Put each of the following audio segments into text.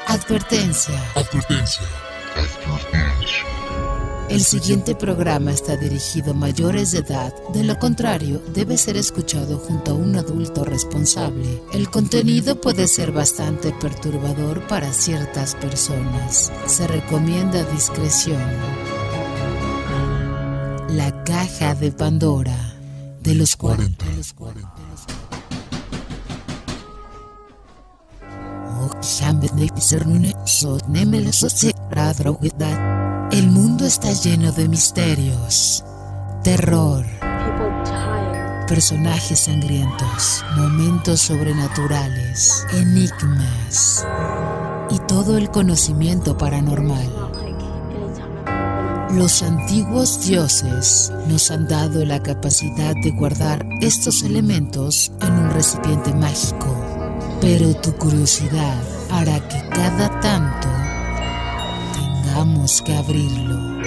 Advertencia. El siguiente programa está dirigido a mayores de edad, de lo contrario, debe ser escuchado junto a un adulto responsable. El contenido puede ser bastante perturbador para ciertas personas. Se recomienda discreción. La caja de Pandora de los 40. El mundo está lleno de misterios, terror, personajes sangrientos, momentos sobrenaturales, enigmas y todo el conocimiento paranormal. Los antiguos dioses nos han dado la capacidad de guardar estos elementos en un recipiente mágico, pero tu curiosidad hará que cada tanto tengamos que abrirlo.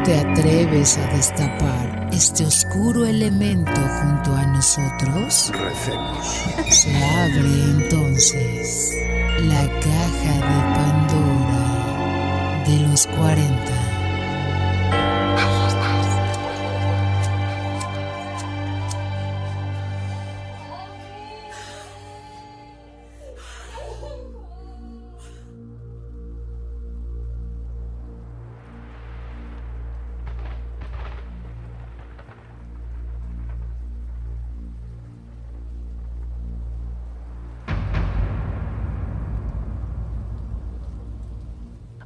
¿Te atreves a destapar este oscuro elemento junto a nosotros? Recemos. Se abre entonces la caja de Pandora de los 40.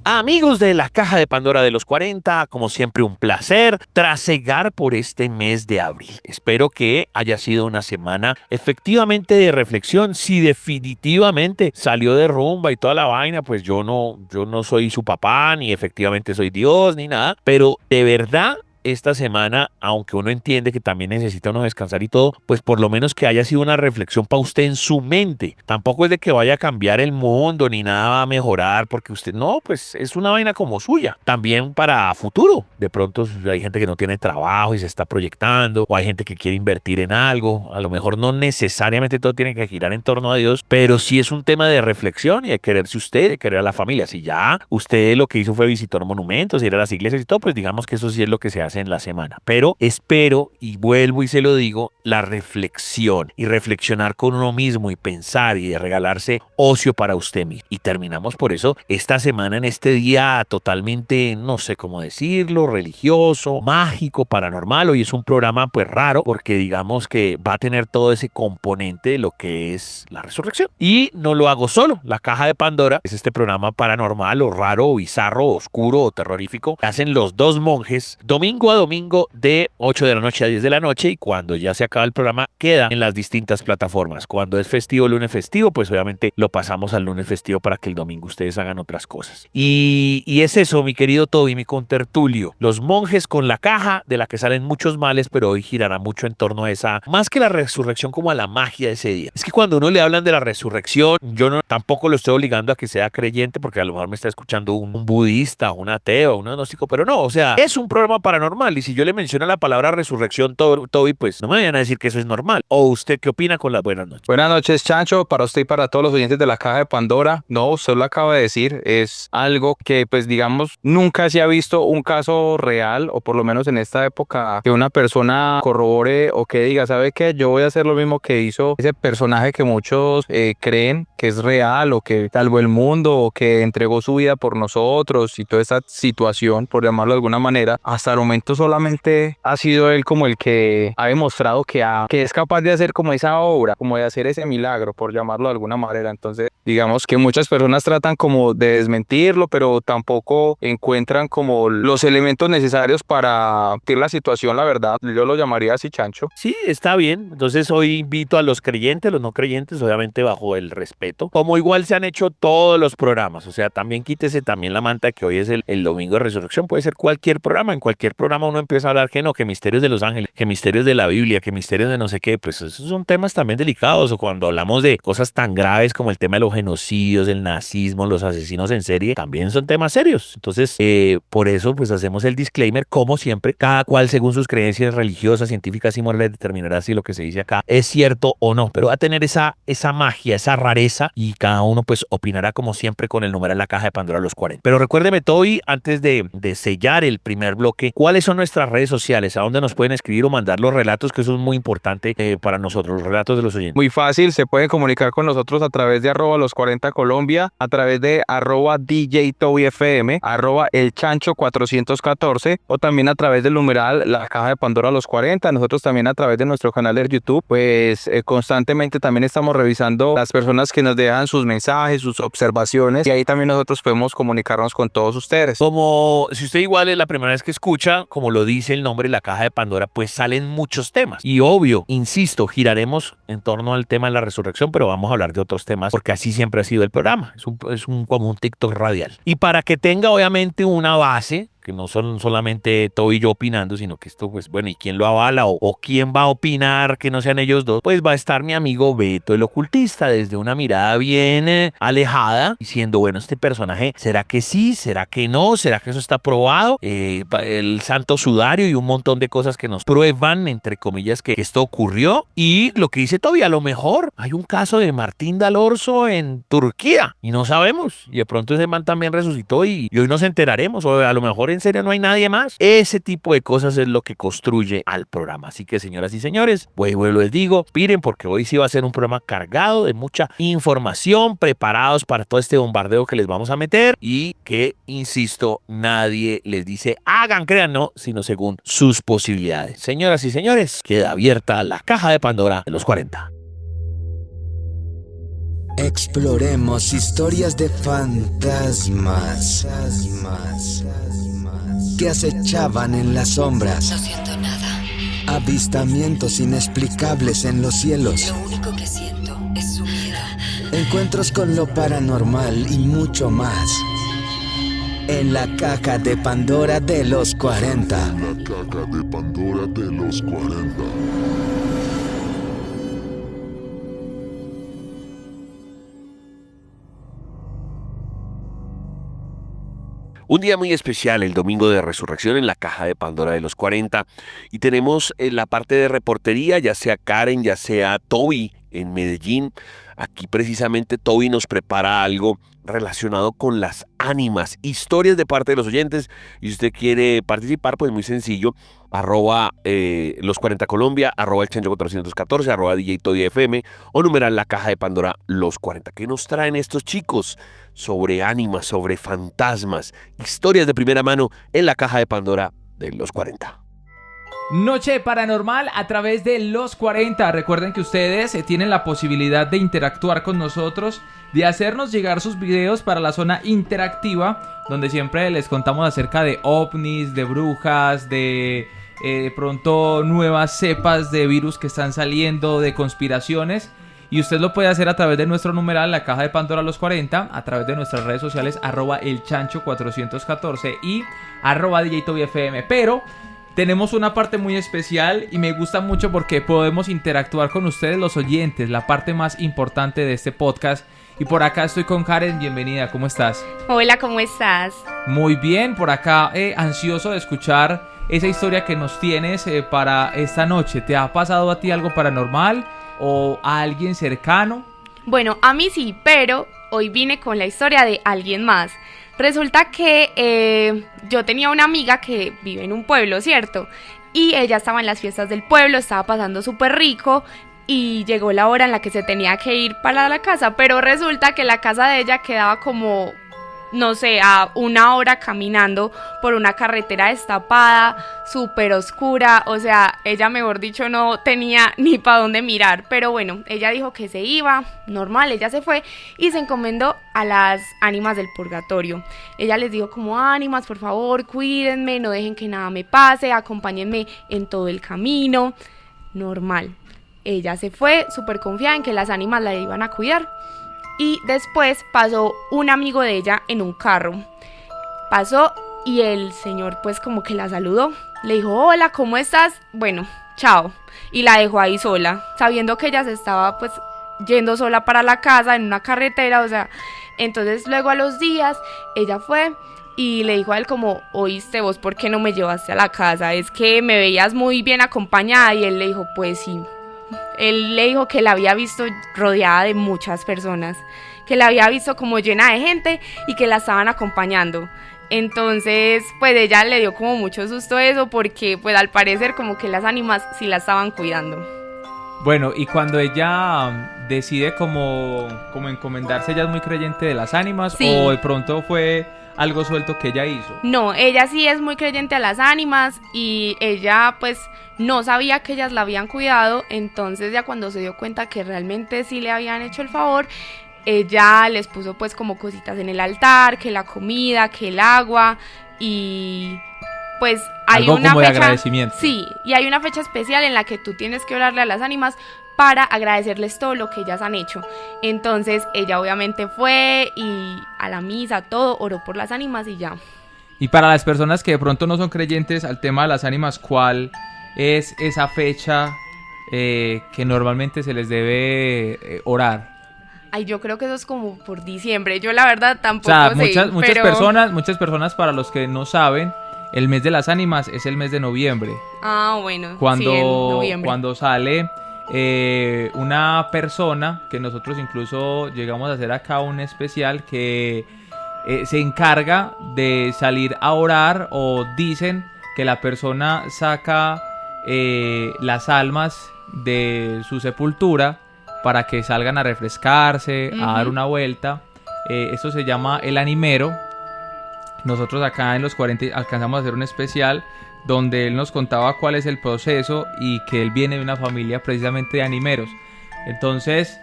Amigos de la Caja de Pandora de los 40, como siempre un placer trasegar por este mes de abril. Espero que haya sido una semana efectivamente de reflexión. Si definitivamente salió de rumba y toda la vaina, pues yo no soy su papá, ni efectivamente soy Dios, ni nada, pero de verdad esta semana, aunque uno entiende que también necesita uno descansar y todo, pues por lo menos que haya sido una reflexión para usted en su mente. Tampoco es de que vaya a cambiar el mundo ni nada va a mejorar porque usted no, pues es una vaina como suya. También para futuro. De pronto hay gente que no tiene trabajo y se está proyectando, o hay gente que quiere invertir en algo. A lo mejor no necesariamente todo tiene que girar en torno a Dios, pero sí es un tema de reflexión y de quererse usted, de querer a la familia. Si ya usted lo que hizo fue visitar monumentos, ir a las iglesias y todo, pues digamos que eso sí es lo que se hace en la semana. Pero espero, y vuelvo y se lo digo, la reflexión y reflexionar con uno mismo y pensar y de regalarse ocio para usted mismo. Y terminamos por eso esta semana en este día totalmente, no sé cómo decirlo, religioso, mágico, paranormal. Hoy es un programa pues raro porque digamos que va a tener todo ese componente de lo que es la resurrección. Y no lo hago solo. La Caja de Pandora es este programa paranormal o raro o bizarro, o oscuro o terrorífico que hacen los dos monjes domingo a domingo de 8 de la noche a 10 de la noche, y cuando ya se acaba el programa queda en las distintas plataformas. Cuando es festivo, lunes festivo, pues obviamente lo pasamos al lunes festivo para que el domingo ustedes hagan otras cosas. Y es eso, mi querido Toby, mi contertulio. Los monjes con la caja, de la que salen muchos males, pero hoy girará mucho en torno a esa, más que la resurrección, como a la magia de ese día. Es que cuando uno le hablan de la resurrección, yo no tampoco lo estoy obligando a que sea creyente, porque a lo mejor me está escuchando un budista, un ateo, un agnóstico, pero no, o sea, es un programa paranormal, y si yo le menciono la palabra resurrección, Toby, pues no me vayan a decir que eso es normal. ¿O usted qué opina con las buenas noches? Buenas noches, Chancho, para usted y para todos los oyentes de la Caja de Pandora. No, usted lo acaba de decir, es algo que pues digamos nunca se ha visto un caso real, o por lo menos en esta época, que una persona corrobore o que diga, ¿sabe qué? Yo voy a hacer lo mismo que hizo ese personaje que muchos creen que es real, o que salvó el mundo, o que entregó su vida por nosotros, y toda esa situación, por llamarlo de alguna manera. Hasta el momento solamente ha sido él como el que ha demostrado que es capaz de hacer como esa obra, como de hacer ese milagro, por llamarlo de alguna manera. Entonces, digamos que muchas personas tratan como de desmentirlo, pero tampoco encuentran como los elementos necesarios para sentir la situación, la verdad. Yo lo llamaría así, Chancho. Sí, está bien. Entonces hoy invito a los creyentes, los no creyentes, obviamente bajo el respeto, como igual se han hecho todos los programas. O sea, también quítese también la manta que hoy es el domingo de resurrección. Puede ser cualquier programa. En cualquier programa programa uno empieza a hablar que no, que misterios de los ángeles, que misterios de la Biblia, que misterios de no sé qué, pues esos son temas también delicados. O cuando hablamos de cosas tan graves como el tema de los genocidios, el nazismo, los asesinos en serie, también son temas serios. Entonces, por eso pues hacemos el disclaimer, como siempre, cada cual según sus creencias religiosas, científicas y morales determinará si lo que se dice acá es cierto o no, pero va a tener esa magia, esa rareza, y cada uno pues opinará como siempre con el número en la caja de Pandora los 40. Pero recuérdeme, Toby, antes de sellar el primer bloque, ¿cuáles son nuestras redes sociales? ¿A dónde nos pueden escribir o mandar los relatos? Que eso es muy importante para nosotros, los relatos de los oyentes. Muy fácil, se pueden comunicar con nosotros a través de @los40colombia, a través de @DJTobyFM, @elchancho414, o también a través del numeral La Caja de Pandora los 40. Nosotros también a través de nuestro canal de YouTube, pues constantemente también estamos revisando las personas que nos dejan sus mensajes, sus observaciones, y ahí también nosotros podemos comunicarnos con todos ustedes. Como si usted igual es la primera vez que escucha, como lo dice el nombre, La Caja de Pandora, pues salen muchos temas. Y obvio, insisto, giraremos en torno al tema de la resurrección, pero vamos a hablar de otros temas porque así siempre ha sido el programa. Es como un TikTok radial. Y para que tenga obviamente una base, que no son solamente Toby y yo opinando, sino que esto, pues bueno, ¿y quién lo avala? O quién va a opinar que no sean ellos dos. Pues va a estar mi amigo Beto, el ocultista, desde una mirada bien alejada, diciendo, bueno, este personaje, ¿será que sí? ¿Será que no? ¿Será que eso está probado? El santo sudario y un montón de cosas que nos prueban, entre comillas, que esto ocurrió. Y lo que dice Toby, a lo mejor hay un caso de Martín Dalorzo en Turquía y no sabemos. Y de pronto ese man también resucitó y hoy nos enteraremos, o a lo mejor en serio no hay nadie más. Ese tipo de cosas es lo que construye al programa. Así que, señoras y señores, vuelvo les digo, miren, porque hoy sí va a ser un programa cargado de mucha información, preparados para todo este bombardeo que les vamos a meter, y que, insisto, nadie les dice hagan, crean, no, sino según sus posibilidades. Señoras y señores, queda abierta la caja de Pandora de los 40. Exploremos historias de fantasmas que acechaban en las sombras. No siento nada. Avistamientos inexplicables en los cielos. Lo único que siento es su miedo. Encuentros con lo paranormal y mucho más. En la caja de Pandora de los 40. La caja de Pandora de los 40. Un día muy especial, el domingo de resurrección en la caja de Pandora de los 40. Y tenemos la parte de reportería, ya sea Karen, ya sea Toby en Medellín. Aquí precisamente Toby nos prepara algo relacionado con las ánimas, historias de parte de los oyentes. Y si usted quiere participar, pues muy sencillo, los 40 Colombia, @elchancho414, @DJTobyFM, o numeral La Caja de Pandora los 40. ¿Qué nos traen estos chicos sobre ánimas, sobre fantasmas, historias de primera mano en la caja de Pandora de los 40? Noche Paranormal a través de los 40. Recuerden que ustedes tienen la posibilidad de interactuar con nosotros, de hacernos llegar sus videos para la zona interactiva, donde siempre les contamos acerca de ovnis, de brujas, de pronto nuevas cepas de virus que están saliendo, de conspiraciones. Y usted lo puede hacer a través de nuestro numeral La Caja de Pandora los 40, a través de nuestras redes sociales @elchancho414 y @DJTobyFM. Pero tenemos una parte muy especial y me gusta mucho porque podemos interactuar con ustedes, los oyentes, la parte más importante de este podcast. Y por acá estoy con Karen, bienvenida, ¿cómo estás? Hola, ¿cómo estás? Muy bien, por acá ansioso de escuchar esa historia que nos tienes para esta noche. ¿Te ha pasado a ti algo paranormal o a alguien cercano? Bueno, a mí sí, pero hoy vine con la historia de alguien más. Resulta que yo tenía una amiga que vive en un pueblo, ¿cierto? Y ella estaba en las fiestas del pueblo, estaba pasando súper rico y llegó la hora en la que se tenía que ir para la casa, pero resulta que la casa de ella quedaba como, no sé, a 1 hora caminando por una carretera destapada, súper oscura. O sea, ella, mejor dicho, no tenía ni para dónde mirar. Pero bueno, ella dijo que se iba, normal, ella se fue y se encomendó a las ánimas del purgatorio. Ella les dijo como, ánimas, por favor, cuídenme, no dejen que nada me pase, acompáñenme en todo el camino. Normal. Ella se fue súper confiada en que las ánimas la iban a cuidar. Y después pasó un amigo de ella en un carro. Pasó y el señor pues como que la saludó, le dijo, hola, ¿cómo estás? Bueno, chao, y la dejó ahí sola, sabiendo que ella se estaba pues yendo sola para la casa en una carretera, o sea, entonces luego a los días ella fue y le dijo a él como, oíste, vos, ¿por qué no me llevaste a la casa? Es que me veías muy bien acompañada, y él le dijo, pues sí. Él le dijo que la había visto rodeada de muchas personas, que la había visto como llena de gente y que la estaban acompañando. Entonces, pues ella le dio como mucho susto eso, porque pues al parecer como que las ánimas sí la estaban cuidando. Bueno, y cuando ella decide como encomendarse, ¿ella es muy creyente de las ánimas? Sí. ¿O de pronto fue algo suelto que ella hizo? No, ella sí es muy creyente a las ánimas, y ella pues no sabía que ellas la habían cuidado. Entonces ya cuando se dio cuenta que realmente sí le habían hecho el favor, ella les puso pues como cositas en el altar, que la comida, que el agua, y pues hay algo una como de fecha, agradecimiento. sí, y hay una fecha especial en la que tú tienes que orarle a las ánimas para agradecerles todo lo que ellas han hecho. Entonces ella obviamente fue y a la misa, todo, oró por las ánimas y ya. Y para las personas que de pronto no son creyentes al tema de las ánimas, ¿cuál es esa fecha que normalmente se les debe orar? Ay, yo creo que eso es como por diciembre. Yo la verdad O tampoco sea, sé, muchas personas, para los que no saben, el mes de las ánimas es el mes de noviembre. Ah, bueno, Cuando, sí, en noviembre. cuando sale una persona, que nosotros incluso llegamos a hacer acá un especial, que se encarga de salir a orar, o dicen que la persona saca las almas de su sepultura para que salgan a refrescarse, a dar una vuelta. Esto se llama el animero. Nosotros acá en los 40 alcanzamos a hacer un especial donde él nos contaba cuál es el proceso, y que él viene de una familia precisamente de animeros. Entonces,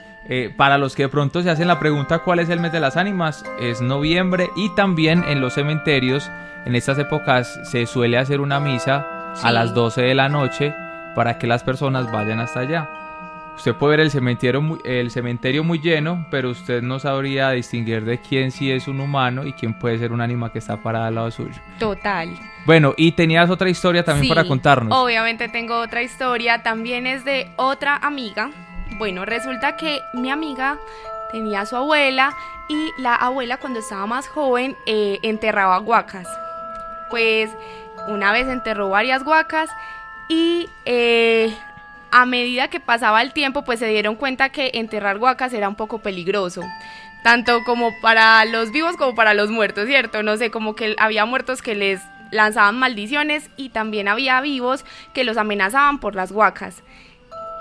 para los que de pronto se hacen la pregunta cuál es el mes de las ánimas, es noviembre. Y también en los cementerios en estas épocas se suele hacer una misa a las 12 de la noche para que las personas vayan hasta allá. Usted puede ver el cementerio muy lleno, pero usted no sabría distinguir de quién sí es un humano y quién puede ser un ánima que está parada al lado suyo. Total. Bueno, y tenías otra historia también Sí, para contarnos. Obviamente tengo otra historia, también es de otra amiga. Bueno, resulta que mi amiga tenía a su abuela, y la abuela, cuando estaba más joven, enterraba huacas. Pues una vez enterró varias huacas, y a medida que pasaba el tiempo, pues se dieron cuenta que enterrar huacas era un poco peligroso, tanto como para los vivos como para los muertos, ¿cierto? No sé, como que había muertos que les lanzaban maldiciones, y también había vivos que los amenazaban por las huacas.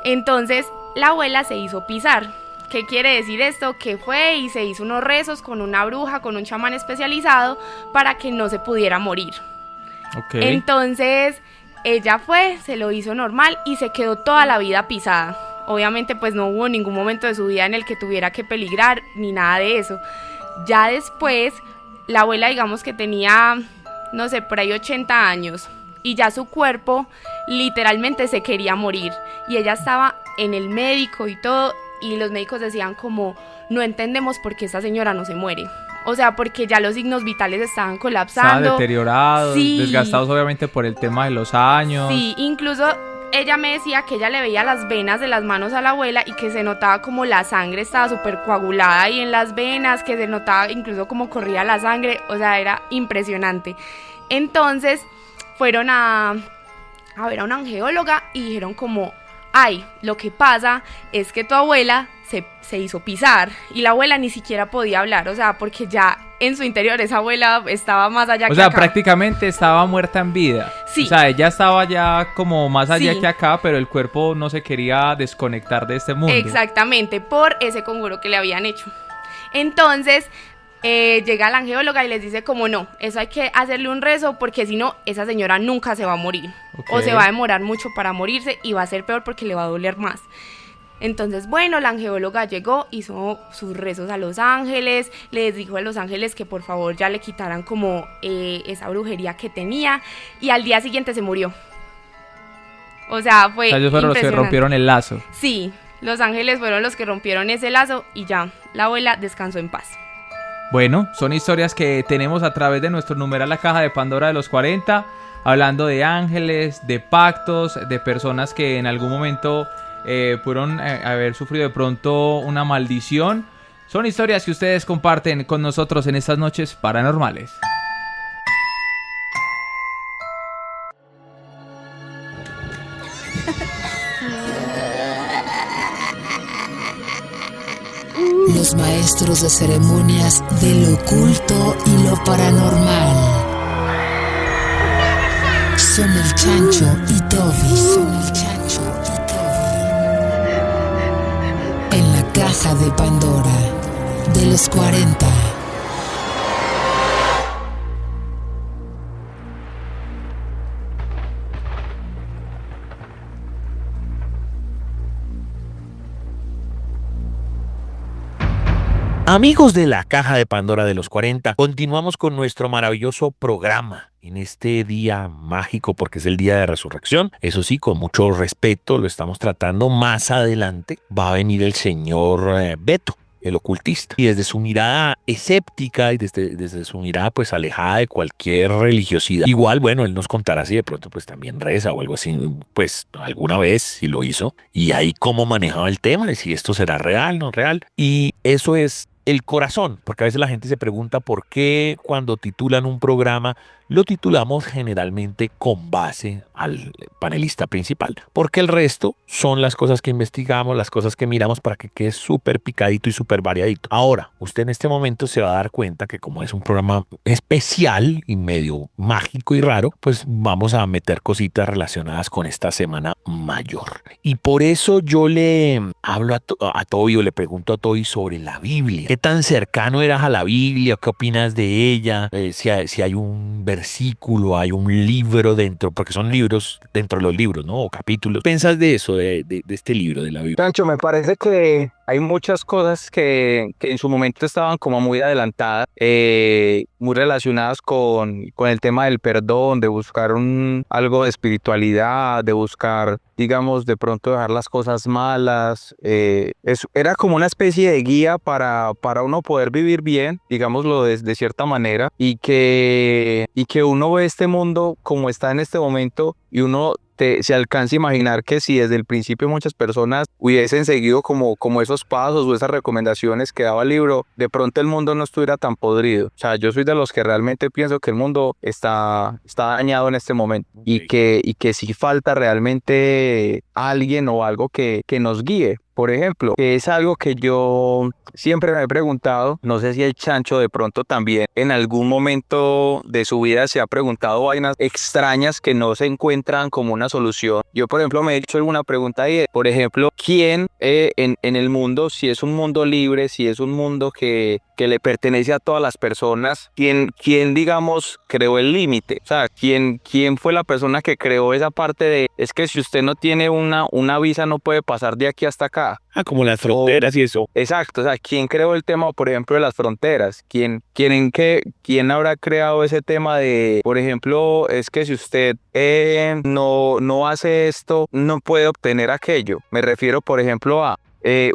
Entonces la abuela se hizo pisar. ¿Qué quiere decir esto? Que fue y se hizo unos rezos con una bruja, con un chamán especializado, para que no se pudiera morir. Okay. Entonces ella fue, se lo hizo normal y se quedó toda la vida pisada. Obviamente pues no hubo ningún momento de su vida en el que tuviera que peligrar ni nada de eso. Ya después la abuela, digamos que tenía, no sé, por ahí 80 años, y ya su cuerpo literalmente se quería morir, y ella estaba en el médico y todo, y los médicos decían como, no entendemos por qué esta señora no se muere. O sea, porque ya los signos vitales estaban colapsando. Estaban deteriorados, sí, desgastados obviamente por el tema de los años. Sí, incluso ella me decía que ella le veía las venas de las manos a la abuela, y que se notaba como la sangre estaba súper coagulada ahí en las venas, que se notaba incluso como corría la sangre. O sea, era impresionante. Entonces fueron a ver a una angeóloga y dijeron como, ay, lo que pasa es que tu abuela se hizo pisar, y la abuela ni siquiera podía hablar, o sea, porque ya en su interior esa abuela estaba más allá que acá. O sea, prácticamente estaba muerta en vida. Sí. O sea, ella estaba ya como más allá Sí. que acá, pero el cuerpo no se quería desconectar de este mundo. Exactamente, por ese conjuro que le habían hecho. Entonces llega la angeóloga y les dice como, no, eso hay que hacerle un rezo, porque si no, esa señora nunca se va a morir. Ok. O se va a demorar mucho para morirse, y va a ser peor porque le va a doler más. Entonces, bueno, la angeóloga llegó, hizo sus rezos a los ángeles, les dijo a los ángeles que por favor ya le quitaran como esa brujería que tenía, y al día siguiente se murió. O sea, fue O sea, ellos fueron los que impresionante. rompieron el lazo. Sí, los ángeles fueron los que rompieron ese lazo, y ya, la abuela descansó en paz. Bueno, son historias que tenemos a través de nuestro numeral La Caja de Pandora de los 40, hablando de ángeles, de pactos, de personas que en algún momento pudieron haber sufrido de pronto una maldición. Son historias que ustedes comparten con nosotros en estas noches paranormales. Los maestros de ceremonias de lo oculto y lo paranormal son el Chancho y Toby. En la caja de Pandora de los 40. Amigos de la Caja de Pandora de los 40, continuamos con nuestro maravilloso programa en este día mágico porque es el día de resurrección. Eso sí, con mucho respeto lo estamos tratando. Más adelante va a venir el señor Beto, el ocultista, y desde su mirada escéptica y desde su mirada pues alejada de cualquier religiosidad. Igual, bueno, él nos contará si de pronto pues también reza o algo así, pues alguna vez si lo hizo, y ahí cómo manejaba el tema, de si esto será real, no real, y eso es el corazón, porque a veces la gente se pregunta por qué cuando titulan un programa lo titulamos generalmente con base al panelista principal, porque el resto son las cosas que investigamos, las cosas que miramos para que quede súper picadito y súper variadito. Ahora, usted en este momento se va a dar cuenta que como es un programa especial y medio mágico y raro, pues vamos a meter cositas relacionadas con esta semana mayor. Y por eso yo le hablo a Toby, o le pregunto a Toby sobre la Biblia. ¿Qué tan cercano eras a la Biblia? ¿Qué opinas de ella? Si hay un versículo, hay un libro dentro, porque son libros dentro de los libros, ¿no? O capítulos. ¿Qué piensas de eso, de este libro, de la Biblia? Pancho, me parece que hay muchas cosas que en su momento estaban como muy adelantadas, muy relacionadas con el tema del perdón, de buscar algo de espiritualidad, de buscar, digamos, de pronto dejar las cosas malas. Era como una especie de guía para uno poder vivir bien, digámoslo de cierta manera, y que uno ve este mundo como está en este momento y uno se alcanza a imaginar que si desde el principio muchas personas hubiesen seguido como esos pasos o esas recomendaciones que daba el libro, de pronto el mundo no estuviera tan podrido. O sea, yo soy de los que realmente pienso que el mundo está dañado en este momento, y que sí falta realmente alguien o algo que nos guíe. Por ejemplo, que es algo que yo siempre me he preguntado, no sé si el Chancho de pronto también en algún momento de su vida se ha preguntado vainas extrañas que no se encuentran como una solución. Yo, por ejemplo, me he hecho alguna pregunta ahí, por ejemplo, ¿quién en el mundo, si es un mundo libre, si es un mundo que le pertenece a todas las personas, ¿quién digamos, creó el límite? O sea, ¿quién fue la persona que creó esa parte de, es que si usted no tiene una visa no puede pasar de aquí hasta acá? Como las fronteras y eso. Exacto, o sea, ¿quién creó el tema, por ejemplo, de las fronteras? ¿Quién habrá creado ese tema de, por ejemplo, es que si usted no hace esto, no puede obtener aquello? Me refiero, por ejemplo, a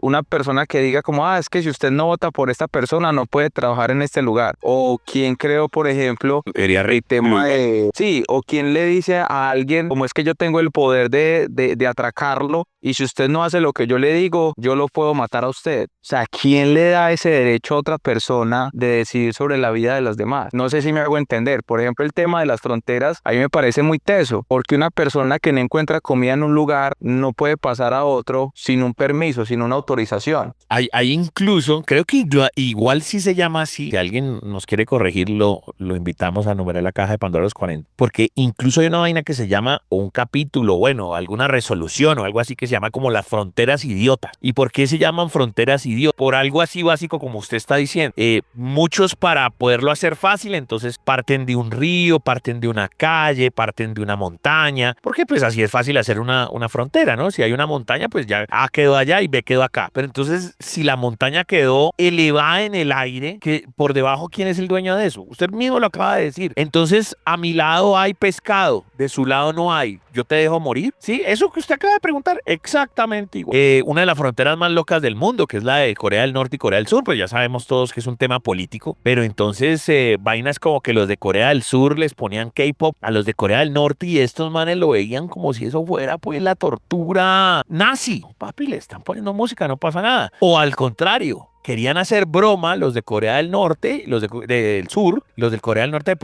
una persona que diga como, es que si usted no vota por esta persona no puede trabajar en este lugar. O quién creó, por ejemplo, el tema de... Sí, o quién le dice a alguien como, es que yo tengo el poder de atracarlo y si usted no hace lo que yo le digo, yo lo puedo matar a usted. O sea, ¿quién le da ese derecho a otra persona de decidir sobre la vida de los demás? No sé si me hago entender. Por ejemplo, el tema de las fronteras, a mí me parece muy teso, porque una persona que no encuentra comida en un lugar no puede pasar a otro sin un permiso, sin una autorización. Hay incluso, creo que igual si se llama así, si alguien nos quiere corregir, lo invitamos a numerar la caja de Pandora los 40, porque incluso hay una vaina que se llama, o un capítulo, bueno, alguna resolución o algo así que se llama como las fronteras idiotas. ¿Y por qué se llaman fronteras idiotas? Por algo así básico como usted está diciendo. Muchos, para poderlo hacer fácil, entonces parten de un río, parten de una calle, parten de una montaña, porque pues así es fácil hacer una frontera, ¿no? Si hay una montaña, pues ya quedó allá y ve qué quedó acá. Pero entonces, si la montaña quedó elevada en el aire, que por debajo, ¿quién es el dueño de eso? Usted mismo lo acaba de decir. Entonces, a mi lado hay pescado, de su lado no hay. ¿Yo te dejo morir? Sí, eso que usted acaba de preguntar, exactamente igual. Una de las fronteras más locas del mundo, que es la de Corea del Norte y Corea del Sur, pues ya sabemos todos que es un tema político, pero entonces vainas como que los de Corea del Sur les ponían K-pop a los de Corea del Norte y estos manes lo veían como si eso fuera pues la tortura nazi. No, papi, le están poniendo música, no pasa nada. O al contrario, querían hacer broma los de Corea del Norte, del Sur, los del Corea del Norte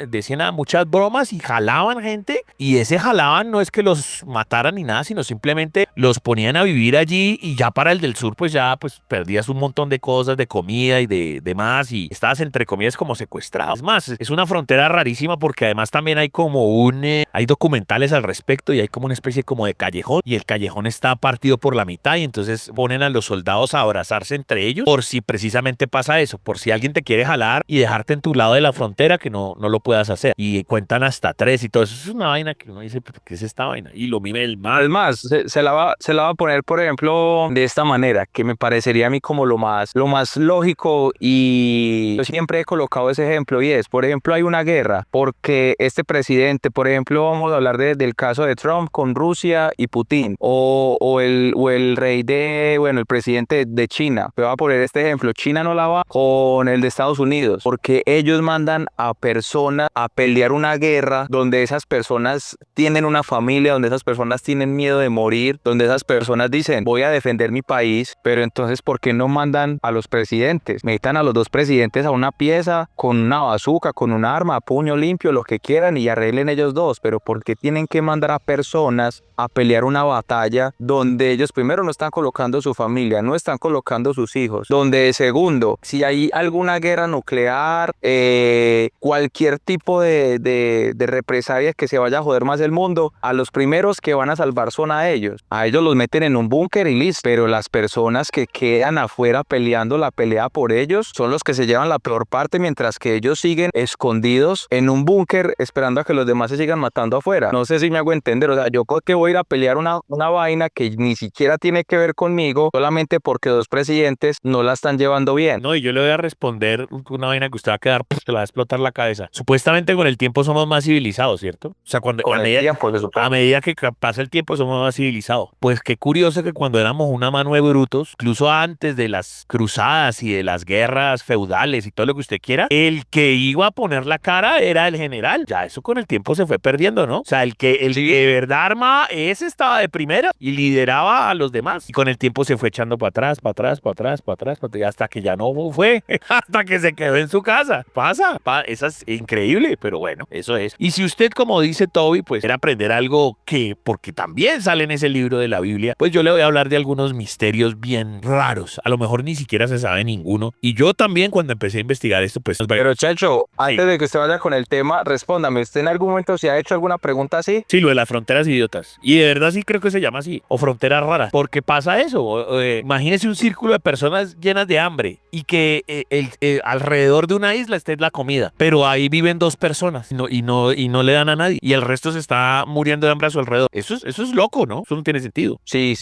decían muchas bromas y jalaban gente, y ese jalaban no es que los mataran ni nada, sino simplemente los ponían a vivir allí, y ya para el del Sur pues ya pues perdías un montón de cosas, de comida y de demás, y estabas entre comillas como secuestrado. Es más, es una frontera rarísima porque además también hay como hay documentales al respecto y hay como una especie como de callejón, y el callejón está partido por la mitad, y entonces ponen a los soldados a abrazarse entre ellos por si precisamente pasa eso, por si alguien te quiere jalar y dejarte en tu lado de la frontera, que no lo puedas hacer. Y cuentan hasta 3 y todo eso. Es una vaina que uno dice, ¿pero qué es esta vaina? Y lo mime el mal. Es más, se la va a poner, por ejemplo, de esta manera, que me parecería a mí como lo más lógico, y yo siempre he colocado ese ejemplo, y es, por ejemplo, hay una guerra, porque este presidente, por ejemplo, vamos a hablar del caso de Trump con Rusia y Putin, o el rey el presidente de China. Me voy a poner este ejemplo, China no la va con el de Estados Unidos, porque ellos mandan a personas a pelear una guerra donde esas personas tienen una familia, donde esas personas tienen miedo de morir, donde esas personas dicen, voy a defender mi país, pero entonces, ¿por qué no mandan a los presidentes? Metan a los dos presidentes a una pieza con una bazooka, con un arma, puño limpio, lo que quieran, y arreglen ellos dos. Pero ¿por qué tienen que mandar a personas a pelear una batalla donde ellos primero no están colocando su familia, no están colocando sus hijos, donde segundo, si hay alguna guerra nuclear, cualquier tipo de represalia que se vaya a joder más el mundo, a los primeros que van a salvar son a ellos los meten en un búnker y listo, pero las personas que quedan afuera peleando la pelea por ellos son los que se llevan la peor parte, mientras que ellos siguen escondidos en un búnker esperando a que los demás se sigan matando afuera. No sé si me hago entender, o sea, yo creo que voy a ir a pelear una vaina que ni siquiera tiene que ver conmigo, solamente porque dos presidentes no la están llevando bien. No, y yo le voy a responder una vaina que usted va a quedar, se le va a explotar la cabeza. Supuestamente con el tiempo somos más civilizados, ¿cierto? O sea, a medida que pasa el tiempo somos más civilizados. Pues qué curioso que cuando éramos una mano de brutos, incluso antes de las cruzadas y de las guerras feudales y todo lo que usted quiera, el que iba a poner la cara era el general. Ya eso con el tiempo se fue perdiendo, ¿no? O sea, el que de verdad armaba, ese estaba de primera y lideraba a los demás. Y con el tiempo se fue echando para atrás, hasta que ya no fue, hasta que se quedó en su casa. Eso es increíble, pero bueno, eso es. Y si usted, como dice Toby, pues quiere aprender algo porque también sale en ese libro de la Biblia, pues yo le voy a hablar de algunos misterios bien raros. A lo mejor ni siquiera se sabe ninguno. Y yo también, cuando empecé a investigar esto, pues... Pero Chacho, antes de que usted vaya con el tema, respóndame, ¿usted en algún momento se ha hecho alguna pregunta así? Sí, lo de las fronteras idiotas. Y de verdad sí creo que se llama así, o fronteras raras. Porque pasa eso. Imagínese un círculo de personas llenas de hambre y que alrededor de una isla esté la comida, pero ahí viven dos personas y no le dan a nadie, y el resto se está muriendo de hambre a su alrededor. Eso es loco, ¿no? Eso no tiene sentido. Sí.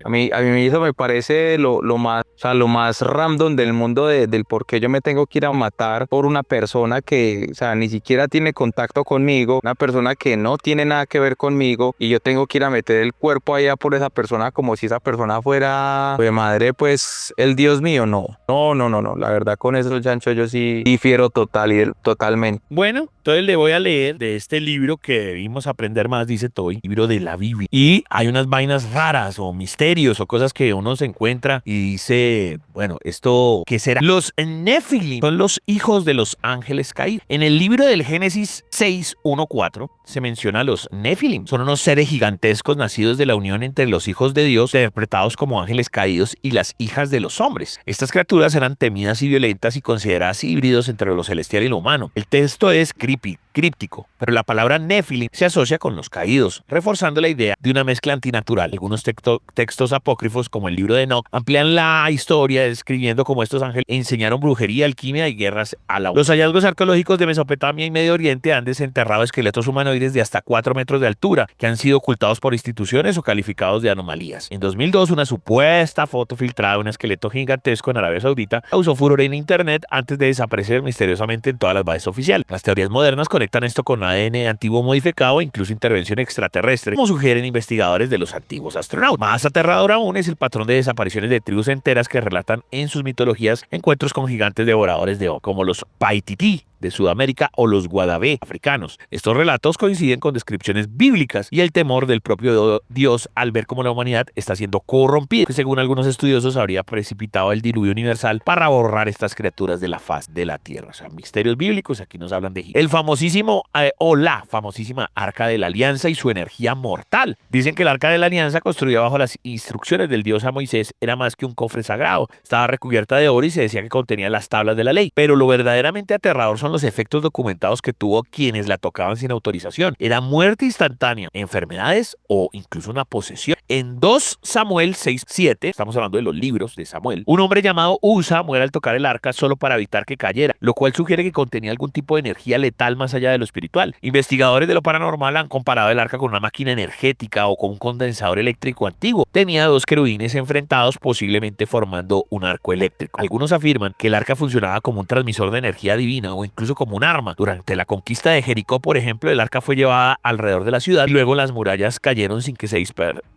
A mí eso me parece lo más random del mundo, del por qué yo me tengo que ir a matar por una persona que, o sea, ni siquiera tiene contacto conmigo, una persona que no tiene nada que ver conmigo, y yo tengo que ir a meter el cuerpo allá por esa persona como si esa persona fuera, pues madre, pues el Dios mío. No. La verdad, con eso, Chancho, yo sí difiero totalmente. Bueno, entonces le voy a leer de este libro que debimos aprender más, dice Toby, libro de la Biblia. Y hay unas vainas raras o misterios o cosas que uno se encuentra y dice, bueno, ¿esto qué será? Los Nefilim son los hijos de los ángeles caídos. En el libro del Génesis 6:1-4 se menciona a los Nefilim. Son unos seres gigantescos nacidos de la unión entre los hijos de Dios, interpretados como ángeles caídos, y las hijas de los hombres. Estas criaturas eran temidas y violentas y consideradas híbridos entre lo celestial y lo humano. El texto es creepy, críptico, pero la palabra Nephilim se asocia con los caídos, reforzando la idea de una mezcla antinatural. Algunos textos apócrifos, como el libro de Enoch, amplían la historia describiendo cómo estos ángeles enseñaron brujería, alquimia y guerras a la humanidad. Los hallazgos arqueológicos de Mesopotamia y Medio Oriente han desenterrado esqueletos humanoides de hasta 4 metros de altura, que han sido ocultados por instituciones o calificados de anomalías. En 2002, una supuesta foto filtrada de un esqueleto gigantesco en Arabia Saudita causó furor en internet antes de desaparecer misteriosamente en todas las bases oficiales. Las teorías modernas conectan esto con ADN antiguo modificado e incluso intervención extraterrestre, como sugieren investigadores de los antiguos astronautas. Más aterrador aún es el patrón de desapariciones de tribus enteras que relatan en sus mitologías encuentros con gigantes devoradores de oro, como los Paititi de Sudamérica o los Guadabé africanos. Estos relatos coinciden con descripciones bíblicas y el temor del propio Dios al ver cómo la humanidad está siendo corrompida, que según algunos estudiosos habría precipitado el diluvio universal para borrar estas criaturas de la faz de la tierra. O sea, misterios bíblicos, aquí nos hablan de el famosísimo o la famosísima Arca de la Alianza y su energía mortal. Dicen que el Arca de la Alianza, construida bajo las instrucciones del Dios a Moisés, era más que un cofre sagrado. Estaba recubierta de oro y se decía que contenía las tablas de la ley. Pero lo verdaderamente aterrador son los efectos documentados que tuvo quienes la tocaban sin autorización. Era muerte instantánea, enfermedades o incluso una posesión. En 2 Samuel 6:7, estamos hablando de los libros de Samuel, un hombre llamado Usa muere al tocar el arca solo para evitar que cayera, lo cual sugiere que contenía algún tipo de energía letal más allá de lo espiritual. Investigadores de lo paranormal han comparado el arca con una máquina energética o con un condensador eléctrico antiguo. Tenía 2 querubines enfrentados, posiblemente formando un arco eléctrico. Algunos afirman que el arca funcionaba como un transmisor de energía divina o incluso como un arma. Durante la conquista de Jericó, por ejemplo, el arca fue llevada alrededor de la ciudad y luego las murallas cayeron sin que se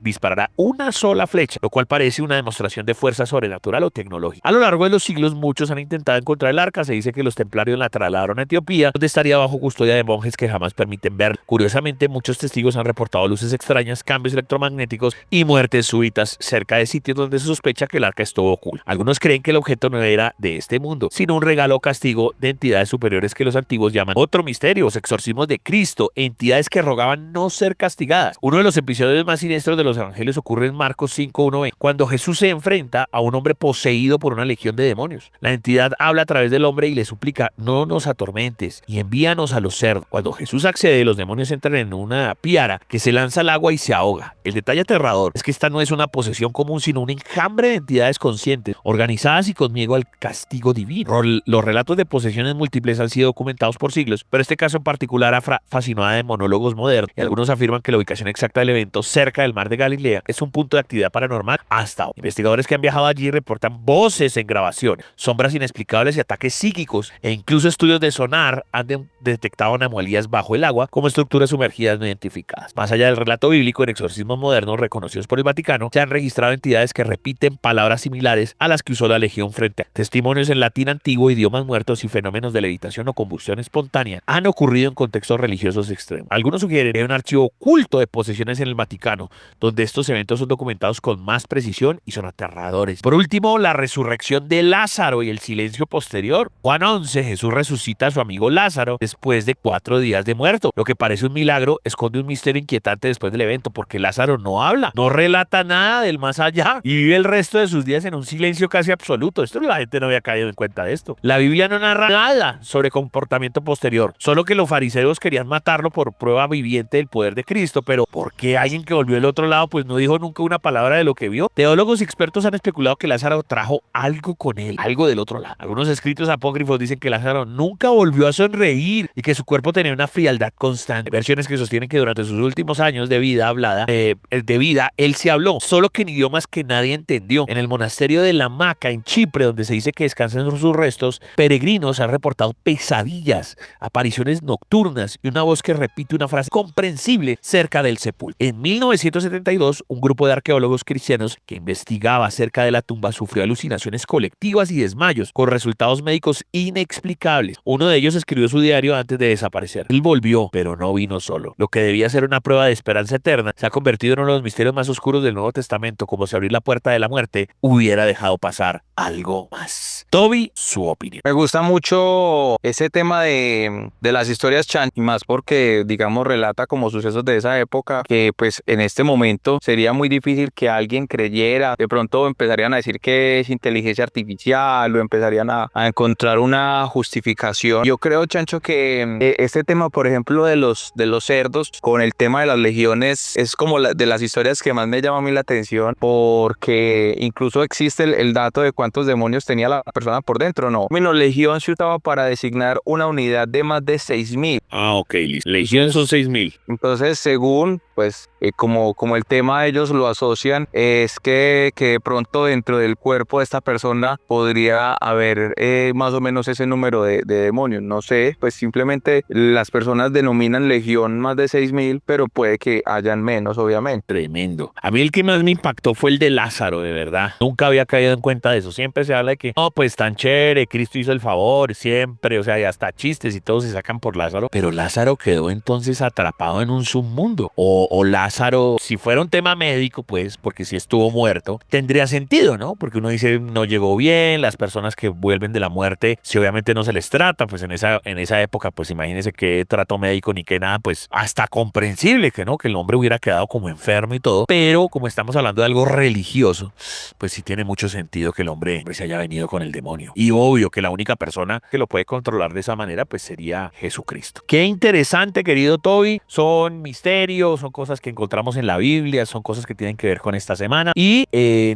disparara una sola flecha, lo cual parece una demostración de fuerza sobrenatural o tecnológica. A lo largo de los siglos, muchos han intentado encontrar el arca. Se dice que los templarios la trasladaron a Etiopía, donde estaría bajo custodia de monjes que jamás permiten verla. Curiosamente, muchos testigos han reportado luces extrañas, cambios electromagnéticos y muertes súbitas cerca de sitios donde se sospecha que el arca estuvo oculto. Algunos creen que el objeto no era de este mundo, sino un regalo o castigo de entidades superiores que los antiguos llaman otro misterio, los exorcismos de Cristo, entidades que rogaban no ser castigadas. Uno de los episodios más siniestros de los evangelios ocurre en Marcos 5:1b, cuando Jesús se enfrenta a un hombre poseído por una legión de demonios. La entidad habla a través del hombre y le suplica: no nos atormentes y envíanos a los cerdos. Cuando Jesús accede, los demonios entran en una piara que se lanza al agua y se ahoga. El detalle aterrador es que esta no es una posesión común, sino un enjambre de entidades conscientes, organizadas y con miedo al castigo divino. Los relatos de posesiones múltiples han sido documentados por siglos, pero este caso en particular ha fascinado a demonólogos modernos, y algunos afirman que la ubicación exacta del evento, cerca del mar de Galilea, es un punto de actividad paranormal hasta hoy. Investigadores que han viajado allí reportan voces en grabación, sombras inexplicables y ataques psíquicos, e incluso estudios de sonar han detectado anomalías bajo el agua como estructuras sumergidas no identificadas. Más allá del relato bíblico, en exorcismos modernos reconocidos por el Vaticano, se han registrado entidades que repiten palabras similares a las que usó la Legión frente a testimonios en latín antiguo, idiomas muertos y fenómenos de levitación o combustión espontánea han ocurrido en contextos religiosos extremos. Algunos sugieren que hay un archivo oculto de posesiones en el Vaticano, donde estos eventos son documentados con más precisión y son aterradores. Por último, la resurrección de Lázaro y el silencio posterior. Juan 11, Jesús resucita a su amigo Lázaro después de 4 días de muerto. Lo que parece un milagro esconde un misterio inquietante después del evento, porque Lázaro no habla, no relata nada del más allá y vive el resto de sus días en un silencio casi absoluto. La gente no había caído en cuenta de esto. La Biblia no narra nada sobre comportamiento posterior, solo que los fariseos querían matarlo por prueba viviente del poder de Cristo. Pero ¿por qué alguien que volvió del otro lado pues no dijo nunca una palabra de lo que vio? Teólogos y expertos han especulado que Lázaro trajo algo con él, algo del otro lado. Algunos escritos apócrifos dicen que Lázaro nunca volvió a sonreír y que su cuerpo tenía una frialdad constante. Versiones que sostienen que durante sus últimos años de vida él se habló, solo que en idiomas que nadie entendió. En el monasterio de La Maca, en Chipre, donde se dice que descansan sus restos, peregrinos han reportado pesadillas, apariciones nocturnas y una voz que repite una frase comprensible cerca del sepulcro. En 1972, un grupo de arqueólogos cristianos que investigaba acerca de la tumba sufrió alucinaciones colectivas y desmayos, con resultados médicos inexplicables. Uno de ellos escribió su diario antes de desaparecer. Él volvió, pero no vino solo. Lo que debía ser una prueba de esperanza eterna se ha convertido en uno de los misterios más oscuros del Nuevo Testamento, como si abrir la puerta de la muerte hubiera dejado pasar algo más. Toby, su opinión. Me gusta mucho ese tema de las historias chan, y más porque, digamos, relata como sucesos de esa época que pues en este momento sería muy difícil que alguien creyera. De pronto empezarían a decir que es inteligencia artificial o empezarían a encontrar una justificación. Yo creo, Chancho, que este tema, por ejemplo, de los cerdos con el tema de las legiones es como de las historias que más me llama a mí la atención, porque incluso existe el dato de cuántos demonios tenía la persona por dentro, ¿no? Bueno, legión se usaba para designar una unidad de más de 6.000. Ah, ok, listo. Legión son 6.000. Entonces, según, pues, como el tema ellos lo asocian, es que de pronto dentro del cuerpo de esta persona podría haber más o menos ese número de demonios. No sé, pues simplemente las personas denominan legión más de 6.000, pero puede que hayan menos, obviamente. Tremendo. A mí el que más me impactó fue el de Lázaro, de verdad. Nunca había caído en cuenta de eso. Siempre se habla de que, no, pues tan chévere, Cristo hizo el favor, siempre, o sea, ya hasta chistes y todos se sacan por Lázaro. Pero Lázaro quedó entonces atrapado en un submundo. O Lázaro, si fuera un tema médico, pues, porque si estuvo muerto, tendría sentido, ¿no? Porque uno dice, no llegó bien, las personas que vuelven de la muerte, si obviamente no se les trata, pues en esa época, pues imagínense qué trato médico ni qué nada, pues hasta comprensible que no, que el hombre hubiera quedado como enfermo y todo, pero como estamos hablando de algo religioso, pues sí tiene mucho sentido que el hombre se haya venido con el demonio. Y obvio que la única persona que lo puede controlar de esa manera, pues sería Jesucristo. Qué interesante, querido Toby, son misterios, son cosas que encontramos en la Biblia, son cosas que tienen que ver con esta semana. Y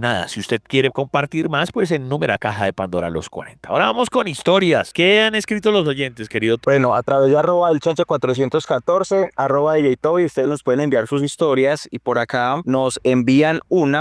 nada, si usted quiere compartir más, pues en número Caja de Pandora los 40. Ahora vamos con historias. ¿Qué han escrito los oyentes, querido Toby? Bueno, a través de @elchancho414, @DJ Toby, ustedes nos pueden enviar sus historias y por acá nos envían un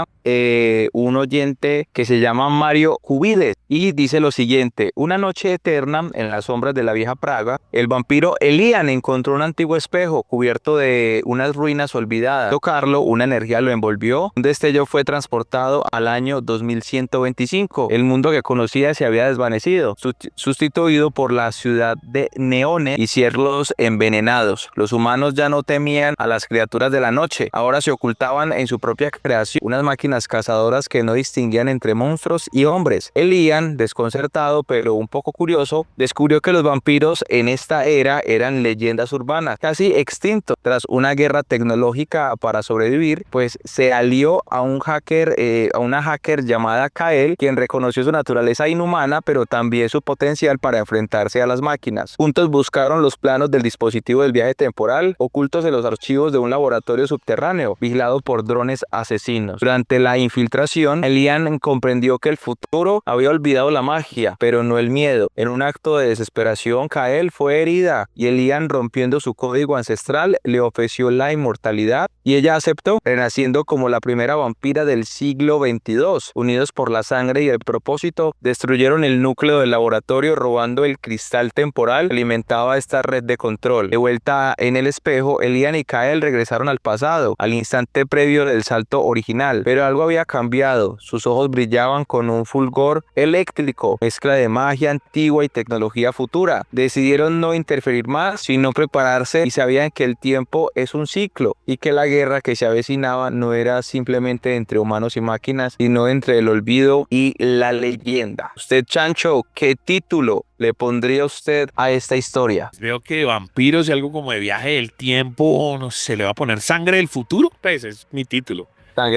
oyente que se llama Mario Cubides y dice lo siguiente: una noche eterna en las sombras de la vieja Praga, el vampiro Elian encontró un antiguo espejo cubierto de unas ruinas olvidadas. Al tocarlo, una energía lo envolvió, un destello fue transportado al año 2125. El mundo que conocía se había desvanecido, sustituido por la ciudad de neones y cielos envenenados. Los humanos ya no temían a las criaturas de la noche, ahora se ocultaban en su propia creación, unas máquinas cazadoras que no distinguían entre monstruos y hombres. Elian, desconcertado pero un poco curioso, descubrió que los vampiros en esta era eran leyendas urbanas, casi extintos. Tras una guerra tecnológica para sobrevivir, pues se alió a una hacker llamada Kael, quien reconoció su naturaleza inhumana, pero también su potencial para enfrentarse a las máquinas. Juntos buscaron los planos del dispositivo del viaje temporal, ocultos en los archivos de un laboratorio subterráneo, vigilado por drones asesinos. Durante la infiltración, Elian comprendió que el futuro había olvidado la magia, pero no el miedo. En un acto de desesperación, Kael fue herida y Elian, rompiendo su código ancestral, le ofreció la inmortalidad y ella aceptó, renaciendo como la primera vampira del siglo XXII. Unidos por la sangre y el propósito, destruyeron el núcleo del laboratorio, robando el cristal temporal que alimentaba esta red de control. De vuelta en el espejo, Elian y Kael regresaron al pasado, al instante previo del salto original, pero algo había cambiado. Sus ojos brillaban con un fulgor eléctrico, mezcla de magia antigua y tecnología futura. Decidieron no interferir más, sino prepararse, y sabían que el tiempo es un ciclo y que la guerra que se avecinaba no era simplemente entre humanos y máquinas, sino entre el olvido y la leyenda. Usted, Chancho, ¿qué título le pondría usted a esta historia? Veo que vampiros y algo como de viaje del tiempo, no sé, le va a poner sangre del futuro. Pues es mi título.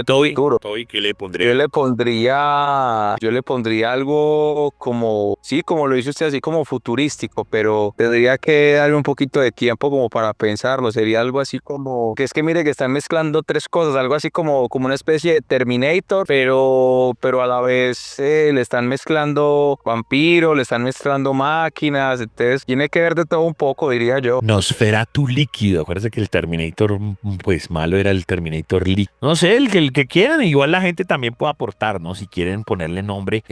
Toby, ¿qué le pondría? Yo le pondría algo como, sí, como lo dice usted, así como futurístico, pero tendría que darle un poquito de tiempo como para pensarlo. Sería algo así como, que es que mire que están mezclando tres cosas, algo así como una especie de Terminator, pero a la vez le están mezclando vampiros, le están mezclando máquinas, entonces tiene que ver de todo un poco, diría yo. Nosferatu líquido. Acuérdense que el Terminator, pues malo era el Terminator líquido. No sé, el que quieran, igual la gente también puede aportar, ¿no? Si quieren ponerle nombre,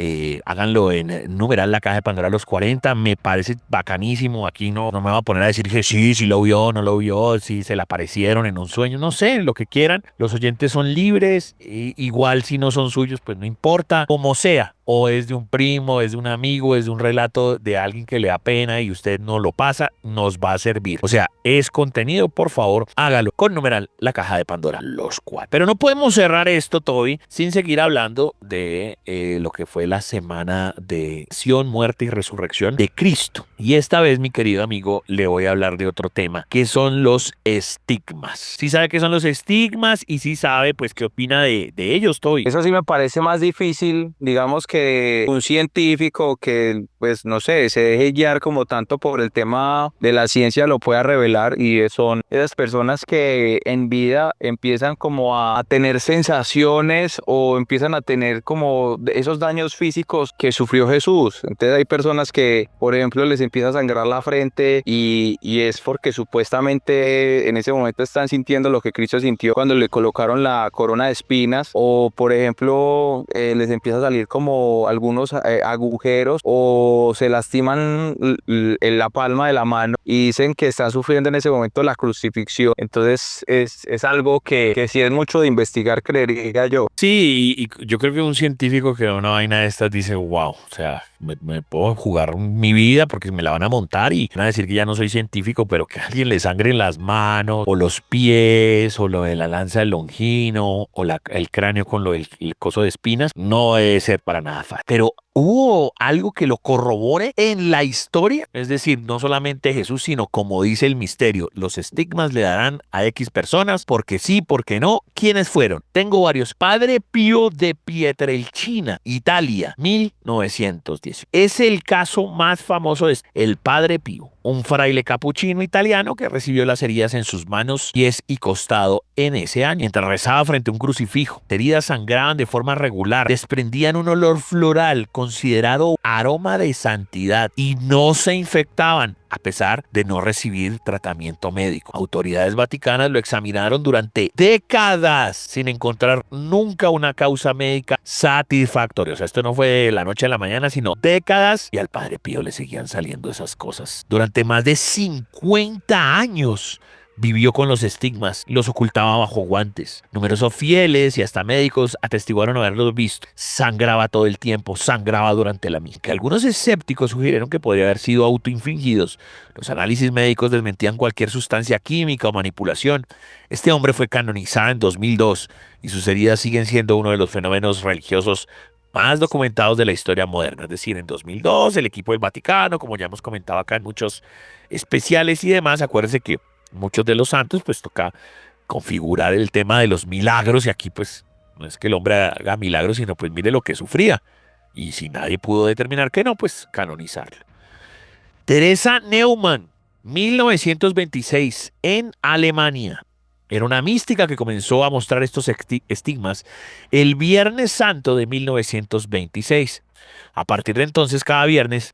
háganlo en numeral la caja de Pandora los 40, me parece bacanísimo. Aquí no me va a poner a decir que sí lo vio, no lo vio, si se le aparecieron en un sueño, no sé, lo que quieran. Los oyentes son libres, igual si no son suyos, pues no importa, como sea. o es de un primo, es de un amigo, es de un relato de alguien que le da pena y usted no lo pasa, nos va a servir. O sea, es contenido, por favor, hágalo con numeral La Caja de Pandora, los 4. Pero no podemos cerrar esto, Toby, sin seguir hablando de lo que fue la semana de acción, muerte y resurrección de Cristo. Y esta vez, mi querido amigo, le voy a hablar de otro tema, que son los estigmas. ¿Sí sabe qué son los estigmas? Y sí sabe, pues, qué opina de ellos, Toby. Eso sí me parece más difícil, digamos, que un científico que, pues, no sé, se deje guiar como tanto por el tema de la ciencia lo pueda revelar, y son esas personas que en vida empiezan como a tener sensaciones o empiezan a tener como esos daños físicos que sufrió Jesús. Entonces hay personas que, por ejemplo, les empieza a sangrar la frente y es porque supuestamente en ese momento están sintiendo lo que Cristo sintió cuando le colocaron la corona de espinas, o por ejemplo les empieza a salir como algunos agujeros, o se lastiman en la palma de la mano y dicen que están sufriendo en ese momento la crucifixión. Entonces es algo que sí es mucho de investigar, creería yo. Sí, y yo creo que un científico que ve una vaina de estas dice, wow, o sea, me puedo jugar mi vida porque me la van a montar y van a decir que ya no soy científico, pero que alguien le sangre en las manos o los pies o lo de la lanza del Longino o el cráneo con el coso de espinas, no debe ser para nada fácil. Pero ¿hubo algo que lo corrobore en la historia? Es decir, no solamente Jesús, sino como dice el misterio, los estigmas le darán a X personas, porque sí, porque no. ¿Quiénes fueron? Tengo varios. Padre Pío de Pietrelcina, Italia, 1910. Es el caso más famoso, es el Padre Pío, un fraile capuchino italiano que recibió las heridas en sus manos, pies y costado en ese año, mientras rezaba frente a un crucifijo. Las heridas sangraban de forma regular, desprendían un olor floral considerado aroma de santidad y no se infectaban, a pesar de no recibir tratamiento médico. Autoridades vaticanas lo examinaron durante décadas sin encontrar nunca una causa médica satisfactoria. O sea, esto no fue de la noche a la mañana, sino décadas, y al Padre Pío le seguían saliendo esas cosas. Durante más de 50 años vivió con los estigmas y los ocultaba bajo guantes. Numerosos fieles y hasta médicos atestiguaron haberlos visto. Sangraba todo el tiempo, sangraba durante la misa. Algunos escépticos sugirieron que podría haber sido autoinfligidos. Los análisis médicos desmentían cualquier sustancia química o manipulación. Este hombre fue canonizado en 2002 y sus heridas siguen siendo uno de los fenómenos religiosos más documentados de la historia moderna. Es decir, en 2002 el equipo del Vaticano, como ya hemos comentado acá en muchos especiales y demás, acuérdense que muchos de los santos, pues toca configurar el tema de los milagros, y aquí pues no es que el hombre haga milagros, sino pues mire lo que sufría, y si nadie pudo determinar que no, pues canonizarlo. Teresa Neumann, 1926, en Alemania. Era una mística que comenzó a mostrar estos estigmas el Viernes Santo de 1926. A partir de entonces, cada viernes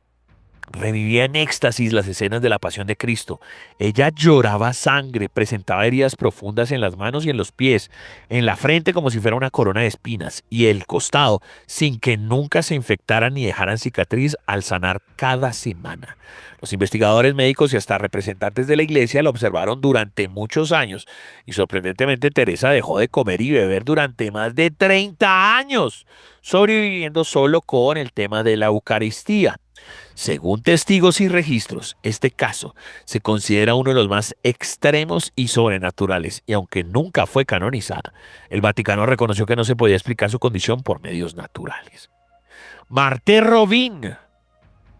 revivía en éxtasis las escenas de la pasión de Cristo. Ella lloraba sangre, presentaba heridas profundas en las manos y en los pies, en la frente como si fuera una corona de espinas, y el costado, sin que nunca se infectaran ni dejaran cicatriz al sanar cada semana. Los investigadores médicos y hasta representantes de la iglesia la observaron durante muchos años, y sorprendentemente Teresa dejó de comer y beber durante más de 30 años, sobreviviendo solo con el tema de la Eucaristía. Según testigos y registros, este caso se considera uno de los más extremos y sobrenaturales, y aunque nunca fue canonizada, el Vaticano reconoció que no se podía explicar su condición por medios naturales. Marthe Robin,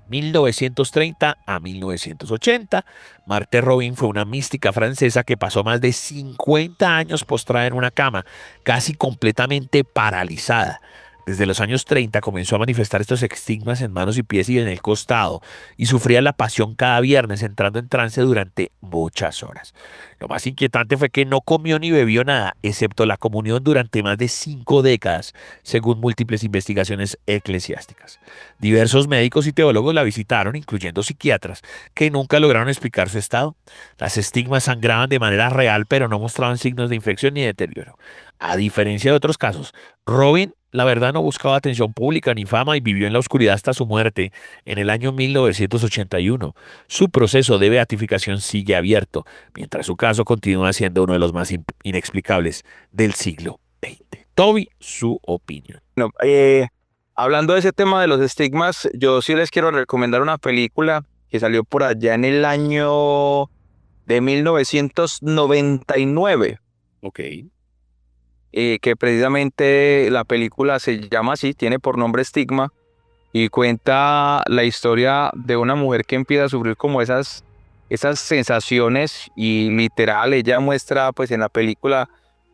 1930 a 1980. Marthe Robin fue una mística francesa que pasó más de 50 años postrada en una cama, casi completamente paralizada. Desde los años 30 comenzó a manifestar estos estigmas en manos y pies y en el costado, y sufría la pasión cada viernes, entrando en trance durante muchas horas. Lo más inquietante fue que no comió ni bebió nada, excepto la comunión, durante más de 5 décadas, según múltiples investigaciones eclesiásticas. Diversos médicos y teólogos la visitaron, incluyendo psiquiatras, que nunca lograron explicar su estado. Las estigmas sangraban de manera real, pero no mostraban signos de infección ni deterioro. A diferencia de otros casos, Robin, la verdad, no buscaba atención pública ni fama y vivió en la oscuridad hasta su muerte en el año 1981. Su proceso de beatificación sigue abierto, mientras su caso continúa siendo uno de los más inexplicables del siglo XX. Toby, su opinión. No, Hablando de ese tema de los estigmas, yo sí les quiero recomendar una película que salió por allá en el año de 1999. Ok. Que precisamente la película se llama así, tiene por nombre Estigma, y cuenta la historia de una mujer que empieza a sufrir como esas sensaciones, y literal ella muestra pues en la película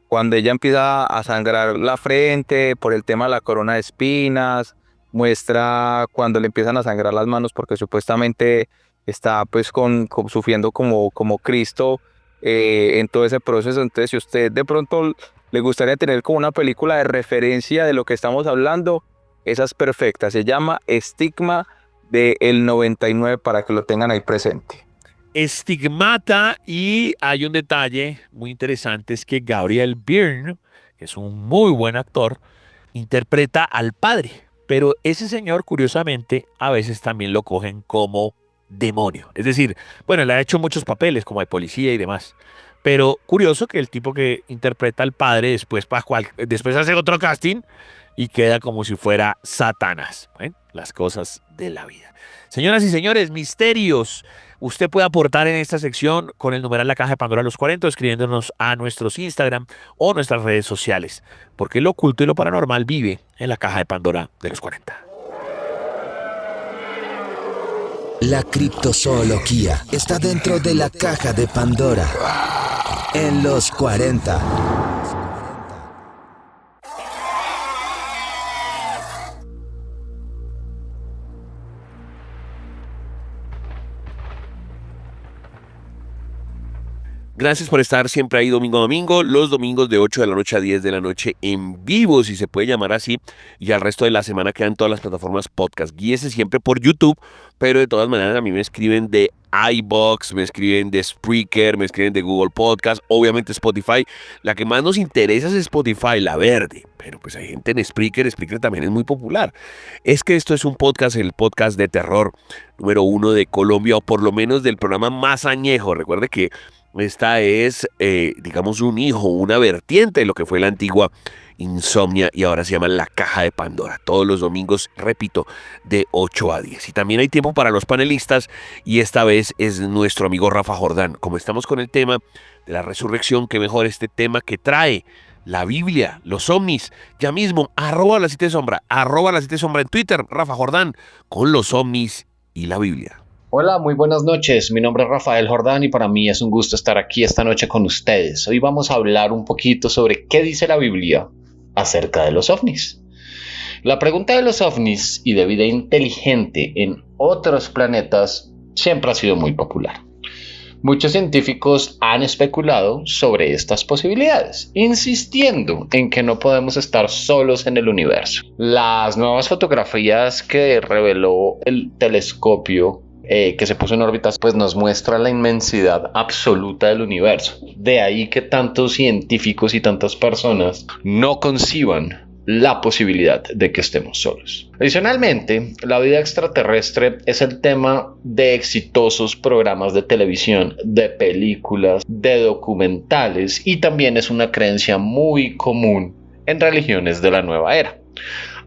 cuando ella empieza a sangrar la frente por el tema de la corona de espinas, muestra cuando le empiezan a sangrar las manos porque supuestamente está pues sufriendo como Cristo en todo ese proceso. Entonces, si usted de pronto le gustaría tener como una película de referencia de lo que estamos hablando, esa es perfecta. Se llama Estigma del 99 para que lo tengan ahí presente. Estigmata, y hay un detalle muy interesante, es que Gabriel Byrne, que es un muy buen actor, interpreta al padre, pero ese señor, curiosamente, a veces también lo cogen como demonio. Es decir, bueno, él ha hecho muchos papeles como de policía y demás, pero curioso que el tipo que interpreta al padre después hace otro casting y queda como si fuera Satanás. Bueno, las cosas de la vida. Señoras y señores, misterios. Usted puede aportar en esta sección con el numeral La Caja de Pandora los 40, escribiéndonos a nuestros Instagram o nuestras redes sociales, porque lo oculto y lo paranormal vive en la Caja de Pandora de los 40. La criptozoología está dentro de la Caja de Pandora en los 40. Gracias por estar siempre ahí domingo a domingo, los domingos de 8 de la noche a 10 de la noche en vivo, si se puede llamar así, y al resto de la semana quedan todas las plataformas podcast. Guíese siempre por YouTube, pero de todas maneras a mí me escriben de iVoox, me escriben de Spreaker, me escriben de Google Podcast, obviamente Spotify. La que más nos interesa es Spotify, la verde, pero pues hay gente en Spreaker también es muy popular. Es que esto es un podcast, el podcast de terror número 1 de Colombia, o por lo menos del programa más añejo. Recuerde que esta es, digamos, un hijo, una vertiente de lo que fue la antigua Insomnia, y ahora se llama La Caja de Pandora. Todos los domingos, repito, de 8 a 10. Y también hay tiempo para los panelistas, y esta vez es nuestro amigo Rafa Jordán. Como estamos con el tema de la resurrección, qué mejor este tema que trae la Biblia, los ovnis. Ya mismo, @la 7 sombra, @la 7 sombra en Twitter, Rafa Jordán, con los ovnis y la Biblia. Hola, muy buenas noches. Mi nombre es Rafael Jordán y para mí es un gusto estar aquí esta noche con ustedes. Hoy vamos a hablar un poquito sobre qué dice la Biblia acerca de los ovnis. La pregunta de los ovnis y de vida inteligente en otros planetas siempre ha sido muy popular. Muchos científicos han especulado sobre estas posibilidades, insistiendo en que no podemos estar solos en el universo. Las nuevas fotografías que reveló el telescopio que se puso en órbita, pues nos muestra la inmensidad absoluta del universo. De ahí que tantos científicos y tantas personas no conciban la posibilidad de que estemos solos. Adicionalmente, la vida extraterrestre es el tema de exitosos programas de televisión, de películas, de documentales, y también es una creencia muy común en religiones de la nueva era.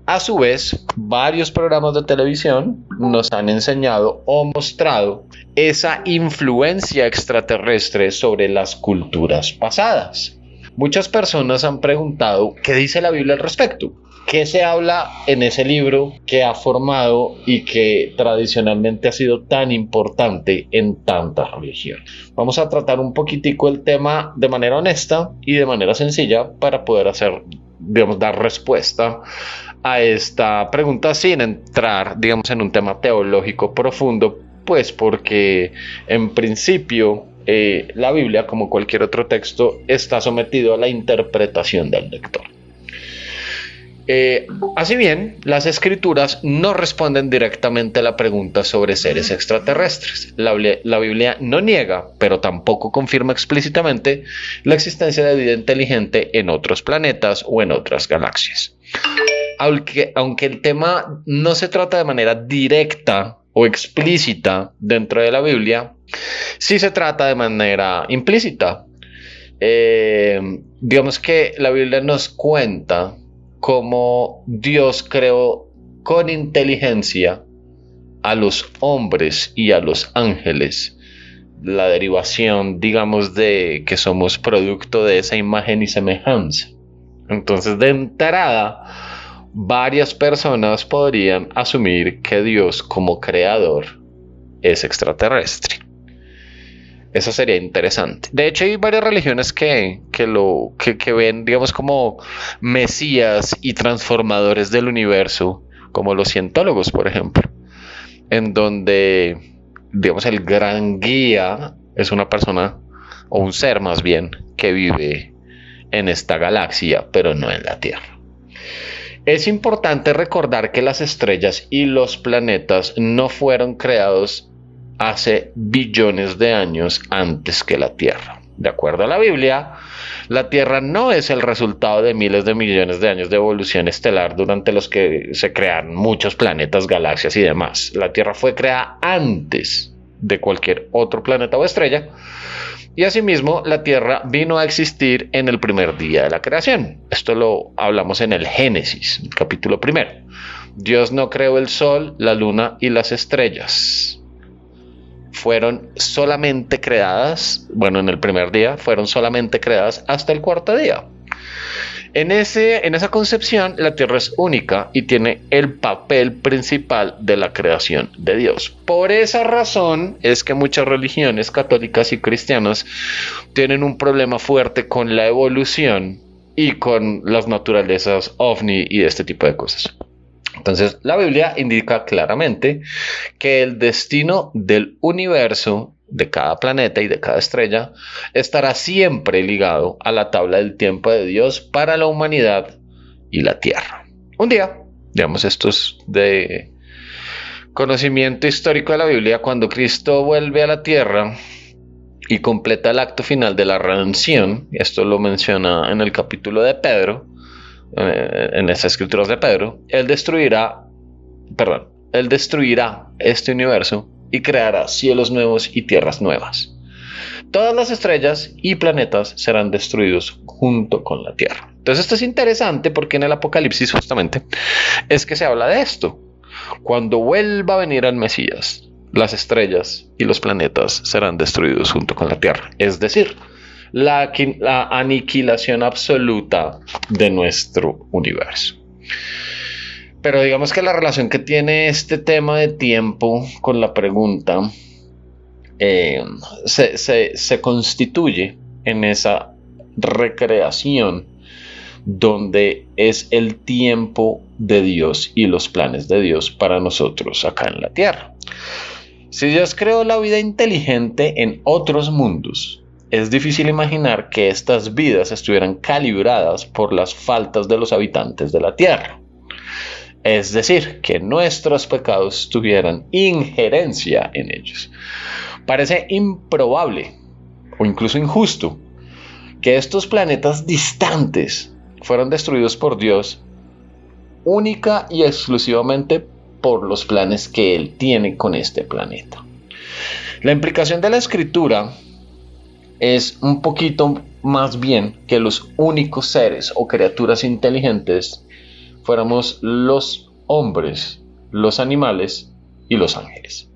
A su vez, varios programas de televisión nos han enseñado o mostrado esa influencia extraterrestre sobre las culturas pasadas. Muchas personas han preguntado qué dice la Biblia al respecto, qué se habla en ese libro que ha formado y que tradicionalmente ha sido tan importante en tantas religiones. Vamos a tratar un poquitico el tema de manera honesta y de manera sencilla para poder dar respuesta a esta pregunta sin entrar, en un tema teológico profundo, pues porque en principio la Biblia, como cualquier otro texto, está sometido a la interpretación del lector. Así bien, las escrituras no responden directamente a la pregunta sobre seres extraterrestres. La Biblia no niega, pero tampoco confirma explícitamente la existencia de vida inteligente en otros planetas o en otras galaxias. Aunque el tema no se trata de manera directa o explícita dentro de la Biblia, sí se trata de manera implícita. Digamos que la Biblia nos cuenta cómo Dios creó con inteligencia a los hombres y a los ángeles, la derivación, digamos, de que somos producto de esa imagen y semejanza. Entonces, de entrada, varias personas podrían asumir que Dios como creador es extraterrestre. Eso sería interesante. De hecho, hay varias religiones que ven, digamos, como mesías y transformadores del universo, como los cientólogos, por ejemplo, en donde, digamos, el gran guía es una persona, o un ser más bien, que vive en esta galaxia, pero no en la Tierra. Es importante recordar que las estrellas y los planetas no fueron creados hace billones de años antes que la Tierra. De acuerdo a la Biblia, la Tierra no es el resultado de miles de millones de años de evolución estelar durante los que se crearon muchos planetas, galaxias y demás. La Tierra fue creada antes de cualquier otro planeta o estrella, y asimismo la Tierra vino a existir en el primer día de la creación. Esto lo hablamos en el Génesis, capítulo 1. Dios no creó el sol, la luna y las estrellas. Fueron solamente creadas, en el primer día fueron solamente creadas hasta el cuarto día. En esa concepción, la Tierra es única y tiene el papel principal de la creación de Dios. Por esa razón es que muchas religiones católicas y cristianas tienen un problema fuerte con la evolución y con las naturalezas ovni y este tipo de cosas. Entonces, la Biblia indica claramente que el destino del universo, de cada planeta y de cada estrella, estará siempre ligado a la tabla del tiempo de Dios para la humanidad y la Tierra. Un día, digamos, esto es de conocimiento histórico de la Biblia, cuando Cristo vuelve a la Tierra y completa el acto final de la redención, y esto lo menciona en el capítulo de Pedro, en las escrituras de Pedro, él destruirá este universo y creará cielos nuevos y tierras nuevas. Todas las estrellas y planetas serán destruidos junto con la Tierra. Entonces esto es interesante porque en el Apocalipsis justamente es que se habla de esto. Cuando vuelva a venir el Mesías, las estrellas y los planetas serán destruidos junto con la Tierra. Es decir, la aniquilación absoluta de nuestro universo. Pero digamos que la relación que tiene este tema de tiempo con la pregunta se constituye en esa recreación donde es el tiempo de Dios y los planes de Dios para nosotros acá en la Tierra. Si Dios creó la vida inteligente en otros mundos, es difícil imaginar que estas vidas estuvieran calibradas por las faltas de los habitantes de la Tierra. Es decir, que nuestros pecados tuvieran injerencia en ellos. Parece improbable o incluso injusto que estos planetas distantes fueron destruidos por Dios única y exclusivamente por los planes que Él tiene con este planeta. La implicación de la Escritura es un poquito más bien que los únicos seres o criaturas inteligentes fuéramos los hombres, los animales y los ángeles,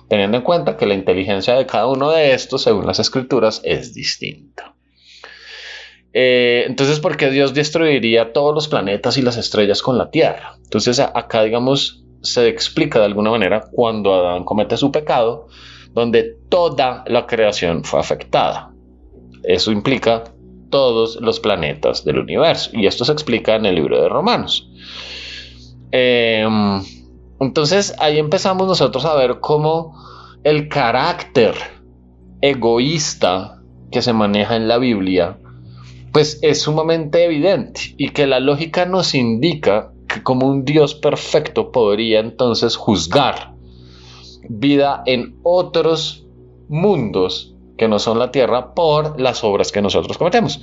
teniendo en cuenta que la inteligencia de cada uno de estos, según las Escrituras, es distinta. Entonces, ¿por qué Dios destruiría todos los planetas y las estrellas con la Tierra? Entonces, acá, digamos, se explica de alguna manera cuando Adán comete su pecado, donde toda la creación fue afectada. Eso implica todos los planetas del universo, y esto se explica en el libro de Romanos. Entonces ahí empezamos nosotros a ver cómo el carácter egoísta que se maneja en la Biblia pues es sumamente evidente, y que la lógica nos indica que como un Dios perfecto podría entonces juzgar vida en otros mundos que no son la Tierra por las obras que nosotros cometemos.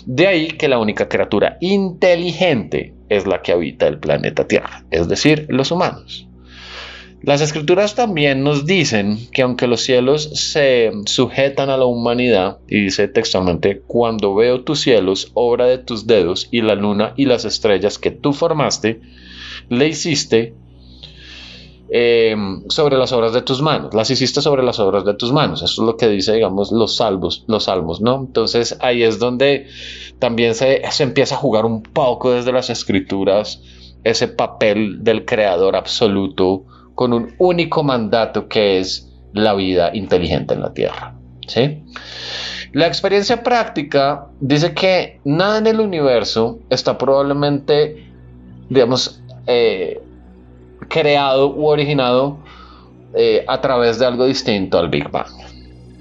De ahí que la única criatura inteligente es la que habita el planeta Tierra, es decir, los humanos. Las escrituras también nos dicen que aunque los cielos se sujetan a la humanidad, y dice textualmente, cuando veo tus cielos, obra de tus dedos, y la luna y las estrellas que tú formaste, le hiciste sobre las obras de tus manos, las hiciste sobre las obras de tus manos. Eso es lo que dice, digamos, los salmos, ¿no? Entonces ahí es donde también se empieza a jugar un poco desde las escrituras ese papel del creador absoluto con un único mandato, que es la vida inteligente en la tierra, ¿sí? La experiencia práctica dice que nada en el universo está probablemente, digamos, creado u originado a través de algo distinto al Big Bang.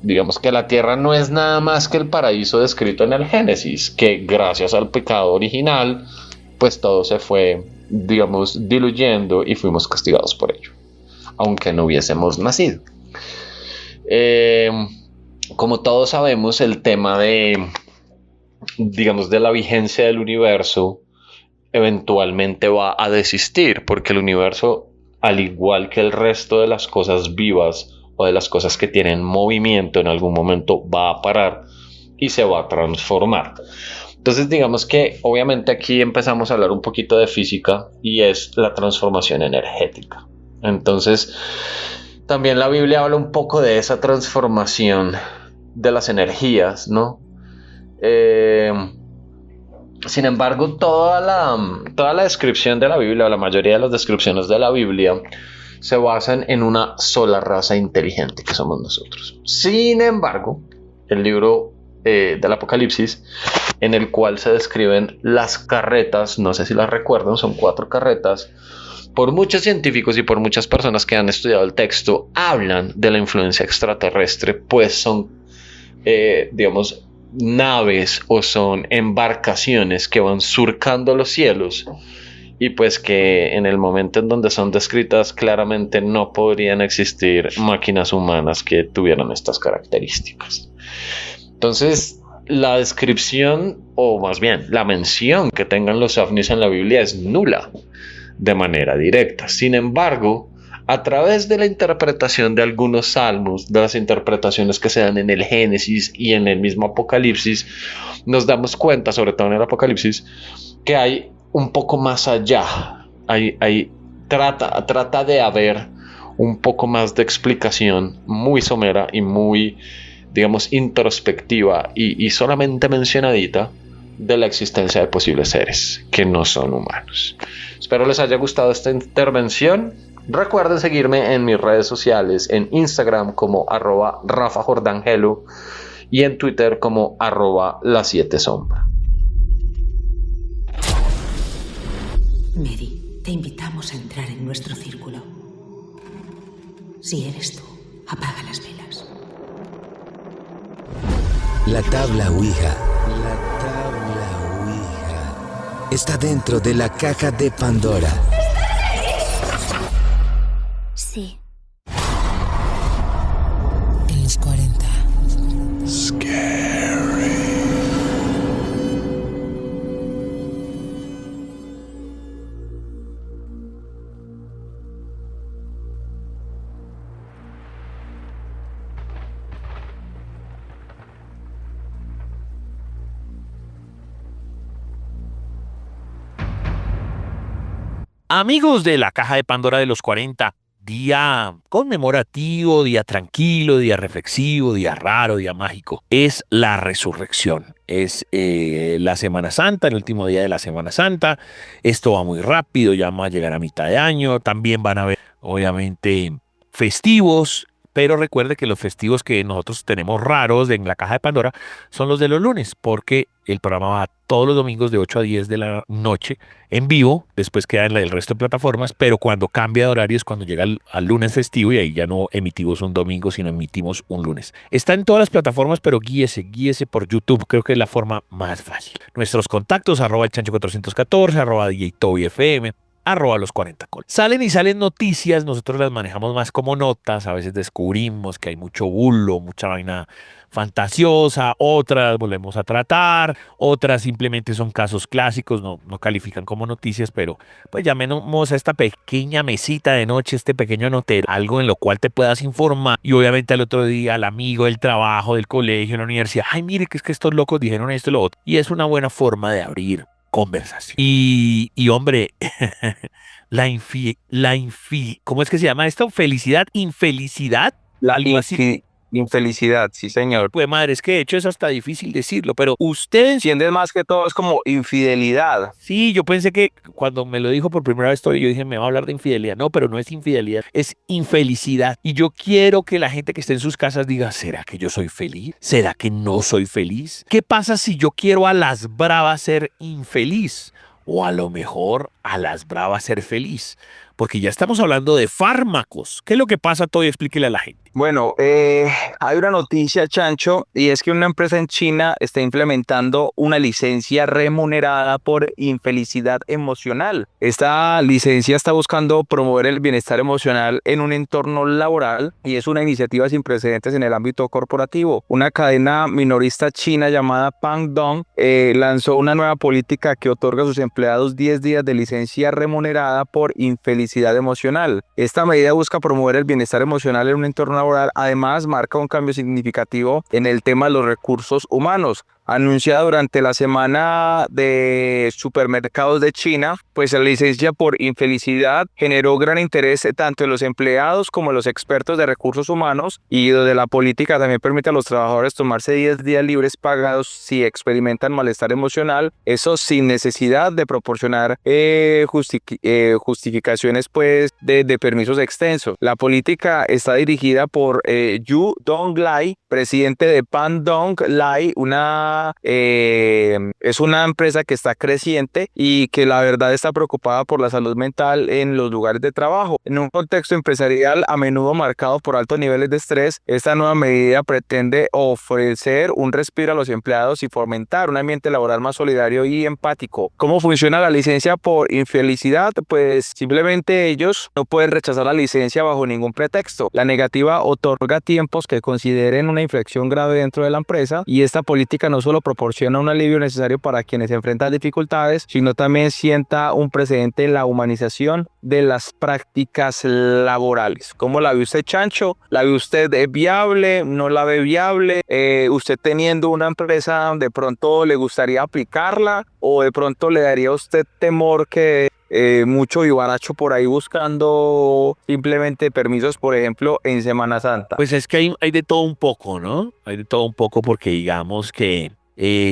Digamos que la Tierra no es nada más que el paraíso descrito en el Génesis, que gracias al pecado original, pues todo se fue, digamos, diluyendo y fuimos castigados por ello, aunque no hubiésemos nacido. Como todos sabemos, el tema de, digamos, de la vigencia del universo eventualmente va a desistir, porque el universo, al igual que el resto de las cosas vivas o de las cosas que tienen movimiento, en algún momento va a parar y se va a transformar. Entonces, digamos que obviamente aquí empezamos a hablar un poquito de física, y es la transformación energética. Entonces, también la Biblia habla un poco de esa transformación de las energías, ¿no? Sin embargo, toda la descripción de la Biblia, la mayoría de las descripciones de la Biblia, se basan en una sola raza inteligente, que somos nosotros. Sin embargo, el libro del Apocalipsis, en el cual se describen las carretas, no sé si las recuerdan, son 4 carretas, por muchos científicos y por muchas personas que han estudiado el texto, hablan de la influencia extraterrestre, pues son, digamos, naves o son embarcaciones que van surcando los cielos, y pues que en el momento en donde son descritas claramente no podrían existir máquinas humanas que tuvieran estas características. Entonces, la descripción, o más bien la mención que tengan los ovnis en la Biblia, es nula de manera directa. Sin embargo, a través de la interpretación de algunos salmos, de las interpretaciones que se dan en el Génesis y en el mismo Apocalipsis, nos damos cuenta, sobre todo en el Apocalipsis, que hay un poco más allá. Trata de haber un poco más de explicación muy somera y muy, digamos, introspectiva y solamente mencionadita de la existencia de posibles seres que no son humanos. Espero les haya gustado esta intervención. Recuerden seguirme en mis redes sociales, en Instagram como @RafaJordangelo y en Twitter como @la7sombra. Mary, te invitamos a entrar en nuestro círculo. Si eres tú, apaga las velas. La tabla Ouija. Está dentro de la caja de Pandora. Sí. En los 40. Amigos de la caja de Pandora de los 40, día conmemorativo, día tranquilo, día reflexivo, día raro, día mágico. Es la resurrección. Es la Semana Santa, el último día de la Semana Santa. Esto va muy rápido, ya vamos a llegar a mitad de año. También van a haber, obviamente, festivos. Pero recuerde que los festivos que nosotros tenemos raros en la caja de Pandora son los de los lunes, porque el programa va todos los domingos de 8 a 10 de la noche en vivo, después queda en el resto de plataformas, pero cuando cambia de horario es cuando llega al lunes festivo, y ahí ya no emitimos un domingo, sino emitimos un lunes. Está en todas las plataformas, pero guíese por YouTube, creo que es la forma más fácil. Nuestros contactos, @elchancho414, @DJTobyFM. @los40col. Salen y salen noticias, nosotros las manejamos más como notas, a veces descubrimos que hay mucho bulo, mucha vaina fantasiosa, otras volvemos a tratar, otras simplemente son casos clásicos, no califican como noticias, pero pues llamemos a esta pequeña mesita de noche, este pequeño notero, algo en lo cual te puedas informar y obviamente al otro día al amigo del trabajo, del colegio, de la universidad, ay mire que es que estos locos dijeron esto y lo otro, y es una buena forma de abrir conversación. Y hombre, ¿cómo es que se llama esto? ¿Felicidad? ¿Infelicidad? Algo así. Infelicidad, sí, señor. Pues madre, es que de hecho es hasta difícil decirlo, pero usted Entiendes más que todo es como infidelidad. sí, yo pensé que cuando me lo dijo por primera vez, yo dije, me va a hablar de infidelidad. No, pero no es infidelidad, es infelicidad. Y yo quiero que la gente que esté en sus casas diga, ¿será que yo soy feliz? ¿Será que no soy feliz? ¿Qué pasa si yo quiero a las bravas ser infeliz? O a lo mejor a las bravas ser feliz. Porque ya estamos hablando de fármacos. ¿Qué es lo que pasa? Todo y explíquele a la gente. Bueno, hay una noticia, Chancho, y es que una empresa en China está implementando una licencia remunerada por infelicidad emocional. Esta licencia está buscando promover el bienestar emocional en un entorno laboral y es una iniciativa sin precedentes en el ámbito corporativo. Una cadena minorista china llamada Pangdong lanzó una nueva política que otorga a sus empleados 10 días de licencia remunerada por infelicidad emocional. Esta medida busca promover el bienestar emocional en un entorno laboral. Además, marca un cambio significativo en el tema de los recursos humanos. Anunciada durante la semana de supermercados de China, pues la licencia por infelicidad generó gran interés tanto en los empleados como en los expertos de recursos humanos, y donde la política también permite a los trabajadores tomarse 10 días libres pagados si experimentan malestar emocional, eso sin necesidad de proporcionar justificaciones pues de permisos extensos. La política está dirigida por Yu Donglai, presidente de Pangdong Lai, es una empresa que está creciente y que la verdad está preocupada por la salud mental en los lugares de trabajo. En un contexto empresarial a menudo marcado por altos niveles de estrés, esta nueva medida pretende ofrecer un respiro a los empleados y fomentar un ambiente laboral más solidario y empático. ¿Cómo funciona la licencia por infelicidad? Pues simplemente ellos no pueden rechazar la licencia bajo ningún pretexto. La negativa otorga tiempos que consideren una infracción grave dentro de la empresa, y esta política no solo proporciona un alivio necesario para quienes enfrentan dificultades, sino también sienta un precedente en la humanización de las prácticas laborales. ¿Cómo la ve usted, Chancho? ¿La ve usted viable? ¿No la ve viable? ¿Usted teniendo una empresa de pronto le gustaría aplicarla, o de pronto le daría a usted temor que mucho vivaracho por ahí buscando simplemente permisos, por ejemplo, en Semana Santa? Pues es que hay de todo un poco, ¿no? Hay de todo un poco porque digamos que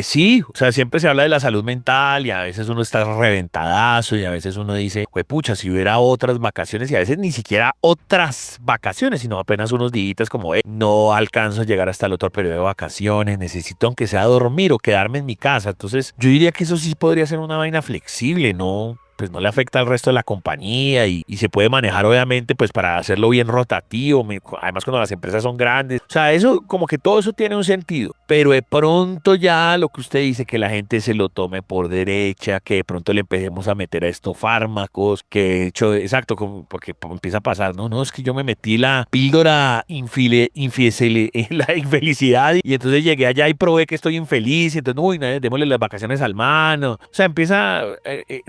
sí, o sea, siempre se habla de la salud mental y a veces uno está reventadazo y a veces uno dice, pucha, si hubiera otras vacaciones, y a veces ni siquiera otras vacaciones, sino apenas unos días como, no alcanzo a llegar hasta el otro periodo de vacaciones, necesito aunque sea dormir o quedarme en mi casa. Entonces yo diría que eso sí podría ser una vaina flexible, ¿no? Pues no le afecta al resto de la compañía y se puede manejar obviamente pues para hacerlo bien rotativo, además cuando las empresas son grandes, o sea, eso como que todo eso tiene un sentido, pero de pronto ya lo que usted dice, que la gente se lo tome por derecha, que de pronto le empecemos a meter a estos fármacos, que de hecho, exacto, porque empieza a pasar, no, es que yo me metí la píldora la infelicidad y entonces llegué allá y probé que estoy infeliz y entonces, uy, démosle las vacaciones al mano, o sea, empieza,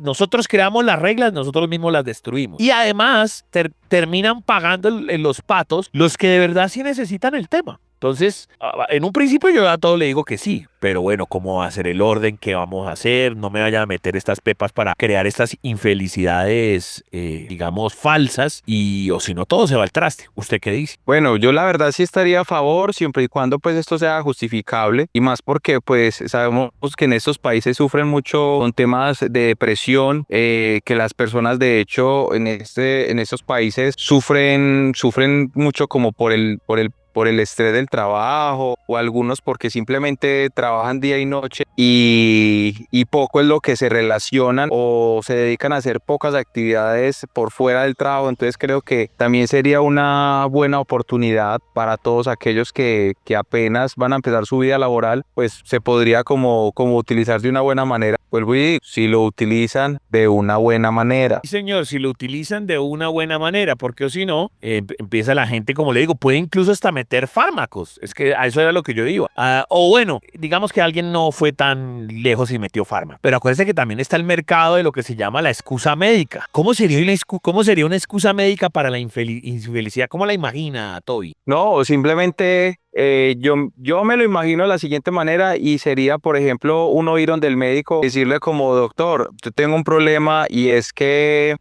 nosotros creamos las reglas, nosotros mismos las destruimos. Y además terminan pagando en los patos los que de verdad sí necesitan el tema. Entonces, en un principio yo a todo le digo que sí, pero bueno, ¿cómo va a ser el orden? ¿Qué vamos a hacer? No me vaya a meter estas pepas para crear estas infelicidades, digamos, falsas, o si no, todo se va al traste. ¿Usted qué dice? Bueno, yo la verdad sí estaría a favor, siempre y cuando pues esto sea justificable, y más porque pues sabemos que en estos países sufren mucho con temas de depresión, que las personas de hecho en estos países sufren mucho como por el por el estrés del trabajo, o algunos porque simplemente trabajan día y noche y poco es lo que se relacionan o se dedican a hacer pocas actividades por fuera del trabajo. Entonces creo que también sería una buena oportunidad para todos aquellos que apenas van a empezar su vida laboral, pues se podría como utilizar de una buena manera. Vuelvo y digo, si lo utilizan de una buena manera. Sí, señor, si lo utilizan de una buena manera, porque o si no, empieza la gente, como le digo, puede incluso hasta meter fármacos. Es que a eso era lo que yo digo. O bueno, digamos que alguien no fue tan lejos y metió fármaco. Pero acuérdense que también está el mercado de lo que se llama la excusa médica. ¿Cómo sería una excusa médica para la infelicidad? ¿Cómo la imagina, Toby? No, simplemente yo me lo imagino de la siguiente manera y sería, por ejemplo, uno ir donde el médico, decirle como: doctor, yo tengo un problema y es que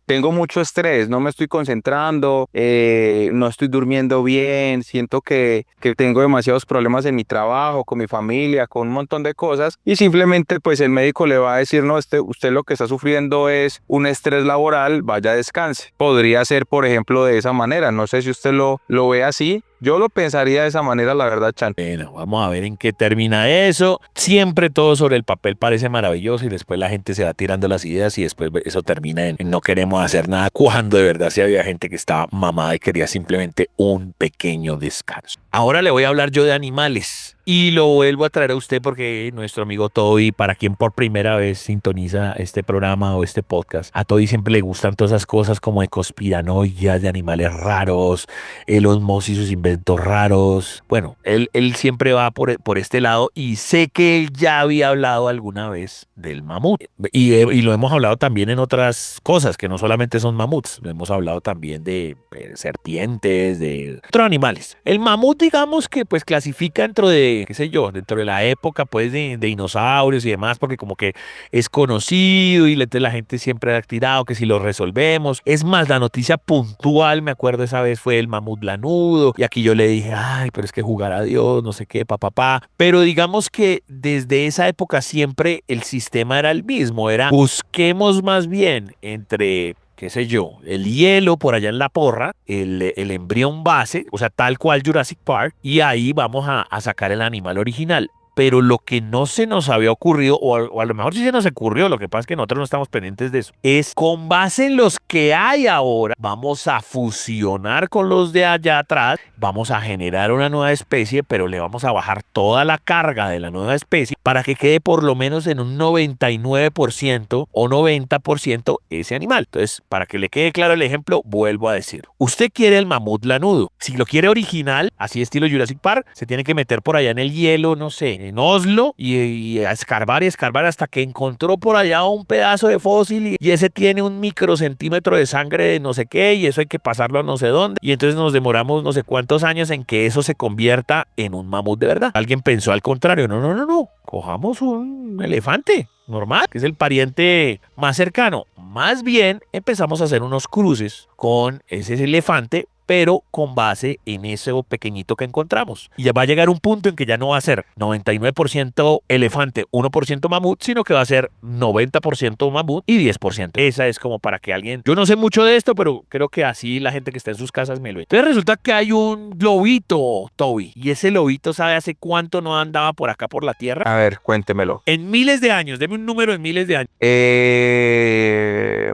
tengo mucho estrés, no me estoy concentrando, no estoy durmiendo bien, siento que tengo demasiados problemas en mi trabajo, con mi familia, con un montón de cosas, y simplemente pues el médico le va a decir: no, usted lo que está sufriendo es un estrés laboral, vaya, descanse. Podría ser, por ejemplo, de esa manera. No sé si usted lo ve así. Yo lo pensaría de esa manera, la verdad, Chan. Bueno, vamos a ver en qué termina eso. Siempre todo sobre el papel parece maravilloso y después la gente se va tirando las ideas y después eso termina en no queremos hacer nada, cuando de verdad sí había gente que estaba mamada y quería simplemente un pequeño descanso. Ahora le voy a hablar yo de animales. Y lo vuelvo a traer a usted porque nuestro amigo Toby, para quien por primera vez sintoniza este programa o este podcast, a Toby siempre le gustan todas esas cosas como de conspiranoias, de animales raros, el osmosis y sus inventos raros. Bueno, él siempre va por este lado y sé que él ya había hablado alguna vez del mamut. Y lo hemos hablado también en otras cosas, que no solamente son mamuts. Lo hemos hablado también de serpientes, de otros animales. El mamut, digamos que pues clasifica dentro de, qué sé yo, dentro de la época pues de dinosaurios y demás, porque como que es conocido y la gente siempre ha tirado que si lo resolvemos. Es más, la noticia puntual, me acuerdo esa vez, fue el mamut lanudo, y aquí yo le dije: ay, pero es que jugar a Dios, no sé qué, papá. Pero digamos que desde esa época siempre el sistema era el mismo, era busquemos más bien entre, qué sé yo, el hielo por allá en la porra, el embrión base, o sea, tal cual Jurassic Park, y ahí vamos a sacar el animal original. Pero lo que no se nos había ocurrido, o a lo mejor sí se nos ocurrió, lo que pasa es que nosotros no estamos pendientes de eso, es con base en los que hay ahora, vamos a fusionar con los de allá atrás, vamos a generar una nueva especie, pero le vamos a bajar toda la carga de la nueva especie para que quede por lo menos en un 99% o 90% ese animal. Entonces, para que le quede claro el ejemplo, vuelvo a decir: usted quiere el mamut lanudo. Si lo quiere original, así estilo Jurassic Park, se tiene que meter por allá en el hielo, no sé, en Oslo, y a escarbar hasta que encontró por allá un pedazo de fósil y ese tiene un microcentímetro de sangre de no sé qué, y eso hay que pasarlo a no sé dónde, y entonces nos demoramos no sé cuántos años en que eso se convierta en un mamut de verdad. Alguien pensó al contrario: no, cojamos un elefante normal, que es el pariente más cercano. Más bien empezamos a hacer unos cruces con ese elefante, pero con base en ese pequeñito que encontramos. Y ya va a llegar un punto en que ya no va a ser 99% elefante, 1% mamut, sino que va a ser 90% mamut y 10%. Esa es como para que alguien... Yo no sé mucho de esto, pero creo que así la gente que está en sus casas me lo... Entonces resulta que hay un lobito, Toby, y ese lobito, ¿sabe hace cuánto no andaba por acá por la tierra? A ver, cuéntemelo. En miles de años, deme un número en miles de años.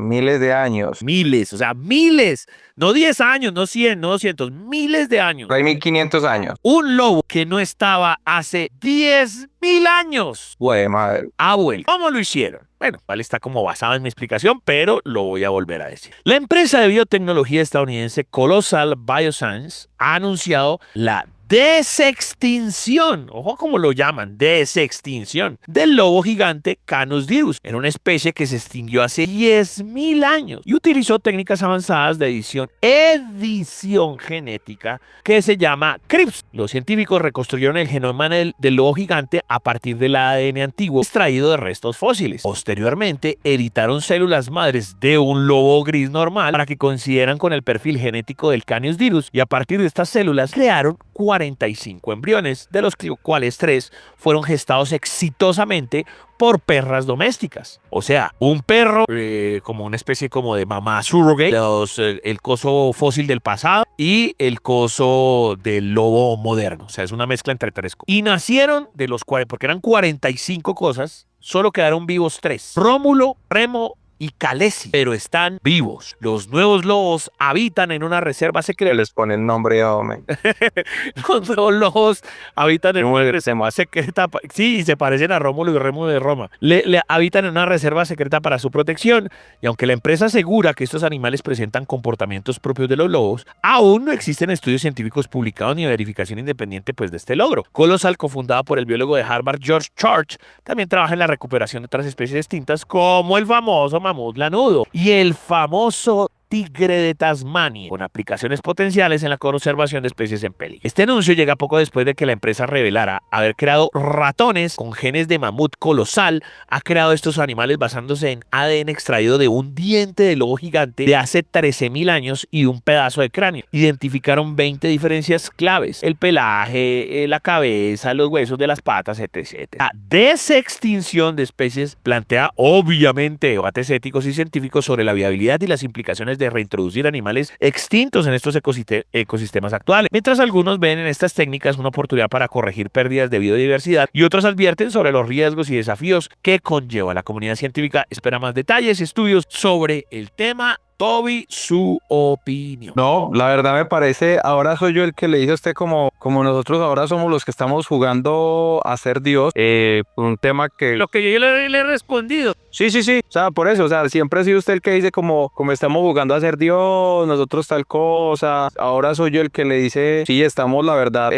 Miles de años. Miles, o sea, miles. No 10 años, no 100, no 200, miles de años. Hay 1500 años. Un lobo que no estaba hace 10.000 años. Güey, madre. Abuelo. ¿Cómo lo hicieron? Bueno, vale, está como basado en mi explicación, pero lo voy a volver a decir. La empresa de biotecnología estadounidense Colossal Bioscience ha anunciado la desextinción, ojo como lo llaman, desextinción, del lobo gigante Canis dirus. Era una especie que se extinguió hace 10.000 años y utilizó técnicas avanzadas de edición genética que se llama CRISPR. Los científicos reconstruyeron el genoma del lobo gigante a partir del ADN antiguo extraído de restos fósiles. Posteriormente, editaron células madres de un lobo gris normal para que coincidieran con el perfil genético del Canis dirus, y a partir de estas células crearon 40 45 embriones, de los cuales 3 fueron gestados exitosamente por perras domésticas. O sea, un perro como una especie como de mamá surrogate, el coso fósil del pasado y el coso del lobo moderno. O sea, es una mezcla entre 3 cosas. Y nacieron de los 40, porque eran 45 cosas, solo quedaron vivos 3. Rómulo, Remo y Khaleesi, pero están vivos. Los nuevos lobos habitan en una reserva secreta. Les ponen nombre, hombre. Los nuevos lobos habitan en una reserva secreta. Sí, se parecen a Rómulo y Remo de Roma. Le habitan en una reserva secreta para su protección. Y aunque la empresa asegura que estos animales presentan comportamientos propios de los lobos, aún no existen estudios científicos publicados ni verificación independiente pues, de este logro. Colosal, cofundada por el biólogo de Harvard George Church, también trabaja en la recuperación de otras especies extintas como el famoso mamut lanudo y el famoso tigre de Tasmania, con aplicaciones potenciales en la conservación de especies en peligro. Este anuncio llega poco después de que la empresa revelara haber creado ratones con genes de mamut colosal. Ha creado estos animales basándose en ADN extraído de un diente de lobo gigante de hace 13.000 años y un pedazo de cráneo. Identificaron 20 diferencias claves: el pelaje, la cabeza, los huesos de las patas, etc. La desextinción de especies plantea obviamente debates éticos y científicos sobre la viabilidad y las implicaciones de reintroducir animales extintos en estos ecosistemas actuales, mientras algunos ven en estas técnicas una oportunidad para corregir pérdidas de biodiversidad y otros advierten sobre los riesgos y desafíos que conlleva. La comunidad científica espera más detalles y estudios sobre el tema. Toby, su opinión. No, la verdad me parece, ahora soy yo el que le dice a usted como nosotros ahora somos los que estamos jugando a ser Dios, un tema que... Lo que yo le he respondido. Sí, o sea, por eso, o sea, siempre ha sido usted el que dice como estamos jugando a ser Dios, nosotros tal cosa, ahora soy yo el que le dice, sí, estamos la verdad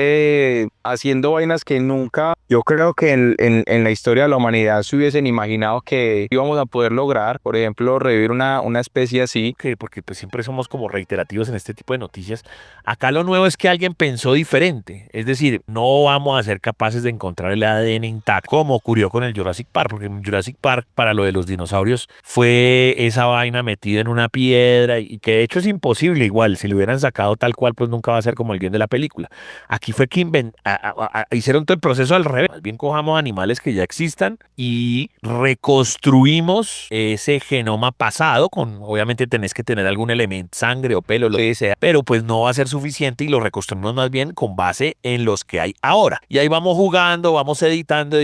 haciendo vainas que nunca, yo creo que en la historia de la humanidad se hubiesen imaginado que íbamos a poder lograr, por ejemplo, revivir una especie así. Porque pues siempre somos como reiterativos en este tipo de noticias. Acá lo nuevo es que alguien pensó diferente, es decir, no vamos a ser capaces de encontrar el ADN intacto, como ocurrió con el Jurassic Park, porque en Jurassic Park, para lo de los dinosaurios, fue esa vaina metida en una piedra y que de hecho es imposible igual, si lo hubieran sacado tal cual, pues nunca va a ser como el guión de la película. Aquí fue que hicieron todo el proceso al revés, más bien cojamos animales que ya existan y reconstruimos ese genoma pasado con, obviamente, tenés que tener algún elemento, sangre o pelo, lo que sea, pero pues no va a ser suficiente y lo reconstruimos más bien con base en los que hay ahora. Y ahí vamos jugando, vamos editando.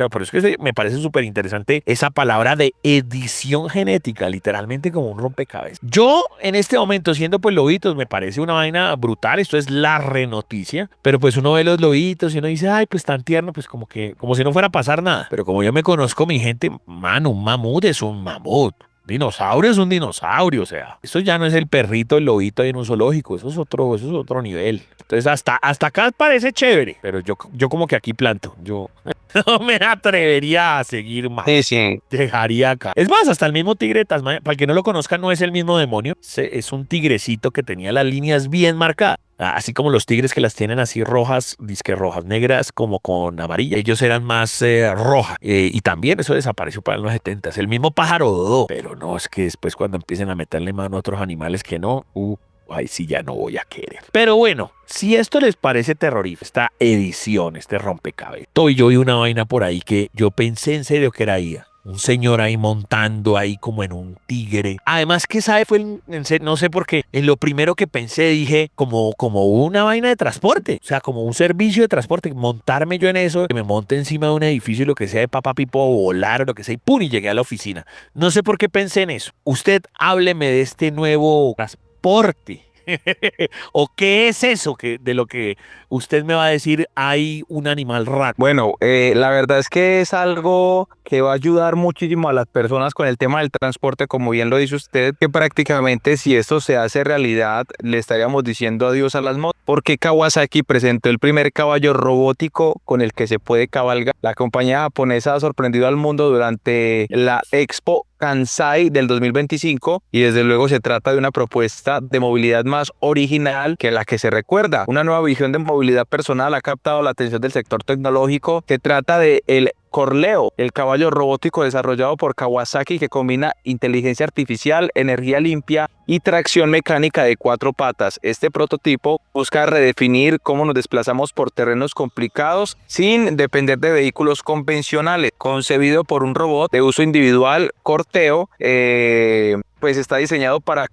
Por eso es que me parece súper interesante esa palabra de edición genética, literalmente como un rompecabezas. Yo en este momento, siendo pues lobitos, me parece una vaina brutal, esto es la renoticia, pero pues uno ve los lobitos y uno dice, ay, pues tan tierno, pues como si no fuera a pasar nada. Pero como yo me conozco mi gente, mano, un mamut es un mamut. Dinosaurio es un dinosaurio, o sea, eso ya no es el perrito, el lobito ahí en un zoológico, eso es otro nivel. Entonces hasta acá parece chévere, pero yo como que aquí planto, yo no me atrevería a seguir más. Sí. Dejaría acá. Es más, hasta el mismo tigre de Tasmania, para el que no lo conozca, no es el mismo demonio, es un tigrecito que tenía las líneas bien marcadas. Así como los tigres que las tienen así rojas, disque rojas, negras como con amarilla. Ellos eran más rojas. Y también eso desapareció para los 70. El mismo pájaro Dodo. Pero no, es que después cuando empiecen a meterle mano a otros animales que no, ahí sí ya no voy a querer. Pero bueno, si esto les parece terrorífico, esta edición, este rompecabezas. Yo vi una vaina por ahí que yo pensé en serio que era IA. Un señor ahí montando ahí como en un tigre. Además que no sé por qué, en lo primero que pensé dije como una vaina de transporte. O sea, como un servicio de transporte. Montarme yo en eso, que me monte encima de un edificio y lo que sea de papá pipo o volar o lo que sea y ¡pum! Y llegué a la oficina. No sé por qué pensé en eso. Usted hábleme de este nuevo transporte. ¿O qué es eso de lo que usted me va a decir hay un animal raro? Bueno, la verdad es que es algo que va a ayudar muchísimo a las personas con el tema del transporte, como bien lo dice usted, que prácticamente si esto se hace realidad, le estaríamos diciendo adiós a las motos, porque Kawasaki presentó el primer caballo robótico con el que se puede cabalgar. La compañía japonesa ha sorprendido al mundo durante la Expo Kansai del 2025 y desde luego se trata de una propuesta de movilidad más original que la que se recuerda. Una nueva visión de movilidad personal ha captado la atención del sector tecnológico. Se trata de el Corleo, el caballo robótico desarrollado por Kawasaki que combina inteligencia artificial, energía limpia y tracción mecánica de 4 patas. Este prototipo busca redefinir cómo nos desplazamos por terrenos complicados sin depender de vehículos convencionales. Concebido por un robot de uso individual, Corteo, pues está diseñado para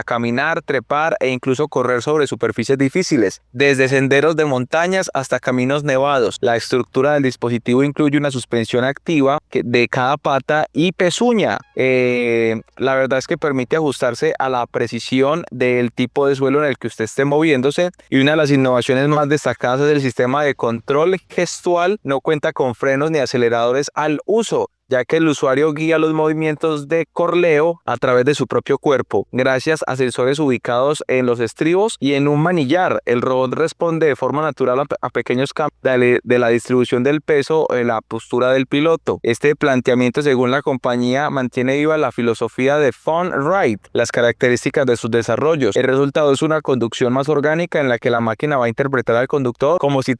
caminar, trepar e incluso correr sobre superficies difíciles, desde senderos de montañas hasta caminos nevados. La estructura del dispositivo incluye una suspensión activa de cada pata y pezuña. La verdad es que permite ajustarse a la precisión del tipo de suelo en el que usted esté moviéndose, y una de las innovaciones más destacadas es el sistema de control gestual. No cuenta con frenos ni aceleradores al uso, ya que el usuario guía los movimientos de Corleo a través de su propio cuerpo, gracias a sensores ubicados en los estribos y en un manillar. El robot responde de forma natural a pequeños cambios de la distribución del peso en la postura del piloto. Este planteamiento, según la compañía, mantiene viva la filosofía de Fun Ride, las características de sus desarrollos. El resultado es una conducción más orgánica en la que la máquina va a interpretar al conductor como si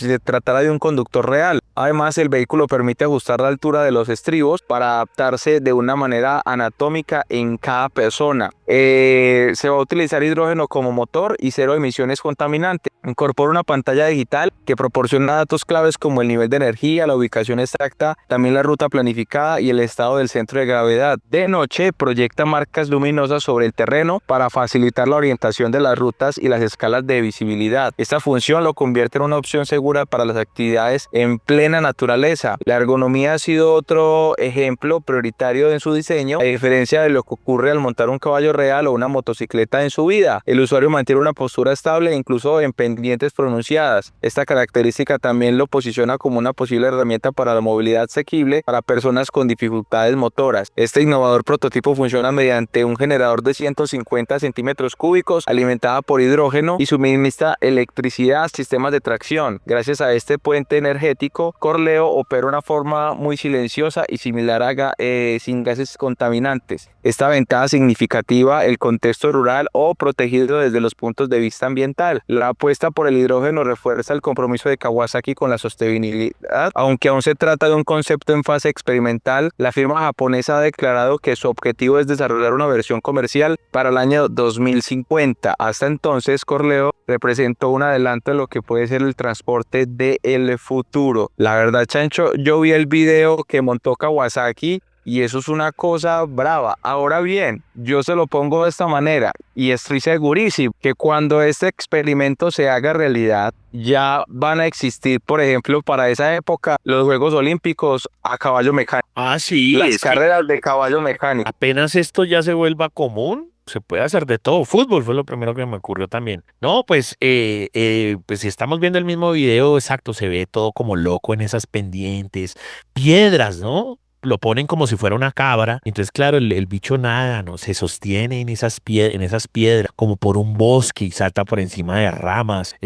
se tratara de un conductor real. Además, el vehículo permite ajustar la altura de los estribos para adaptarse de una manera anatómica en cada persona. Se va a utilizar hidrógeno como motor y 0 emisiones contaminantes. Incorpora una pantalla digital que proporciona datos claves como el nivel de energía, la ubicación exacta, también la ruta planificada y el estado del centro de gravedad. De noche proyecta marcas luminosas sobre el terreno para facilitar la orientación de las rutas y las escalas de visibilidad. Esta función lo convierte en una opción segura para las actividades en plena naturaleza. La ergonomía ha sido otro ejemplo prioritario en su diseño, a diferencia de lo que ocurre al montar un caballo real o una motocicleta en su vida. El usuario mantiene una postura estable incluso en pendientes pronunciadas. Esta característica también lo posiciona como una posible herramienta para la movilidad asequible para personas con dificultades motoras. Este innovador prototipo funciona mediante un generador de 150 centímetros cúbicos alimentada por hidrógeno y suministra electricidad a sistemas de tracción. Gracias a este puente energético, Corleo opera de una forma muy silenciosa y similar sin gases contaminantes. Esta ventaja significativa el contexto rural o protegido desde los puntos de vista ambiental. La apuesta por el hidrógeno refuerza el compromiso de Kawasaki con la sostenibilidad. Aunque aún se trata de un concepto en fase experimental, la firma japonesa ha declarado que su objetivo es desarrollar una versión comercial para el año 2050. Hasta entonces, Corleo representó un adelanto de lo que puede ser el transporte del futuro. La verdad, Chancho, yo vi el video que montó Kawasaki y eso es una cosa brava. Ahora bien, yo se lo pongo de esta manera y estoy segurísimo que cuando este experimento se haga realidad, ya van a existir, por ejemplo, para esa época, los Juegos Olímpicos a caballo mecánico. Ah, sí. Las carreras de caballo mecánico. Apenas esto ya se vuelva común, se puede hacer de todo. Fútbol fue lo primero que me ocurrió también. No, pues si estamos viendo el mismo video, exacto, se ve todo como loco en esas pendientes, piedras, ¿no? Lo ponen como si fuera una cabra. Entonces, claro, el bicho nada, ¿no? Se sostiene en esas piedras, como por un bosque y salta por encima de ramas.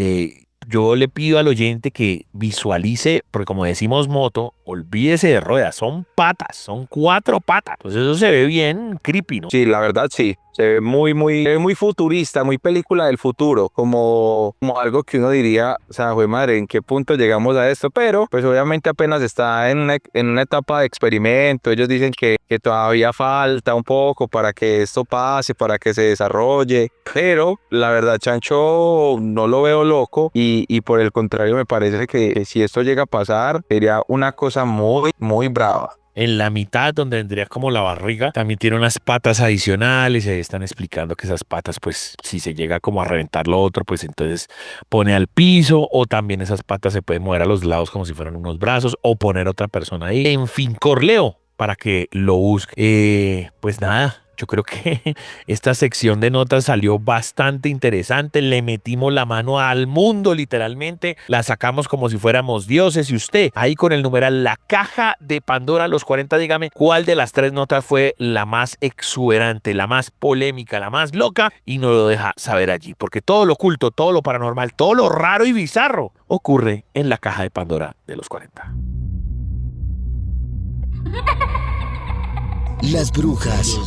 Yo le pido al oyente que visualice, porque como decimos moto, olvídese de ruedas, son patas, son 4 patas. Entonces eso se ve bien creepy, ¿no? Sí, la verdad sí. Se ve muy futurista, muy película del futuro, como algo que uno diría, o sea, güey madre, ¿en qué punto llegamos a esto? Pero, pues obviamente apenas está en una etapa de experimento. Ellos dicen que todavía falta un poco para que esto pase, para que se desarrolle. Pero, la verdad, Chancho, no lo veo loco y por el contrario, me parece que si esto llega a pasar, sería una cosa muy brava. En la mitad, donde tendría como la barriga, también tiene unas patas adicionales y ahí están explicando que esas patas, pues, si se llega como a reventar lo otro, pues entonces pone al piso, o también esas patas se pueden mover a los lados como si fueran unos brazos, o poner otra persona ahí. En fin, Corleo, para que lo busque. Pues nada. Yo creo que esta sección de notas salió bastante interesante. Le metimos la mano al mundo, literalmente. La sacamos como si fuéramos dioses. Y usted, ahí con el numeral La Caja de Pandora, los 40, dígame cuál de las 3 notas fue la más exuberante, la más polémica, la más loca. Y nos lo deja saber allí. Porque todo lo oculto, todo lo paranormal, todo lo raro y bizarro ocurre en la Caja de Pandora de los 40. Las brujas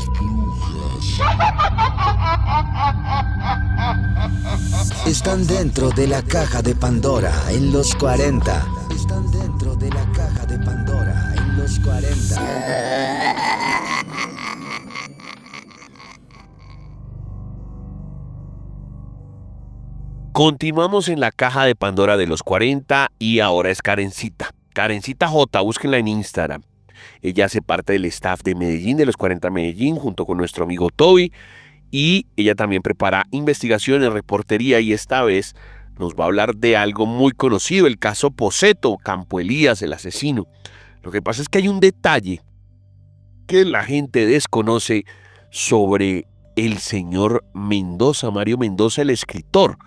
están dentro de la Caja de Pandora en los 40. Están dentro de la Caja de Pandora. Continuamos en la caja de Pandora de los 40 y ahora es Karencita. Karencita J, búsquenla en Instagram. Ella hace parte del staff de Medellín, de los 40 Medellín, junto con nuestro amigo Toby. Y ella también prepara investigaciones, reportería, y esta vez nos va a hablar de algo muy conocido, el caso Poseto, Campo Elías, el asesino. Lo que pasa es que hay un detalle que la gente desconoce sobre el señor Mendoza, Mario Mendoza, el escritor.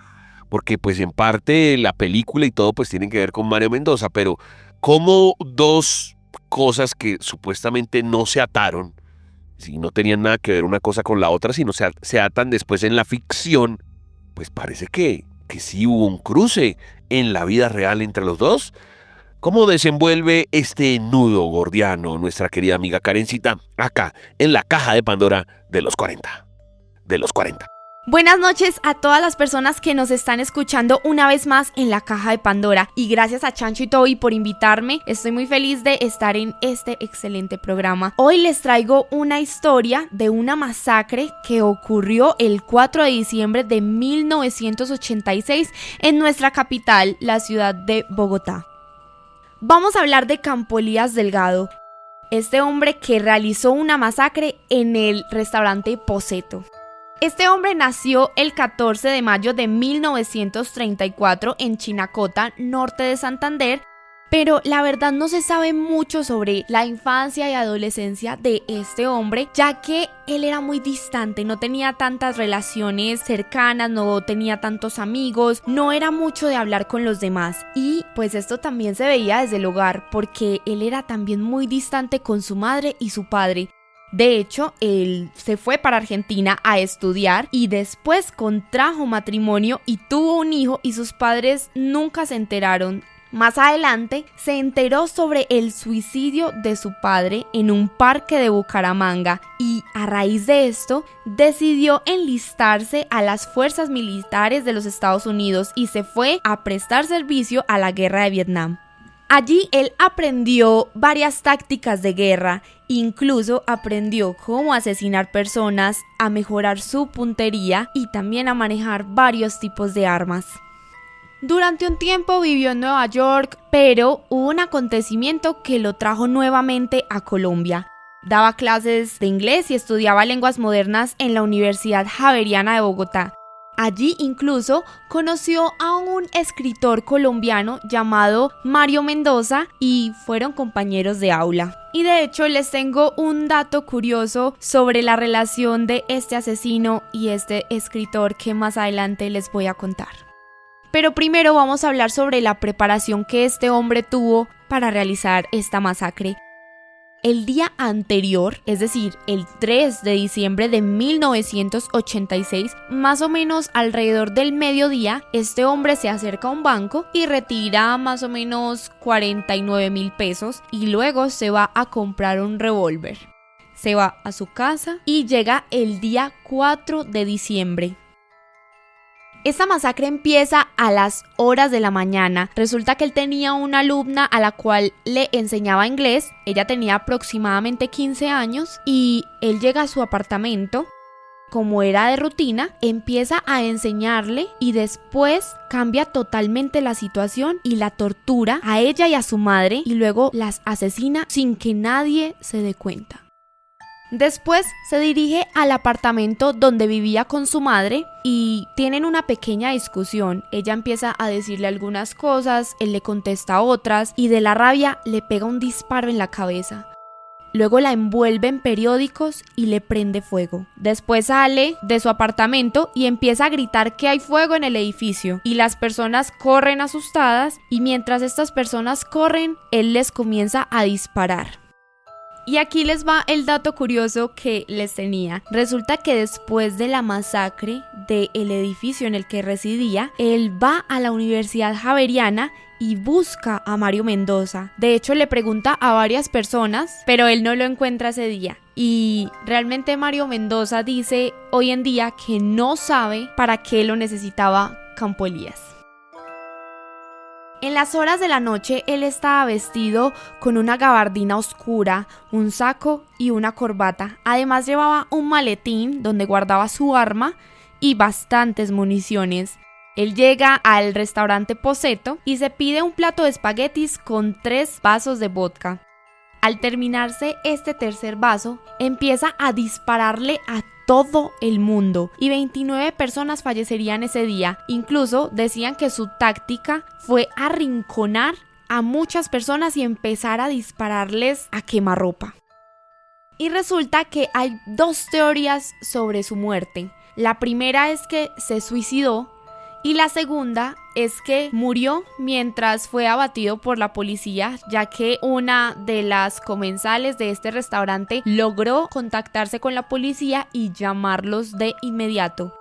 Porque pues en parte la película y todo pues tienen que ver con Mario Mendoza, pero como dos cosas que supuestamente no se ataron, si no tenían nada que ver una cosa con la otra, sino se atan después en la ficción, pues parece que sí hubo un cruce en la vida real entre los dos. ¿Cómo desenvuelve este nudo gordiano nuestra querida amiga Karencita acá en la caja de Pandora de los 40? De los 40. Buenas noches a todas las personas que nos están escuchando una vez más en la caja de Pandora, y gracias a Chancho y Toby por invitarme. Estoy muy feliz de estar en este excelente programa. Hoy les traigo una historia de una masacre que ocurrió el 4 de diciembre de 1986 en nuestra capital, la ciudad de Bogotá. Vamos a hablar de Campo Elías Delgado, este hombre que realizó una masacre en el restaurante Poseto. Este hombre nació el 14 de mayo de 1934 en Chinacota, norte de Santander, pero la verdad no se sabe mucho sobre la infancia y adolescencia de este hombre, ya que él era muy distante, no tenía tantas relaciones cercanas, no tenía tantos amigos, no era mucho de hablar con los demás, y pues esto también se veía desde el hogar, porque él era también muy distante con su madre y su padre. De hecho, él se fue para Argentina a estudiar y después contrajo matrimonio y tuvo un hijo, y sus padres nunca se enteraron. Más adelante se enteró sobre el suicidio de su padre en un parque de Bucaramanga, y a raíz de esto decidió enlistarse a las fuerzas militares de los Estados Unidos y se fue a prestar servicio a la guerra de Vietnam. Allí él aprendió varias tácticas de guerra, incluso aprendió cómo asesinar personas, a mejorar su puntería y también a manejar varios tipos de armas. Durante un tiempo vivió en Nueva York, pero hubo un acontecimiento que lo trajo nuevamente a Colombia. Daba clases de inglés y estudiaba lenguas modernas en la Universidad Javeriana de Bogotá. Allí incluso conoció a un escritor colombiano llamado Mario Mendoza y fueron compañeros de aula. Y de hecho les tengo un dato curioso sobre la relación de este asesino y este escritor que más adelante les voy a contar. Pero primero vamos a hablar sobre la preparación que este hombre tuvo para realizar esta masacre. El día anterior, es decir, el 3 de diciembre de 1986, más o menos alrededor del mediodía, este hombre se acerca a un banco y retira más o menos 49,000 pesos y luego se va a comprar un revólver. Se va a su casa y llega el día 4 de diciembre. Esta masacre empieza a las horas de la mañana. Resulta que él tenía una alumna a la cual le enseñaba inglés. Ella tenía aproximadamente 15 años y él llega a su apartamento. Como era de rutina, empieza a enseñarle y después cambia totalmente la situación y la tortura a ella y a su madre y luego las asesina sin que nadie se dé cuenta. Después se dirige al apartamento donde vivía con su madre y tienen una pequeña discusión. Ella empieza a decirle algunas cosas, él le contesta otras y de la rabia le pega un disparo en la cabeza. Luego la envuelve en periódicos y le prende fuego. Después sale de su apartamento y empieza a gritar que hay fuego en el edificio y las personas corren asustadas y mientras estas personas corren, él les comienza a disparar. Y aquí les va el dato curioso que les tenía. Resulta que después de la masacre del edificio en el que residía, él va a la Universidad Javeriana y busca a Mario Mendoza. De hecho, le pregunta a varias personas, pero él no lo encuentra ese día. Y realmente Mario Mendoza dice hoy en día que no sabe para qué lo necesitaba Campo Elías. En las horas de la noche él estaba vestido con una gabardina oscura, un saco y una corbata. Además llevaba un maletín donde guardaba su arma y bastantes municiones. Él llega al restaurante Poseto y se pide un plato de espaguetis con 3 vasos de vodka. Al terminarse este tercer vaso, empieza a dispararle a todo el mundo y 29 personas fallecerían ese día. Incluso decían que su táctica fue arrinconar a muchas personas y empezar a dispararles a quemarropa. Y resulta que hay 2 teorías sobre su muerte. La primera es que se suicidó y la segunda es que murió mientras fue abatido por la policía, ya que una de las comensales de este restaurante logró contactarse con la policía y llamarlos de inmediato.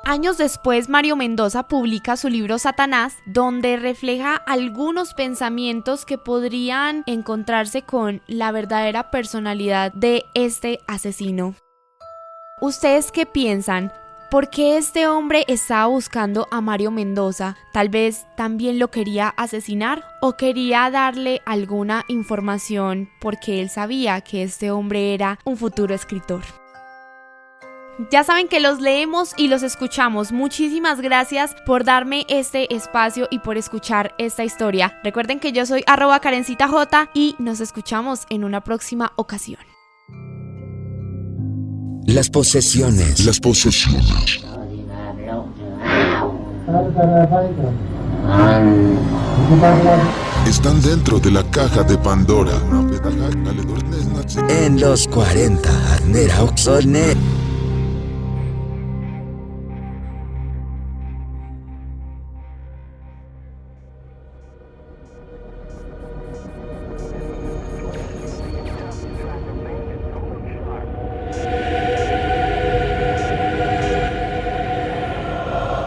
Años después, Mario Mendoza publica su libro Satanás, donde refleja algunos pensamientos que podrían encontrarse con la verdadera personalidad de este asesino. ¿Ustedes qué piensan? ¿Por qué este hombre estaba buscando a Mario Mendoza? Tal vez también lo quería asesinar o quería darle alguna información porque él sabía que este hombre era un futuro escritor. Ya saben que los leemos y los escuchamos. Muchísimas gracias por darme este espacio y por escuchar esta historia. Recuerden que yo soy @KarencitaJ y nos escuchamos en una próxima ocasión. Las posesiones. Las posesiones. Están dentro de la caja de Pandora. En los 40, Nera Oxone.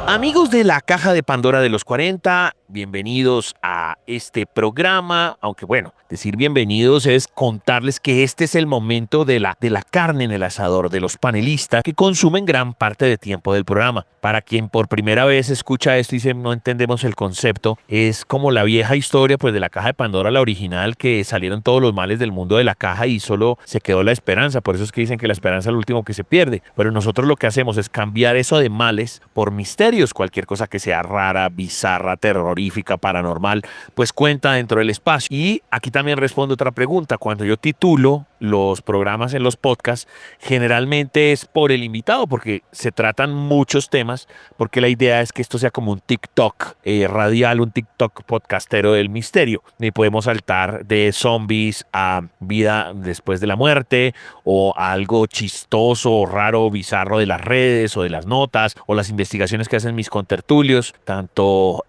Amigos de la Caja de Pandora de los 40, bienvenidos a este programa, aunque bueno, decir bienvenidos es contarles que este es el momento de la carne en el asador, de los panelistas que consumen gran parte de tiempo del programa. Para quien por primera vez escucha esto y dice no entendemos el concepto, es como la vieja historia pues de la Caja de Pandora, la original, que salieron todos los males del mundo de la caja y solo se quedó la esperanza. Por eso es que dicen que la esperanza es lo último que se pierde. Pero nosotros lo que hacemos es cambiar eso de males por misterios. Cualquier cosa que sea rara, bizarra, terrorífica, paranormal, pues cuenta dentro del espacio. Y aquí también respondo otra pregunta. Cuando yo titulo los programas en los podcasts, generalmente es por el invitado, porque se tratan muchos temas, porque la idea es que esto sea como un TikTok radial, un TikTok podcastero del misterio. Y podemos saltar de zombies a vida después de la muerte, o a algo chistoso, raro, bizarro de las redes, o de las notas, o las investigaciones que hacen mis contertulios, tanto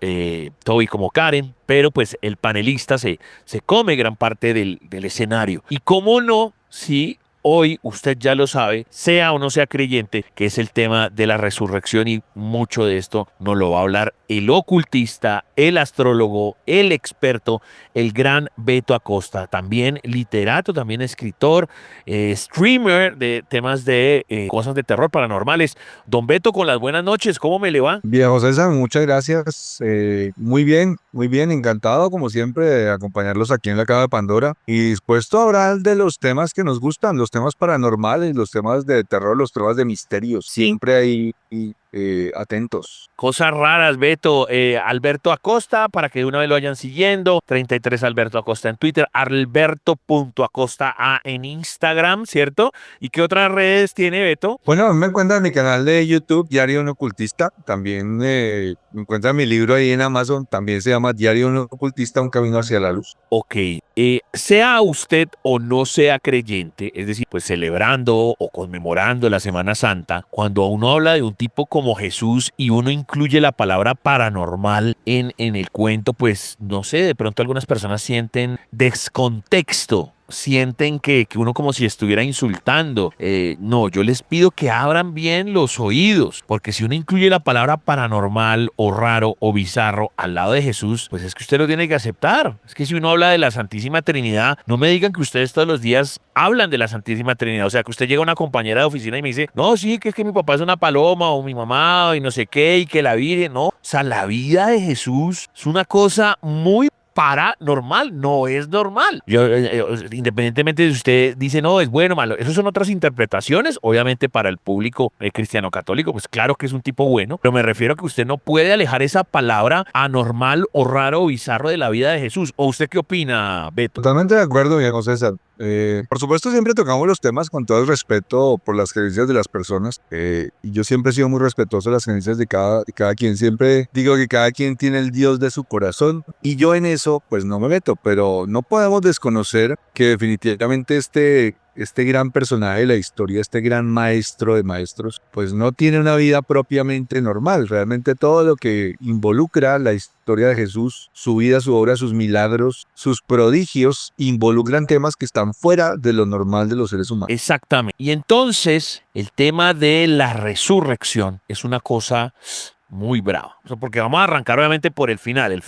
Toby como Karen. Pero pues el panelista se come gran parte del escenario. Y cómo no, si hoy usted ya lo sabe, sea o no sea creyente, que es el tema de la resurrección, y mucho de esto nos lo va a hablar el ocultista, el astrólogo, el experto, el gran Beto Acosta, también literato, también escritor, streamer de temas de cosas de terror paranormales. Don Beto, con las buenas noches, ¿cómo me le va? Viejo César, muchas gracias. Muy bien, encantado como siempre de acompañarlos aquí en la Caja de Pandora y dispuesto a hablar de los temas que nos gustan, los temas paranormales, los temas de terror, los temas de misterios. Siempre ahí atentos. Cosas raras, Beto. Alberto Acosta, para que de una vez lo vayan siguiendo. 33 Alberto Acosta en Twitter, alberto.acosta en Instagram, ¿cierto? ¿Y qué otras redes tiene, Beto? Bueno, me encuentran en mi canal de YouTube, Diario Un Ocultista. También me encuentran mi libro ahí en Amazon, también se llama Diario Un Ocultista, un camino hacia la luz. Ok, sea usted o no sea creyente, es decir, pues celebrando o conmemorando la Semana Santa, cuando uno habla de un tipo como Jesús y uno incluye la palabra paranormal en el cuento, pues no sé, de pronto algunas personas sienten descontexto, sienten que uno como si estuviera insultando. No, yo les pido que abran bien los oídos, porque si uno incluye la palabra paranormal o raro o bizarro al lado de Jesús, pues es que usted lo tiene que aceptar. Es que si uno habla de la Santísima Trinidad, no me digan que ustedes todos los días hablan de la Santísima Trinidad. O sea, que usted llega a una compañera de oficina y me dice, no, sí, que es que mi papá es una paloma o mi mamá y no sé qué, y que la Virgen, no. O sea, la vida de Jesús es una cosa muy paranormal, no es normal. Independientemente de si usted dice, no, es bueno o malo, esas son otras interpretaciones. Obviamente para el público cristiano católico, pues claro que es un tipo bueno, pero me refiero a que usted no puede alejar esa palabra anormal o raro o bizarro de la vida de Jesús. ¿O usted qué opina, Beto? Totalmente de acuerdo, Diego César. Por supuesto, siempre tocamos los temas con todo el respeto por las creencias de las personas. Y yo siempre he sido muy respetuoso de las creencias de cada quien. Siempre digo que cada quien tiene el Dios de su corazón. Y yo en eso, pues no me meto. Pero no podemos desconocer que definitivamente este gran personaje de la historia, este gran maestro de maestros, pues no tiene una vida propiamente normal. Realmente todo lo que involucra la historia de Jesús, su vida, su obra, sus milagros, sus prodigios, involucran temas que están fuera de lo normal de los seres humanos. Exactamente. Y entonces el tema de la resurrección es una cosa muy brava. O sea, porque vamos a arrancar obviamente por el final, el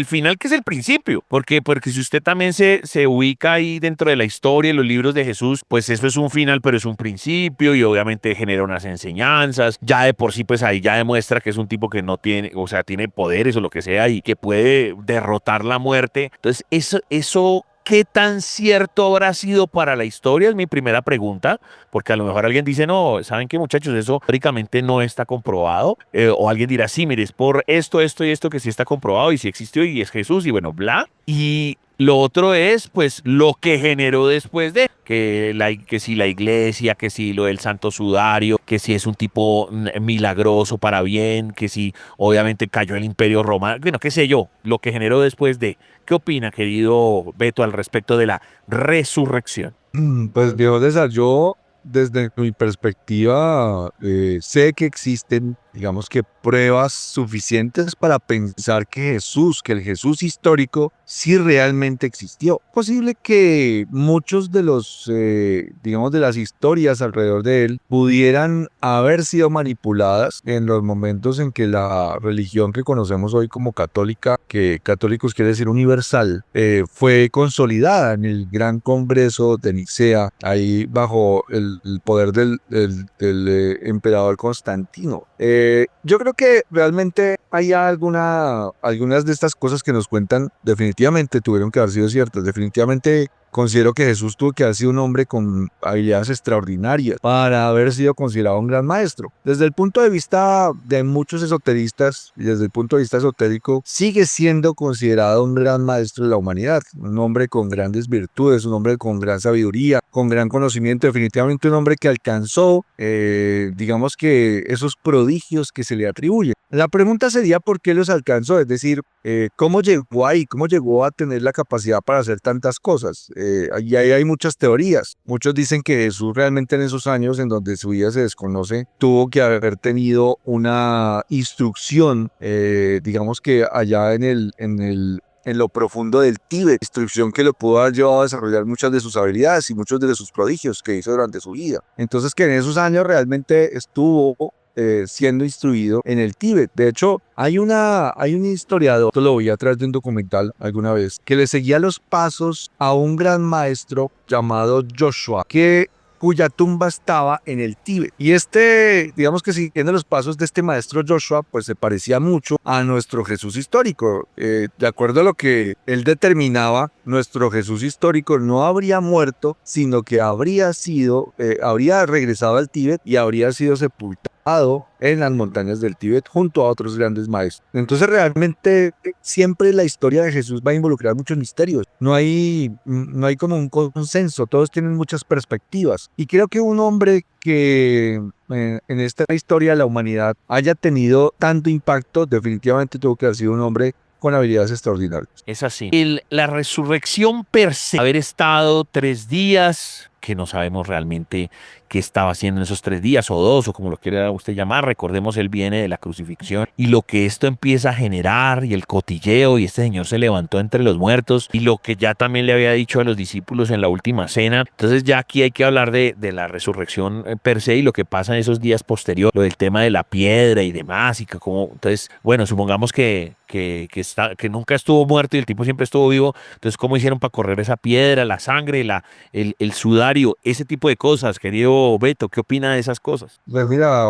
final que es el principio. Porque si usted también se ubica ahí dentro de la historia y los libros de Jesús, pues eso es un final, pero es un principio y obviamente genera unas enseñanzas. Ya de por sí, pues ahí ya demuestra que es un tipo que no tiene, o sea, tiene poderes o lo que sea y que puede derrotar la muerte. Entonces, eso ¿qué tan cierto habrá sido para la historia? Es mi primera pregunta, porque a lo mejor alguien dice, no, ¿saben qué, muchachos? Eso históricamente no está comprobado. O alguien dirá, sí, mire, es por esto y esto que sí está comprobado y sí existió y es Jesús y bueno, bla. Y lo otro es, pues, lo que generó después de que si la iglesia, que si lo del santo sudario, que si es un tipo milagroso para bien, que si obviamente cayó el imperio romano, bueno, qué sé yo, lo que generó después de. ¿Qué opina, querido Beto, al respecto de la resurrección? Pues, Diego César, yo desde mi perspectiva sé que existen, digamos que pruebas suficientes para pensar que el Jesús histórico, sí realmente existió. Posible que muchos de los, digamos, de las historias alrededor de él pudieran haber sido manipuladas en los momentos en que la religión que conocemos hoy como católica, que católicos quiere decir universal, fue consolidada en el Gran Congreso de Nicea, ahí bajo el poder del emperador Constantino. Yo creo que realmente hay algunas de estas cosas que nos cuentan definitivamente tuvieron que haber sido ciertas. Definitivamente considero que Jesús tuvo que haber sido un hombre con habilidades extraordinarias para haber sido considerado un gran maestro. Desde el punto de vista de muchos esoteristas y desde el punto de vista esotérico, sigue siendo considerado un gran maestro de la humanidad, un hombre con grandes virtudes, un hombre con gran sabiduría, con gran conocimiento, definitivamente un hombre que alcanzó, digamos que esos prodigios que se le atribuyen. La pregunta sería ¿por qué los alcanzó? Es decir, ¿cómo llegó ahí? ¿Cómo llegó a tener la capacidad para hacer tantas cosas? Y ahí hay muchas teorías. Muchos dicen que Jesús realmente en esos años en donde su vida se desconoce, tuvo que haber tenido una instrucción, digamos que allá en lo profundo del Tíbet, instrucción que lo pudo haber llevado a desarrollar muchas de sus habilidades y muchos de sus prodigios que hizo durante su vida. Entonces que en esos años realmente estuvo siendo instruido en el Tíbet. De hecho, hay un historiador, esto lo vi a través de un documental alguna vez, que le seguía los pasos a un gran maestro llamado Joshua, cuya tumba estaba en el Tíbet. Y digamos que siguiendo los pasos de este maestro Joshua, pues se parecía mucho a nuestro Jesús histórico. De acuerdo a lo que él determinaba, nuestro Jesús histórico no habría muerto, sino que habría regresado al Tíbet y habría sido sepultado en las montañas del Tíbet junto a otros grandes maestros. Entonces realmente siempre la historia de Jesús va a involucrar muchos misterios. No hay como un consenso, todos tienen muchas perspectivas. Y creo que un hombre que en esta historia de la humanidad haya tenido tanto impacto, definitivamente tuvo que haber sido un hombre con habilidades extraordinarias. Es así. La resurrección per se, haber estado 3 días, que no sabemos realmente qué estaba haciendo en esos 3 días o 2 o como lo quiera usted llamar. Recordemos, él viene de la crucifixión y lo que esto empieza a generar y el cotilleo y este señor se levantó entre los muertos y lo que ya también le había dicho a los discípulos en la última cena. Entonces ya aquí hay que hablar de la resurrección per se y lo que pasa en esos días posteriores, lo del tema de la piedra y demás y que como, entonces, bueno, supongamos que nunca estuvo muerto y el tipo siempre estuvo vivo. Entonces, ¿cómo hicieron para correr esa piedra, la sangre, el sudario, ese tipo de cosas, querido amigo Beto, ¿qué opina de esas cosas? Pues mira,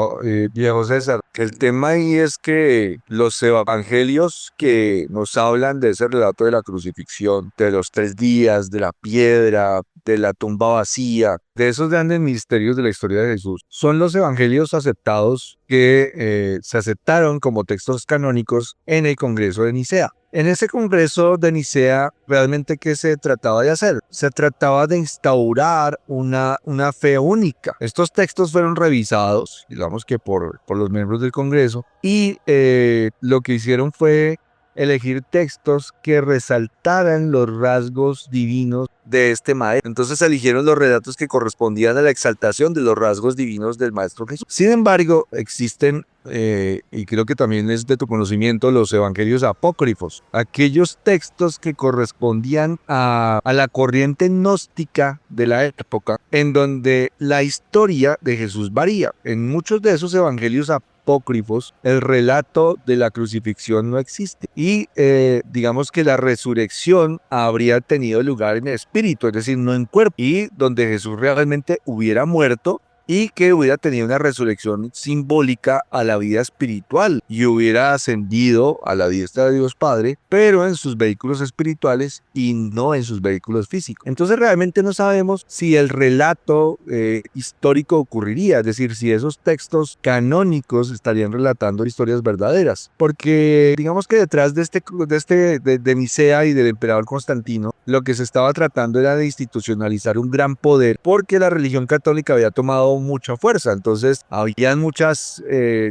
viejo César, el tema ahí es que los evangelios que nos hablan de ese relato de la crucifixión, de los 3 días, de la piedra, de la tumba vacía, de esos grandes misterios de la historia de Jesús, son los evangelios aceptados que se aceptaron como textos canónicos en el Congreso de Nicea. En ese Congreso de Nicea, realmente, ¿qué se trataba de hacer? Se trataba de instaurar una fe única. Estos textos fueron revisados, digamos que por los miembros del Congreso, y lo que hicieron fue elegir textos que resaltaran los rasgos divinos de este maestro. Entonces eligieron los relatos que correspondían a la exaltación de los rasgos divinos del Maestro Jesús. Sin embargo, existen, y creo que también es de tu conocimiento, los evangelios apócrifos, aquellos textos que correspondían a la corriente gnóstica de la época, en donde la historia de Jesús varía. En muchos de esos evangelios apócrifos, el relato de la crucifixión no existe. Y digamos que la resurrección habría tenido lugar en espíritu, es decir, no en cuerpo. Y donde Jesús realmente hubiera muerto y que hubiera tenido una resurrección simbólica a la vida espiritual y hubiera ascendido a la diestra de Dios Padre, pero en sus vehículos espirituales y no en sus vehículos físicos. Entonces realmente no sabemos si el relato histórico ocurriría, es decir, si esos textos canónicos estarían relatando historias verdaderas, porque digamos que detrás de Nicea y del emperador Constantino, lo que se estaba tratando era de institucionalizar un gran poder, porque la religión católica había tomado mucha fuerza. Entonces habían muchas,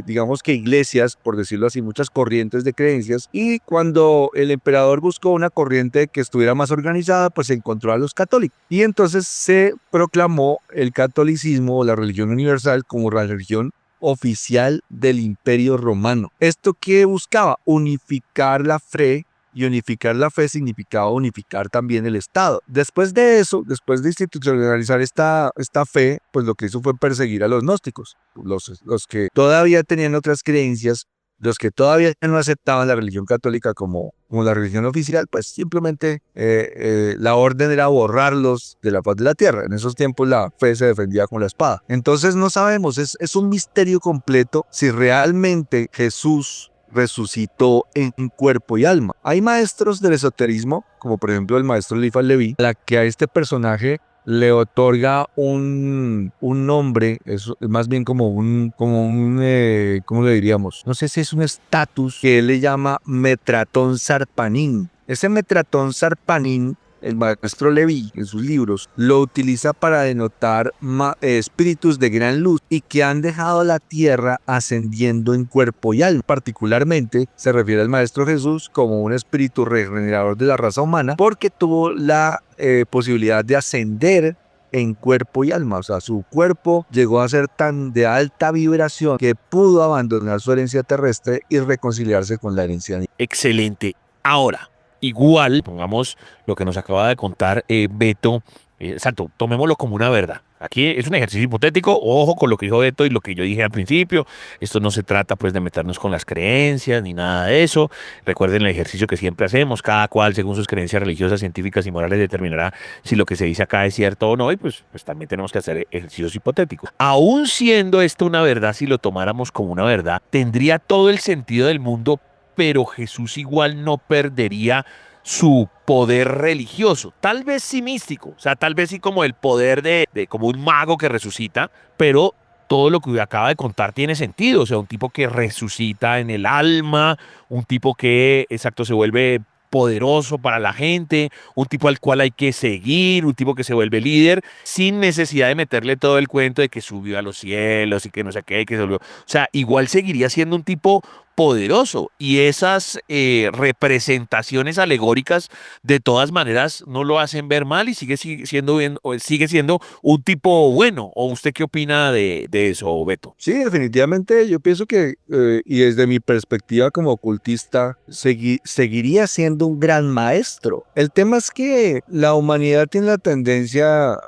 digamos que iglesias, por decirlo así, muchas corrientes de creencias, y cuando el emperador buscó una corriente que estuviera más organizada, pues se encontró a los católicos, y entonces se proclamó el catolicismo o la religión universal como la religión oficial del Imperio Romano. ¿Esto qué buscaba? Unificar la fe. Y unificar la fe significaba unificar también el Estado. Después de eso, después de institucionalizar esta fe, pues lo que hizo fue perseguir a los gnósticos, los que todavía tenían otras creencias, los que todavía no aceptaban la religión católica como la religión oficial, pues simplemente la orden era borrarlos de la faz de la tierra. En esos tiempos la fe se defendía con la espada. Entonces no sabemos, es un misterio completo si realmente Jesús resucitó en cuerpo y alma. Hay maestros del esoterismo, como por ejemplo el maestro Eliphas Leví, a la que a este personaje le otorga un nombre, es más bien como un ¿cómo le diríamos? No sé si es un estatus que él le llama Metratón Sarpanín. Ese Metratón Sarpanín, el maestro Leví, en sus libros, lo utiliza para denotar espíritus de gran luz y que han dejado la tierra ascendiendo en cuerpo y alma. Particularmente se refiere al maestro Jesús como un espíritu regenerador de la raza humana, porque tuvo la posibilidad de ascender en cuerpo y alma. O sea, su cuerpo llegó a ser tan de alta vibración que pudo abandonar su herencia terrestre y reconciliarse con la herencia divina. Excelente. Ahora, igual, pongamos lo que nos acaba de contar Beto, exacto, tomémoslo como una verdad. Aquí es un ejercicio hipotético, ojo con lo que dijo Beto y lo que yo dije al principio. Esto no se trata pues de meternos con las creencias ni nada de eso. Recuerden el ejercicio que siempre hacemos, cada cual según sus creencias religiosas, científicas y morales determinará si lo que se dice acá es cierto o no, y pues también tenemos que hacer ejercicios hipotéticos. Aún siendo esto una verdad, si lo tomáramos como una verdad, tendría todo el sentido del mundo, pero Jesús igual no perdería su poder religioso, tal vez sí místico, o sea, tal vez sí como el poder de como un mago que resucita, pero todo lo que acaba de contar tiene sentido, o sea, un tipo que resucita en el alma, un tipo que, exacto, se vuelve poderoso para la gente, un tipo al cual hay que seguir, un tipo que se vuelve líder sin necesidad de meterle todo el cuento de que subió a los cielos y que no sé qué, que se volvió, o sea, igual seguiría siendo un tipo poderoso, y esas representaciones alegóricas de todas maneras no lo hacen ver mal y sigue siendo bien, o sigue siendo un tipo bueno. ¿O usted qué opina de eso, Beto? Sí, definitivamente yo pienso que, y desde mi perspectiva como ocultista, seguiría siendo un gran maestro. El tema es que la humanidad tiene la tendencia,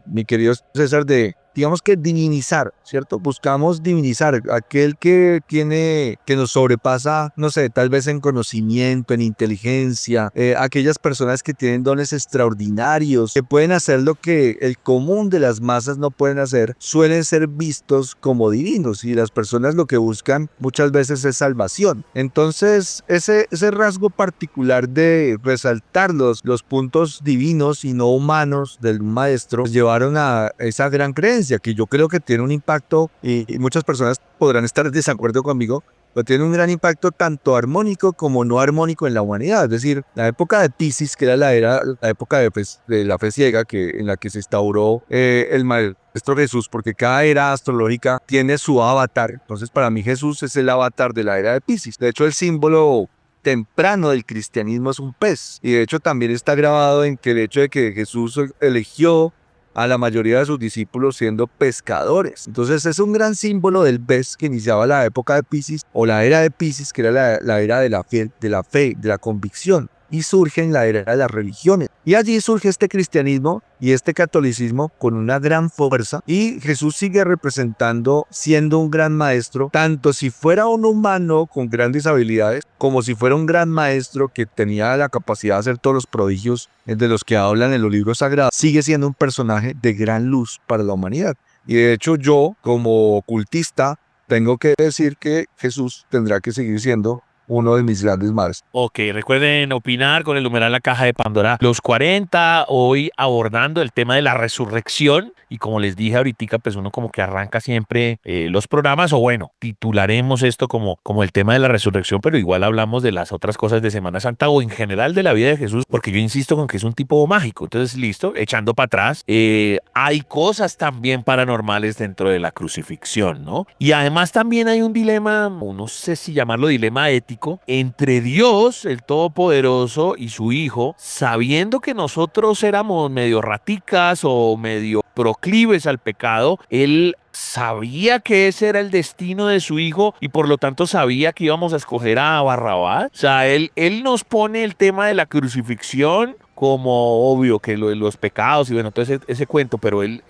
mi querido César, de digamos que divinizar, ¿cierto? Buscamos divinizar aquel que tiene, que nos sobrepasa, no sé, tal vez en conocimiento, en inteligencia, aquellas personas que tienen dones extraordinarios, que pueden hacer lo que el común de las masas no pueden hacer, suelen ser vistos como divinos, y las personas lo que buscan muchas veces es salvación. Entonces, ese rasgo particular de resaltar los puntos divinos y no humanos del maestro pues llevaron a esa gran creencia que yo creo que tiene un impacto, y muchas personas podrán estar en desacuerdo conmigo, pero tiene un gran impacto tanto armónico como no armónico en la humanidad. Es decir, la época de Piscis, que era la época de la fe ciega, en la que se instauró el maestro Jesús, porque cada era astrológica tiene su avatar. Entonces, para mí Jesús es el avatar de la era de Piscis. De hecho, el símbolo temprano del cristianismo es un pez, y de hecho también está grabado en que el hecho de que Jesús eligió a la mayoría de sus discípulos siendo pescadores. Entonces es un gran símbolo del pez que iniciaba la época de Piscis, o la era de Piscis, que era la era de la fe, de la convicción, y surge en la era de las religiones. Y allí surge este cristianismo y este catolicismo con una gran fuerza, y Jesús sigue representando, siendo un gran maestro, tanto si fuera un humano con grandes habilidades, como si fuera un gran maestro que tenía la capacidad de hacer todos los prodigios de los que hablan en los libros sagrados. Sigue siendo un personaje de gran luz para la humanidad. Y de hecho yo, como ocultista, tengo que decir que Jesús tendrá que seguir siendo uno de mis grandes maestros. Ok, recuerden opinar con el numeral La Caja de Pandora los 40, hoy abordando el tema de la resurrección, y como les dije ahorita, pues uno como que arranca siempre los programas, o bueno, titularemos esto como el tema de la resurrección, pero igual hablamos de las otras cosas de Semana Santa o en general de la vida de Jesús, porque yo insisto con que es un tipo mágico. Entonces, listo, echando para atrás, hay cosas también paranormales dentro de la crucifixión, ¿no? Y además también hay un dilema, no sé si llamarlo dilema ético, entre Dios, el Todopoderoso, y su Hijo, sabiendo que nosotros éramos medio raticas o medio proclives al pecado. Él sabía que ese era el destino de su Hijo y por lo tanto sabía que íbamos a escoger a Barrabás. O sea, él nos pone el tema de la crucifixión como obvio, que los pecados y bueno, todo ese cuento, pero él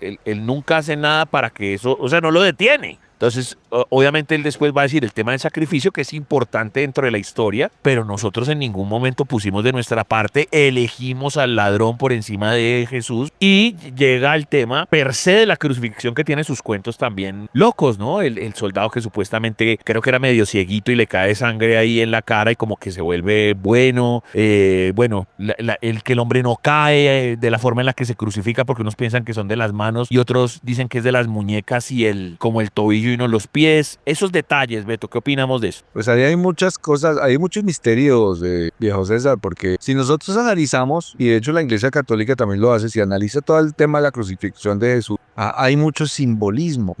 nunca hace nada para que eso, o sea, no lo detiene. Entonces, obviamente él después va a decir el tema del sacrificio, que es importante dentro de la historia, pero nosotros en ningún momento pusimos de nuestra parte, elegimos al ladrón por encima de Jesús, y llega el tema per se de la crucifixión, que tiene sus cuentos también locos, ¿no? El soldado que supuestamente creo que era medio cieguito y le cae sangre ahí en la cara y como que se vuelve bueno, el que el hombre no cae de la forma en la que se crucifica, porque unos piensan que son de las manos y otros dicen que es de las muñecas y como el tobillo y no los pies. Esos detalles, Beto, ¿qué opinamos de eso? Pues ahí hay muchas cosas, hay muchos misterios, viejo César, porque si nosotros analizamos, y de hecho la Iglesia Católica también lo hace, si analiza todo el tema de la crucifixión de Jesús, hay mucho simbolismo,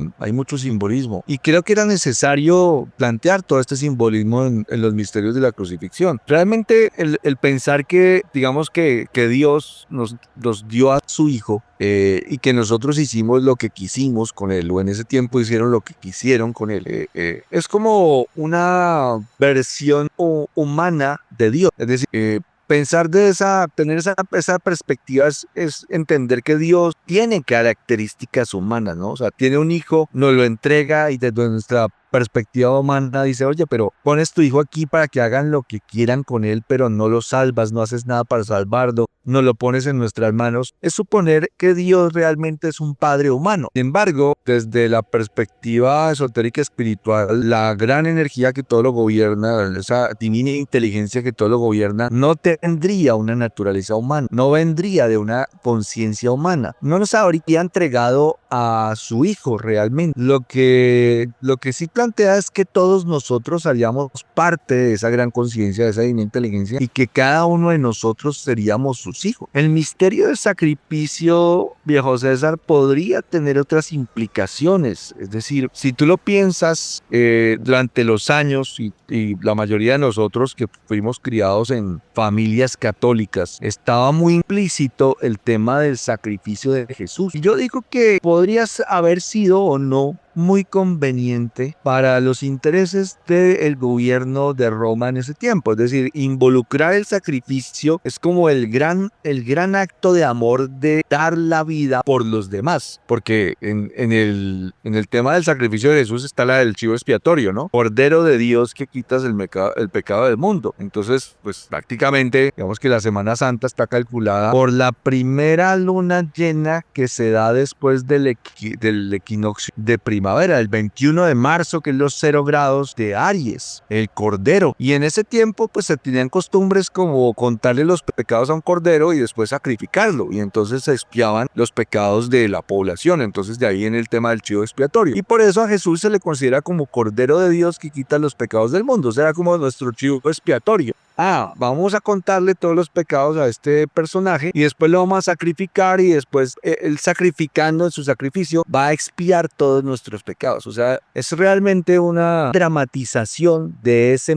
y creo que era necesario plantear todo este simbolismo en los misterios de la crucifixión. Realmente el pensar que, digamos que Dios nos dio a su Hijo, y que nosotros hicimos lo que quisimos con él, o en ese tiempo hicieron lo que quisieron con él, es como una versión humana de Dios. Es decir, pensar tener esa perspectiva es entender que Dios tiene características humanas, ¿no? O sea, tiene un hijo, nos lo entrega, y desde nuestra perspectiva humana dice, oye, pero pones tu hijo aquí para que hagan lo que quieran con él, pero no lo salvas, no haces nada para salvarlo, no lo pones en nuestras manos. Es suponer que Dios realmente es un padre humano. Sin embargo, desde la perspectiva esotérica espiritual, la gran energía que todo lo gobierna, esa divina inteligencia que todo lo gobierna, no tendría una naturaleza humana, no vendría de una conciencia humana, no nos habría entregado a su hijo realmente. Lo que sí plantea es que todos nosotros haríamos parte de esa gran conciencia, de esa divina inteligencia, y que cada uno de nosotros seríamos sus hijos. El misterio del sacrificio, viejo César, podría tener otras implicaciones. Es decir, si tú lo piensas, durante los años, y la mayoría de nosotros que fuimos criados en familias católicas, estaba muy implícito el tema del sacrificio de Jesús. Y yo digo que podría haber sido o no muy conveniente para los intereses del gobierno de Roma en ese tiempo. Es decir, involucrar el sacrificio es como el gran acto de amor de dar la vida por los demás. Porque en el tema del sacrificio de Jesús está la del chivo expiatorio, ¿no? Cordero de Dios que quitas el pecado del mundo. Entonces, pues prácticamente, digamos que la Semana Santa está calculada por la primera luna llena que se da después del equinoccio de primavera, el 21 de marzo, que es los 0 grados de Aries, el cordero. Y en ese tiempo, pues se tenían costumbres como contarle los pecados a un cordero y después sacrificarlo. Y entonces se expiaban los pecados de la población. Entonces de ahí en el tema del chivo expiatorio. Y por eso a Jesús se le considera como Cordero de Dios que quita los pecados del mundo. O sea, como nuestro chivo expiatorio. Vamos a contarle todos los pecados a este personaje y después lo vamos a sacrificar y después él sacrificando en su sacrificio va a expiar todos nuestros pecados. O sea, es realmente una dramatización de esa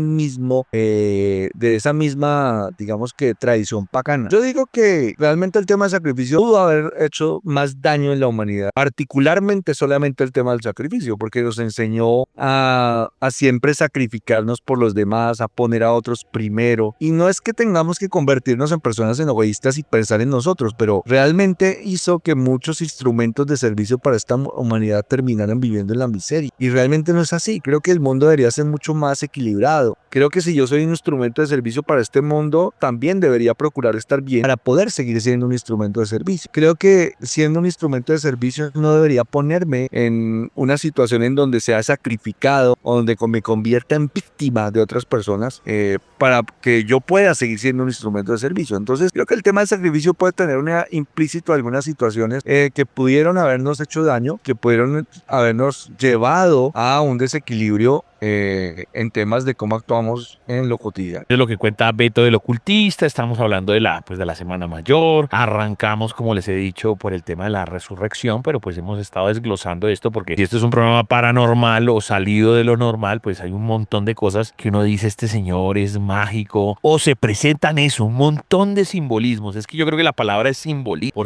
misma, digamos que tradición pagana. Yo digo que realmente el tema del sacrificio pudo haber hecho más daño en la humanidad, particularmente solamente el tema del sacrificio, porque nos enseñó a siempre sacrificarnos por los demás, a poner a otros primero. Y no es que tengamos que convertirnos en personas egoístas y pensar en nosotros, pero realmente hizo que muchos instrumentos de servicio para esta humanidad terminaran viviendo en la miseria. Y realmente no es así. Creo que el mundo debería ser mucho más equilibrado. Creo que si yo soy un instrumento de servicio para este mundo, también debería procurar estar bien para poder seguir siendo un instrumento de servicio. Creo que siendo un instrumento de servicio no debería ponerme en una situación en donde sea sacrificado o donde me convierta en víctima de otras personas para que yo pueda seguir siendo un instrumento de servicio. Entonces creo que el tema del sacrificio puede tener implícito algunas situaciones que pudieron habernos hecho daño, que pudieron habernos llevado a un desequilibrio en temas de cómo actuamos en lo cotidiano. Es lo que cuenta Beto del ocultista. Estamos hablando de la Semana Mayor. Arrancamos, como les he dicho, por el tema de la resurrección, pero pues hemos estado desglosando esto porque si esto es un programa paranormal o salido de lo normal, pues hay un montón de cosas que uno dice, este señor es mágico, o se presentan eso, un montón de simbolismos. Es que yo creo que la palabra es simbolismo,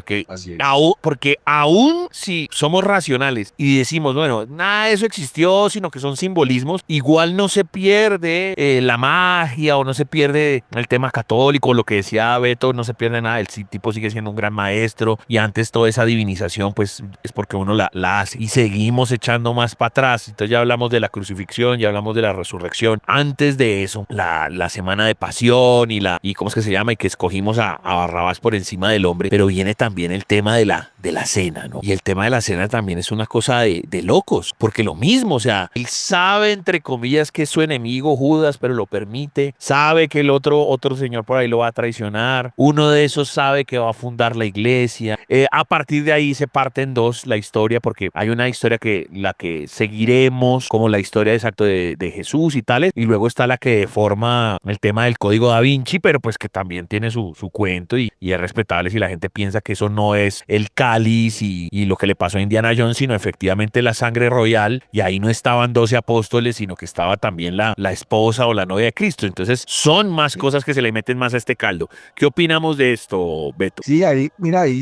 porque aún si somos racionales y decimos, bueno, nada de eso existió, sino que son simbolismos, igual no se pierde la magia o no se pierde el tema católico, lo que decía Beto, no se pierde nada, el tipo sigue siendo un gran maestro y antes toda esa divinización pues es porque uno la hace y seguimos echando más para atrás. Entonces ya hablamos de la crucifixión, ya hablamos de la resurrección. Antes de eso, la semana de pasión y ¿cómo es que se llama? Y que escogimos a Barrabás por encima del hombre, pero viene también el tema de la cena, ¿no? Y el tema de la cena también es una cosa de locos, porque lo mismo, o sea, él sabe entre comillas que es su enemigo Judas, pero lo permite, sabe que el otro señor por ahí lo va a traicionar, uno de esos sabe que va a fundar la iglesia, a partir de ahí se parte en dos la historia, porque hay una historia la que seguiremos como la historia exacta de Jesús y tales, y luego está la que forma el tema del código Da Vinci, pero pues que también tiene su cuento y es respetable si la gente piensa que eso no es el cáliz y lo que le pasó a Indiana Jones, sino efectivamente la sangre royal, y ahí no estaban 12 apóstoles, sino que estaba también la esposa o la novia de Cristo. Entonces son más cosas que se le meten más a este caldo. ¿Qué opinamos de esto, Beto? Sí, ahí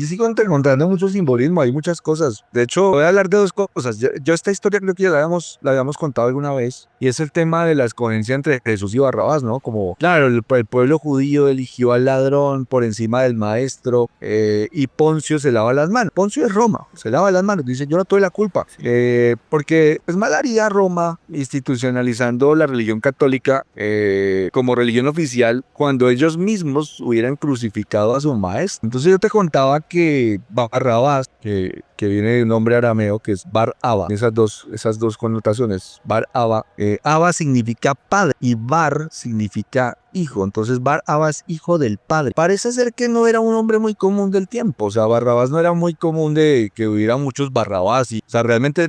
sigo encontrando mucho simbolismo, hay muchas cosas. De hecho, voy a hablar de dos cosas. Yo esta historia creo que ya la habíamos contado alguna vez, y es el tema de la escogencia entre Jesús y Barrabás, ¿no? Como, claro, el pueblo judío eligió al ladrón por encima del maestro, y Poncio se lava las manos. Poncio es Roma, se lava las manos, dice, yo no tuve la culpa, porque es mal haría Roma institucionalizando la religión católica como religión oficial cuando ellos mismos hubieran crucificado a su maestro. Entonces yo te contaba que Barrabás, que viene de un nombre arameo que es Bar Abba, esas dos connotaciones. Bar Abba, Abba significa padre y Bar significa hijo, entonces Bar Abba es hijo del padre. Parece ser que no era un hombre muy común del tiempo, o sea, Barrabás no era muy común de que hubiera muchos Barrabás, o sea, realmente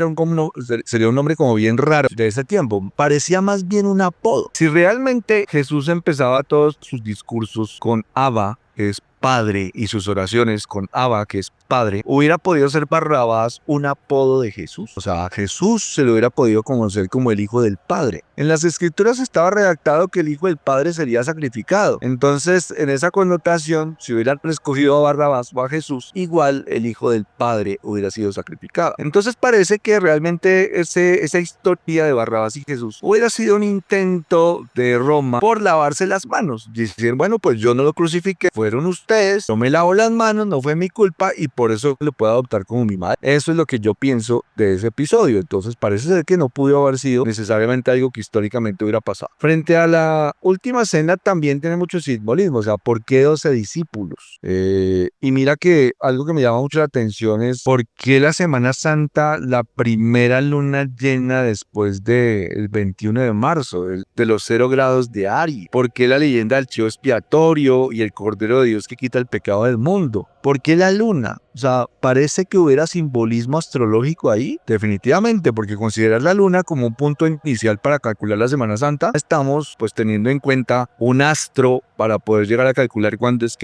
sería un nombre como bien raro de ese tiempo, parecía más bien un apodo. Si realmente Jesús empezaba todos sus discursos con Abba, que es Padre y sus oraciones con Abba, que es Padre, hubiera podido ser Barrabás un apodo de Jesús. O sea, a Jesús se le hubiera podido conocer como el Hijo del Padre. En las Escrituras estaba redactado que el Hijo del Padre sería sacrificado. Entonces, en esa connotación, si hubieran escogido a Barrabás o a Jesús, igual el Hijo del Padre hubiera sido sacrificado. Entonces parece que realmente esa historia de Barrabás y Jesús hubiera sido un intento de Roma por lavarse las manos. Decir, bueno, pues yo no lo crucifiqué, fueron ustedes, yo me lavo las manos, no fue mi culpa y por eso lo puedo adoptar como mi madre. Eso es lo que yo pienso de ese episodio. Entonces parece ser que no pudo haber sido necesariamente algo que históricamente hubiera pasado. Frente a la última cena también tiene mucho simbolismo. O sea, ¿por qué 12 discípulos? Y mira que algo que me llama mucho la atención es ¿por qué la Semana Santa, la primera luna llena después del 21 de marzo, de los 0 grados de Aries? ¿Por qué la leyenda del chivo expiatorio y el Cordero de Dios que quita el pecado del mundo? ¿Por qué la luna? O sea, parece que hubiera simbolismo astrológico ahí. Definitivamente, porque considerar la luna como un punto inicial para calcular la Semana Santa, estamos pues teniendo en cuenta un astro para poder llegar a calcular cuándo es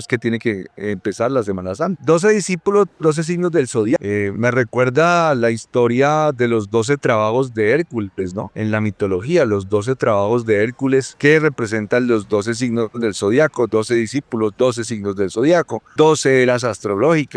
que tiene que empezar la Semana Santa. 12 discípulos, 12 signos del zodiaco. Me recuerda la historia de los 12 trabajos de Hércules, ¿no? En la mitología, los 12 trabajos de Hércules que representan los 12 signos del zodiaco, 12 discípulos, 12 signos del zodiaco, 12 eras astrológicas.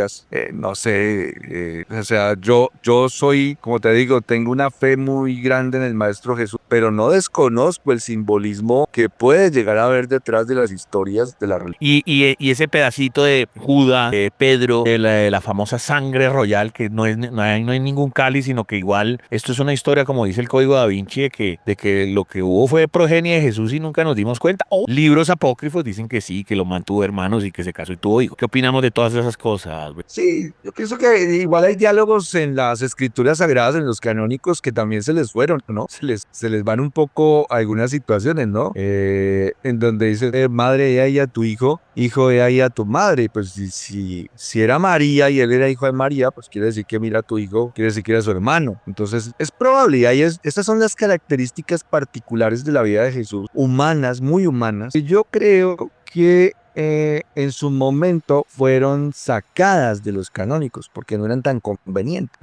No sé, o sea, yo soy, como te digo, tengo una fe muy grande en el Maestro Jesús, pero no desconozco el simbolismo que puede llegar a haber detrás de las historias de la religión. Y ese pedacito de Judas, de Pedro, de la famosa sangre royal, que no hay ningún cáliz, sino que igual esto es una historia, como dice el Código Da Vinci, de que lo que hubo fue progenie de Jesús y nunca nos dimos cuenta. O libros apócrifos dicen que sí, que lo mantuvo hermanos y que se casó y tuvo hijos. ¿Qué opinamos de todas esas cosas? Sí, yo pienso que igual hay diálogos en las escrituras sagradas, en los canónicos, que también se les fueron, ¿no? Se les van un poco algunas situaciones, ¿no? En donde dice, madre, he ahí a tu hijo, hijo, he ahí a tu madre. Pues si era María y él era hijo de María, pues quiere decir que mira a tu hijo, quiere decir que era su hermano. Entonces es probable, y estas son las características particulares de la vida de Jesús, humanas, muy humanas, y yo creo que en su momento fueron sacadas de los canónicos porque no eran tan convenientes.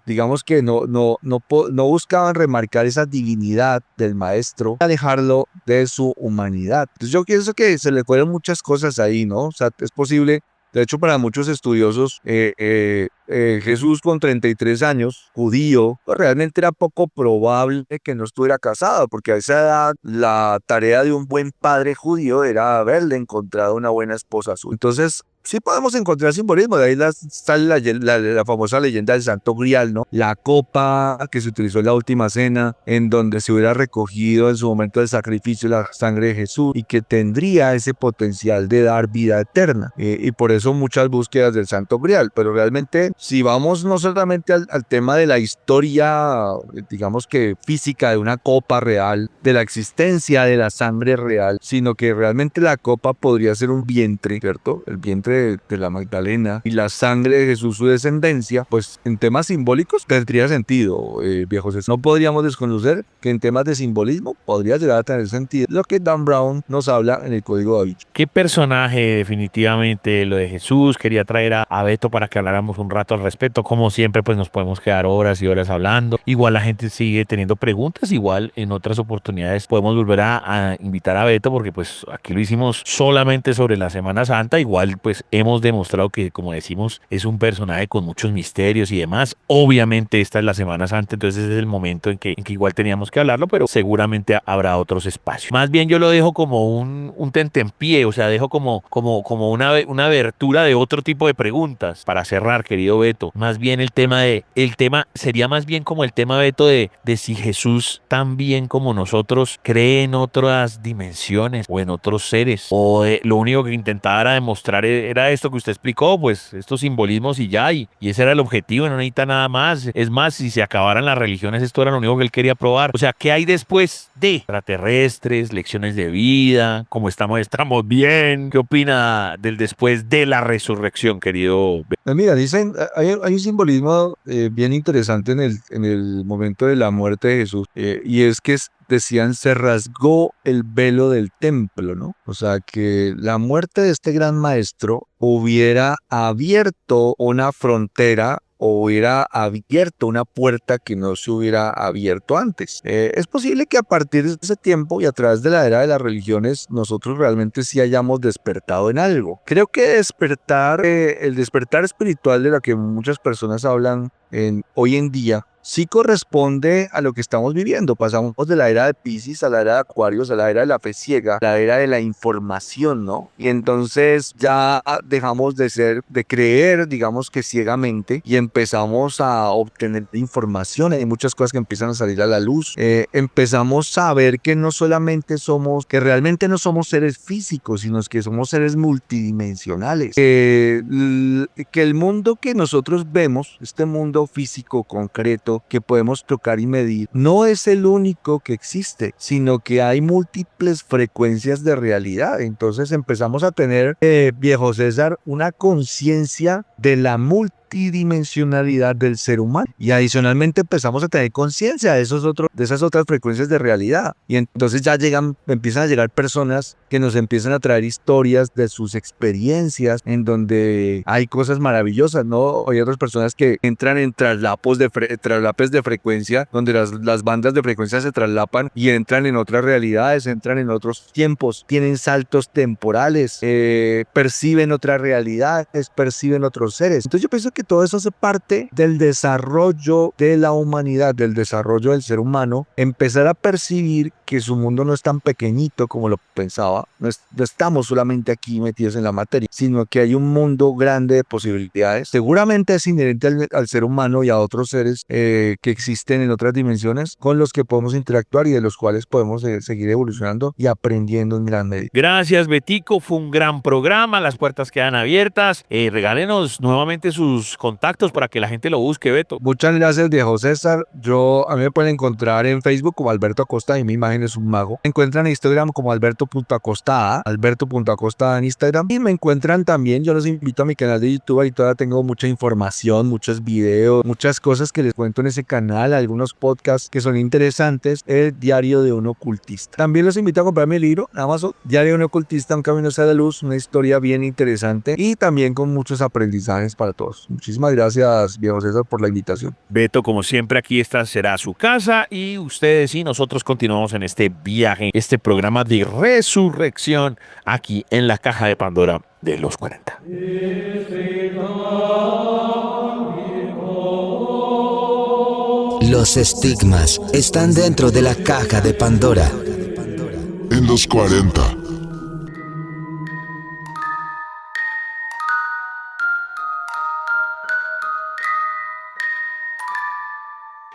Digamos que no buscaban remarcar esa divinidad del maestro, alejarlo de su humanidad. Entonces yo pienso que se le fueron muchas cosas ahí, ¿no? O sea, es posible. De hecho, para muchos estudiosos, Jesús con 33 años, judío, pues realmente era poco probable que no estuviera casado, porque a esa edad la tarea de un buen padre judío era haberle encontrado una buena esposa suya. Entonces, sí podemos encontrar simbolismo, de ahí sale la famosa leyenda del Santo Grial, ¿no? La copa que se utilizó en la última cena, en donde se hubiera recogido en su momento del sacrificio la sangre de Jesús y que tendría ese potencial de dar vida eterna. Y por eso muchas búsquedas del Santo Grial, pero realmente si vamos no solamente al tema de la historia, digamos que física de una copa real, de la existencia de la sangre real, sino que realmente la copa podría ser un vientre, ¿cierto? El vientre de la Magdalena y la sangre de Jesús, su descendencia, pues en temas simbólicos tendría sentido, viejos. No podríamos desconocer que en temas de simbolismo podría llegar a tener sentido lo que Dan Brown nos habla en el Código Da Vinci. Qué personaje, definitivamente, lo de Jesús. Quería traer a Beto para que habláramos un rato al respecto. Como siempre, pues nos podemos quedar horas y horas hablando. Igual la gente sigue teniendo preguntas. Igual en otras oportunidades podemos volver a invitar a Beto, porque pues aquí lo hicimos solamente sobre la Semana Santa. Igual pues hemos demostrado que, como decimos, es un personaje con muchos misterios y demás. Obviamente esta es la Semana Santa, entonces es el momento en que igual teníamos que hablarlo, pero seguramente habrá otros espacios. Más bien yo lo dejo como un tentempié, o sea, dejo como una abertura de otro tipo de preguntas para cerrar, querido Beto. Más bien el tema sería más bien como el tema, Beto, de si Jesús también como nosotros cree en otras dimensiones o en otros seres, o lo único que intentaba era demostrar era esto que usted explicó, pues estos simbolismos y ya, y ese era el objetivo, no necesita nada más. Es más, si se acabaran las religiones, esto era lo único que él quería probar. O sea, ¿qué hay después de extraterrestres, lecciones de vida, cómo estamos bien? ¿Qué opina del después de la resurrección, querido? Mira, dicen, hay un simbolismo bien interesante en el momento de la muerte de Jesús, y es que decían se rasgó el velo del templo, ¿no? O sea, que la muerte de este gran maestro hubiera abierto una frontera o hubiera abierto una puerta que no se hubiera abierto antes. Es posible que a partir de ese tiempo y a través de la era de las religiones nosotros realmente sí hayamos despertado en algo. Creo que el despertar espiritual de la que muchas personas hablan hoy en día sí corresponde a lo que estamos viviendo. Pasamos de la era de Piscis a la era de Acuarios, a la era de la fe ciega, a la era de la información, ¿no? Y entonces ya dejamos de creer, digamos que ciegamente, y empezamos a obtener información. Hay muchas cosas que empiezan a salir a la luz. Empezamos a ver que que realmente no somos seres físicos, sino que somos seres multidimensionales. Que el mundo que nosotros vemos, este mundo físico concreto, que podemos tocar y medir, no es el único que existe, sino que hay múltiples frecuencias de realidad. Entonces empezamos a tener, viejo César, una conciencia de la multidimensionalidad del ser humano, y adicionalmente empezamos a tener conciencia de esas otras frecuencias de realidad, y entonces ya empiezan a llegar personas que nos empiezan a traer historias de sus experiencias en donde hay cosas maravillosas, ¿no? Hay otras personas que entran en traslapes de frecuencia, donde las bandas de frecuencia se traslapan y entran en otras realidades, entran en otros tiempos, tienen saltos temporales, perciben otras realidades, perciben otros seres. Entonces yo pienso que todo eso hace parte del desarrollo de la humanidad, del desarrollo del ser humano, empezar a percibir que su mundo no es tan pequeñito como lo pensaba, no estamos solamente aquí metidos en la materia, sino que hay un mundo grande de posibilidades. Seguramente es inherente al ser humano y a otros seres que existen en otras dimensiones con los que podemos interactuar y de los cuales podemos seguir evolucionando y aprendiendo en gran medida. Gracias, Betico, fue un gran programa, las puertas quedan abiertas. Regálenos nuevamente sus contactos para que la gente lo busque, Beto. Muchas gracias, viejo César. A mí me pueden encontrar en Facebook como Alberto Acosta y mi imagen es un mago. Me encuentran en Instagram como alberto.acosta, alberto.acosta en Instagram, y me encuentran también, yo los invito a mi canal de YouTube, ahí todavía tengo mucha información, muchos videos, muchas cosas que les cuento en ese canal, algunos podcasts que son interesantes, el Diario de un Ocultista. También los invito a comprar mi libro en Amazon, Diario de un Ocultista, un camino hacia la luz, una historia bien interesante y también con muchos aprendizajes para todos. Muchísimas gracias, viejo César, por la invitación. Beto, como siempre, aquí esta será su casa y ustedes y nosotros continuamos en este viaje, este programa de resurrección aquí en la caja de Pandora de los 40. Los estigmas están dentro de la caja de Pandora. En los 40.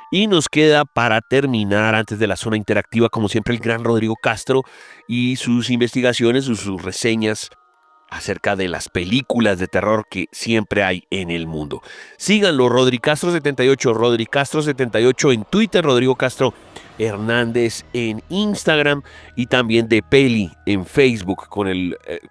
Y nos queda para terminar, antes de la zona interactiva, como siempre, el gran Rodrigo Castro y sus investigaciones, sus reseñas acerca de las películas de terror que siempre hay en el mundo. Síganlo, Rodri Castro 78, Rodri Castro 78 en Twitter, Rodrigo Castro Hernández en Instagram y también de Peli en Facebook,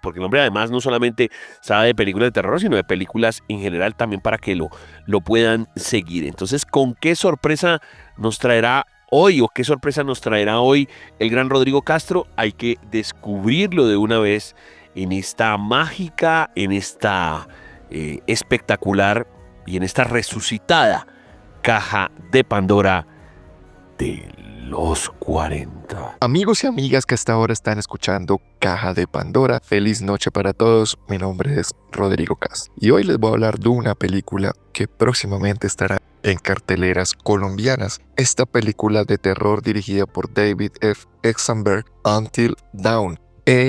porque el hombre además no solamente sabe de películas de terror, sino de películas en general también para que lo puedan seguir. Entonces, ¿con qué sorpresa nos traerá hoy o qué sorpresa nos traerá hoy el gran Rodrigo Castro? Hay que descubrirlo de una vez en esta mágica, en esta espectacular y en esta resucitada caja de Pandora de los 40. Amigos y amigas que hasta ahora están escuchando Caja de Pandora, feliz noche para todos. Mi nombre es Rodrigo Castro y hoy les voy a hablar de una película que próximamente estará en carteleras colombianas. Esta película de terror dirigida por David F. Exenberg, Until Dawn.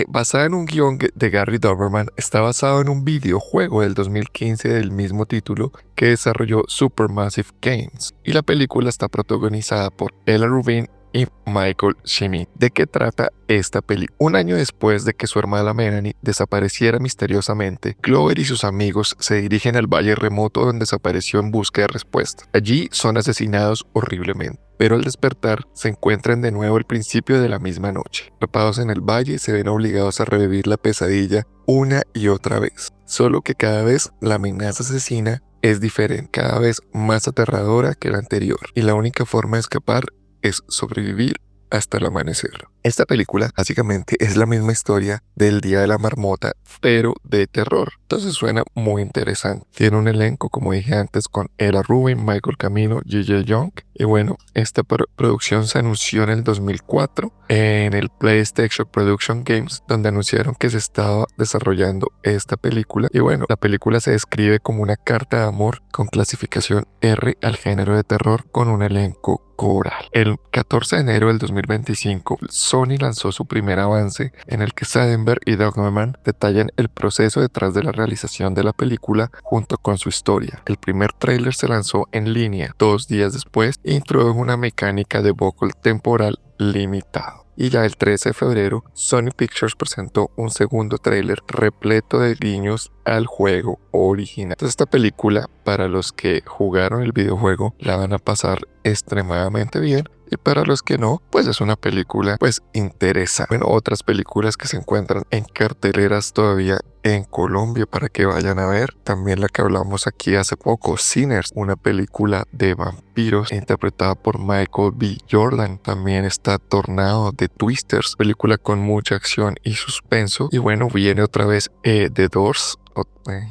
Basada en un guión de Gary Doberman, está basado en un videojuego del 2015 del mismo título que desarrolló Supermassive Games, y la película está protagonizada por Ella Rubin y Michael Shimmy. ¿De qué trata esta película? Un año después de que su hermana Melanie desapareciera misteriosamente, Clover y sus amigos se dirigen al valle remoto donde desapareció en busca de respuesta. Allí son asesinados horriblemente, pero al despertar se encuentran de nuevo al principio de la misma noche. Atrapados en el valle, se ven obligados a revivir la pesadilla una y otra vez, solo que cada vez la amenaza asesina es diferente, cada vez más aterradora que la anterior, y la única forma de escapar es sobrevivir hasta el amanecer. Esta película básicamente es la misma historia del Día de la Marmota, pero de terror. Entonces suena muy interesante. Tiene un elenco, como dije antes, con Ella Rubin, Michael Camilo, J.J. Young. Y bueno, esta producción se anunció en el 2004 en el PlayStation Production Games, donde anunciaron que se estaba desarrollando esta película. Y bueno, la película se describe como una carta de amor con clasificación R al género de terror con un elenco coral. El 14 de enero del 2025, Sony lanzó su primer avance en el que Seidenberg y Dogman detallan el proceso detrás de la realización de la película junto con su historia. El primer tráiler se lanzó en línea 2 días después e introdujo una mecánica de vocal temporal limitado. Y ya el 13 de febrero, Sony Pictures presentó un segundo tráiler repleto de guiños al juego original. Entonces, esta película, para los que jugaron el videojuego, la van a pasar extremadamente bien. Y para los que no, pues es una película pues interesante. Bueno, otras películas que se encuentran en carteleras todavía en Colombia para que vayan a ver. También la que hablamos aquí hace poco, Sinners, una película de vampiros interpretada por Michael B. Jordan. También está Tornado de Twisters, película con mucha acción y suspenso. Y bueno, viene otra vez The Doors,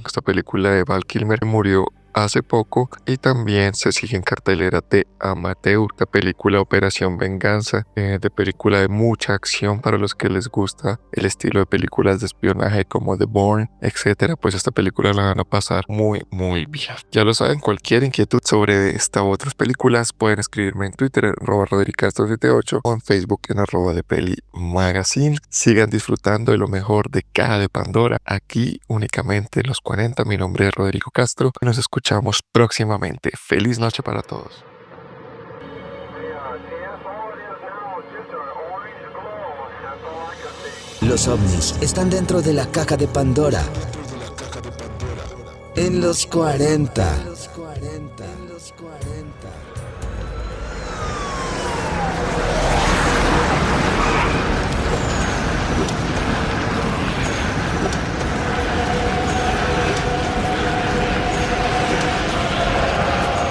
esta película de Val Kilmer, que murió hace poco, y también se sigue en cartelera de Amateur, la película Operación Venganza, de película de mucha acción para los que les gusta el estilo de películas de espionaje como The Bourne, etcétera. Pues esta película la van a pasar muy bien. Ya lo saben, cualquier inquietud sobre esta u otras películas pueden escribirme en Twitter en @RoderiCastro78 o en Facebook en @DePeliMagazine. Sigan disfrutando de lo mejor de Caja de Pandora, aquí únicamente en los 40. Mi nombre es Roderigo Castro y nos escuchamos próximamente. Feliz noche para todos. Los ovnis están dentro de la caja de Pandora. En los 40.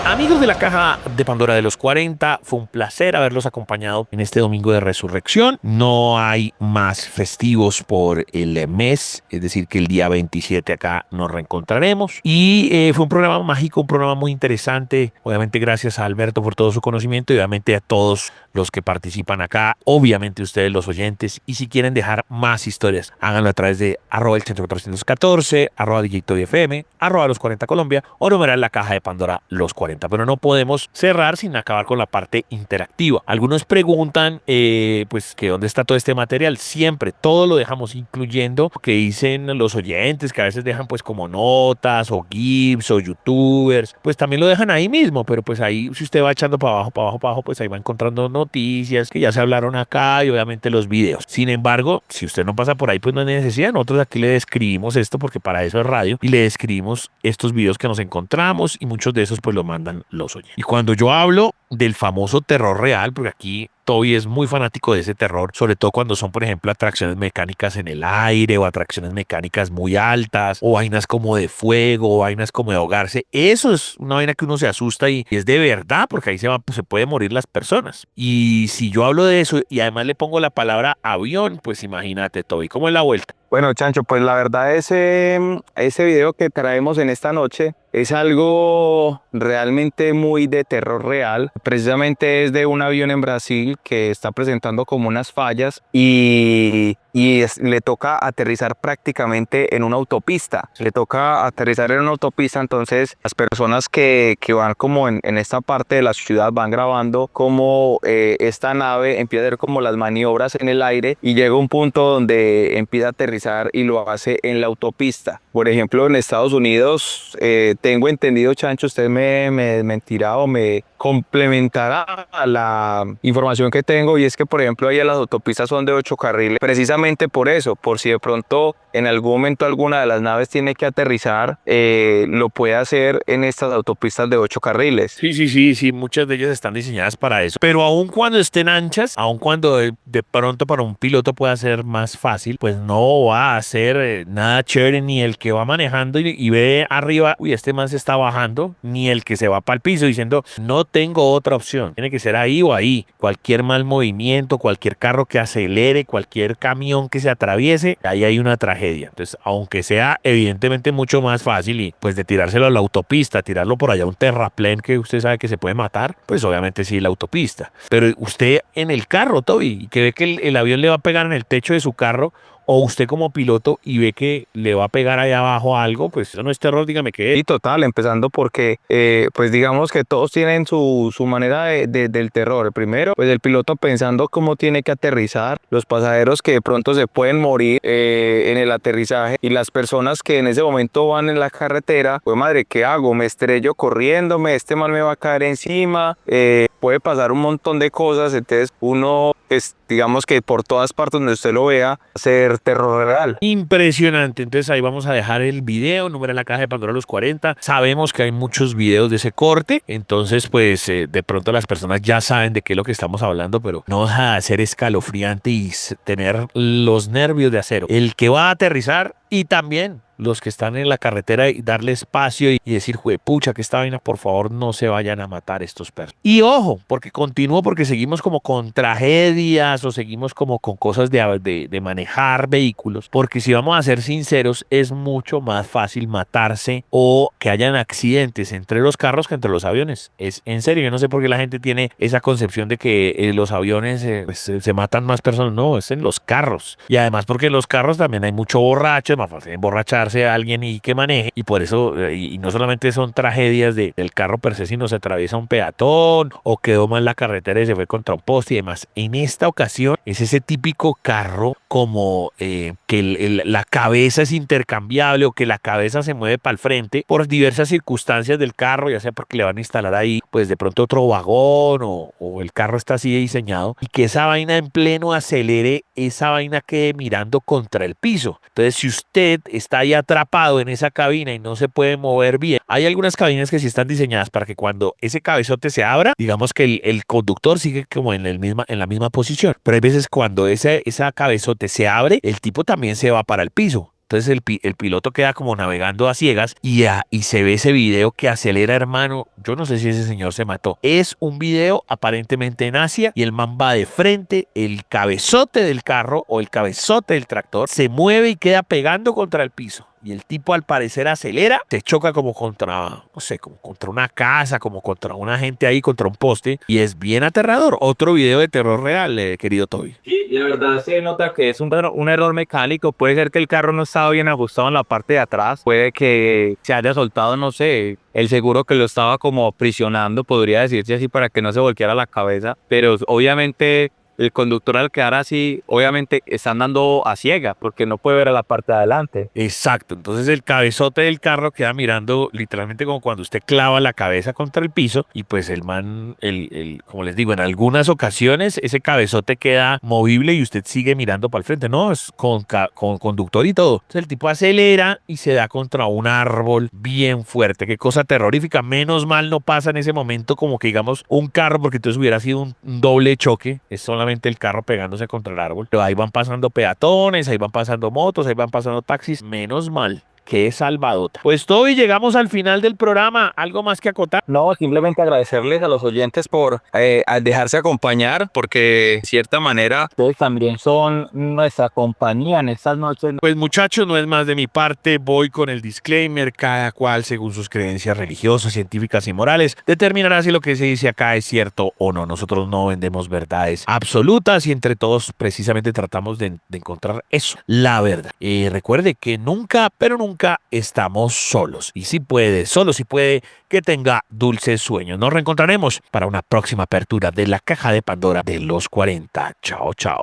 Amigos de la Caja de Pandora de los 40, fue un placer haberlos acompañado en este domingo de resurrección. No hay más festivos por el mes, es decir que el día 27 acá nos reencontraremos. Y fue un programa mágico, un programa muy interesante. Obviamente gracias a Alberto por todo su conocimiento y obviamente a todos los que participan acá. Obviamente ustedes los oyentes. Y si quieren dejar más historias, háganlo a través de @el centro 414, @DJToyFM, @los 40 Colombia o numeral la Caja de Pandora los 40. Pero no podemos cerrar sin acabar con la parte interactiva. Algunos preguntan pues que dónde está todo este material. Siempre todo lo dejamos incluyendo lo que dicen los oyentes, que a veces dejan pues como notas o GIFs o youtubers, pues también lo dejan ahí mismo. Pero pues ahí, si usted va echando para abajo, pues ahí va encontrando noticias que ya se hablaron acá y obviamente los videos. Sin embargo, si usted no pasa por ahí, pues no hay necesidad. Nosotros aquí le describimos esto porque para eso es radio, y le describimos estos videos que nos encontramos, y muchos de esos pues lo mandan los oyentes. Y cuando yo hablo del famoso terror real, porque aquí Toby es muy fanático de ese terror, sobre todo cuando son, por ejemplo, atracciones mecánicas en el aire o atracciones mecánicas muy altas o vainas como de fuego o vainas como de ahogarse. Eso es una vaina que uno se asusta y es de verdad, porque ahí se puede morir las personas. Y si yo hablo de eso y además le pongo la palabra avión, pues imagínate, Toby, ¿cómo es la vuelta? Bueno, Chancho, pues la verdad ese video que traemos en esta noche es algo realmente muy de terror real. Precisamente es de un avión en Brasil que está presentando como unas fallas y le toca aterrizar prácticamente en una autopista. Le toca aterrizar en una autopista, entonces las personas que van como en esta parte de la ciudad van grabando cómo esta nave empieza a hacer como las maniobras en el aire y llega un punto donde empieza a aterrizar y lo hace en la autopista. Por ejemplo, en Estados Unidos, tengo entendido, Chancho, usted me desmentirá o me complementará a la información que tengo, y es que, por ejemplo, ahí las autopistas son de 8 carriles, precisamente precisamente por eso, por si de pronto en algún momento alguna de las naves tiene que aterrizar, lo puede hacer en estas autopistas de 8 carriles. Sí, muchas de ellas están diseñadas para eso. Pero aun cuando estén anchas, aun cuando de pronto para un piloto pueda ser más fácil, pues no va a ser nada chévere ni el que va manejando y ve arriba, uy, este man se está bajando, ni el que se va para el piso diciendo, no tengo otra opción. Tiene que ser ahí o ahí. Cualquier mal movimiento, cualquier carro que acelere, cualquier camión que se atraviese, ahí hay una tragedia. Entonces, aunque sea evidentemente mucho más fácil y pues de tirárselo a la autopista, tirarlo por allá a un terraplén que usted sabe que se puede matar, pues obviamente sí la autopista. Pero usted en el carro, Toby, que ve que el avión le va a pegar en el techo de su carro, o usted como piloto y ve que le va a pegar ahí abajo algo, pues eso no es terror, dígame qué es. Y total, empezando porque pues digamos que todos tienen su manera del terror. Primero, pues el piloto pensando cómo tiene que aterrizar, los pasajeros que de pronto se pueden morir en el aterrizaje y las personas que en ese momento van en la carretera, pues madre, ¿qué hago? Me estrello corriéndome, este mal me va a caer encima, puede pasar un montón de cosas, entonces uno pues digamos que por todas partes donde usted lo vea, hacer terror real. Impresionante. Entonces ahí vamos a dejar el video, número en la caja de Pandora los 40. Sabemos que hay muchos videos de ese corte, entonces pues de pronto las personas ya saben de qué es lo que estamos hablando, pero no deja de ser escalofriante y tener los nervios de acero. El que va a aterrizar y también los que están en la carretera y darle espacio y decir, juepucha, que esta vaina, por favor, no se vayan a matar estos perros. Y ojo, porque continúo, porque seguimos como con tragedias o seguimos como con cosas de manejar vehículos, porque si vamos a ser sinceros, es mucho más fácil matarse o que hayan accidentes entre los carros que entre los aviones. Es en serio, yo no sé por qué la gente tiene esa concepción de que los aviones pues, se matan más personas. No, es en los carros. Y además porque en los carros también hay mucho borracho, es más fácil emborracharse a alguien y que maneje, y por eso, y no solamente son tragedias del carro per se, sino se atraviesa un peatón o quedó mal la carretera y se fue contra un poste y demás. En esta ocasión es ese típico carro como que la cabeza es intercambiable o que la cabeza se mueve para el frente por diversas circunstancias del carro, ya sea porque le van a instalar ahí pues de pronto otro vagón o el carro está así diseñado, y que esa vaina en pleno acelere, esa vaina quede mirando contra el piso. Entonces si usted está ahí atrapado en esa cabina y no se puede mover bien, hay algunas cabinas que sí están diseñadas para que cuando ese cabezote se abra, digamos que el conductor sigue como en la misma posición, pero hay veces cuando esa cabezote se abre, el tipo también se va para el piso. Entonces el piloto queda como navegando a ciegas y se ve ese video que acelera, hermano. Yo no sé si ese señor se mató. Es un video aparentemente en Asia y el man va de frente, el cabezote del carro o el cabezote del tractor se mueve y queda pegando contra el piso. Y el tipo al parecer acelera, se choca como contra, no sé, como contra una casa, como contra una gente ahí, contra un poste. Y es bien aterrador. Otro video de terror real, querido Toby. Sí, la verdad se nota que es un error mecánico. Puede ser que el carro no estaba bien ajustado en la parte de atrás. Puede que se haya soltado, no sé, el seguro que lo estaba como aprisionando, podría decirse así, para que no se volteara la cabeza. Pero obviamente el conductor al quedar así, obviamente está andando a ciega porque no puede ver a la parte de adelante. Exacto, entonces el cabezote del carro queda mirando literalmente como cuando usted clava la cabeza contra el piso y pues el man, como les digo, en algunas ocasiones ese cabezote queda movible y usted sigue mirando para el frente, no, es con conductor y todo. Entonces el tipo acelera y se da contra un árbol bien fuerte, qué cosa terrorífica. Menos mal no pasa en ese momento como que digamos un carro, porque entonces hubiera sido un doble choque, es solamente el carro pegándose contra el árbol. Pero ahí van pasando peatones, ahí van pasando motos, ahí van pasando taxis. Menos mal. Qué salvadota. Pues Toby, llegamos al final del programa. ¿Algo más que acotar? No, simplemente agradecerles a los oyentes por dejarse acompañar, porque de cierta manera ustedes también son nuestra compañía en estas noches. Pues muchachos, no es más de mi parte. Voy con el disclaimer. Cada cual, según sus creencias religiosas, científicas y morales, determinará si lo que se dice acá es cierto o no. Nosotros no vendemos verdades absolutas y entre todos precisamente tratamos de encontrar eso, la verdad. Recuerde que nunca, pero nunca estamos solos. Y si puede, solo si puede, que tenga dulces sueños. Nos reencontraremos para una próxima apertura de la caja de Pandora de los 40. Chao, chao.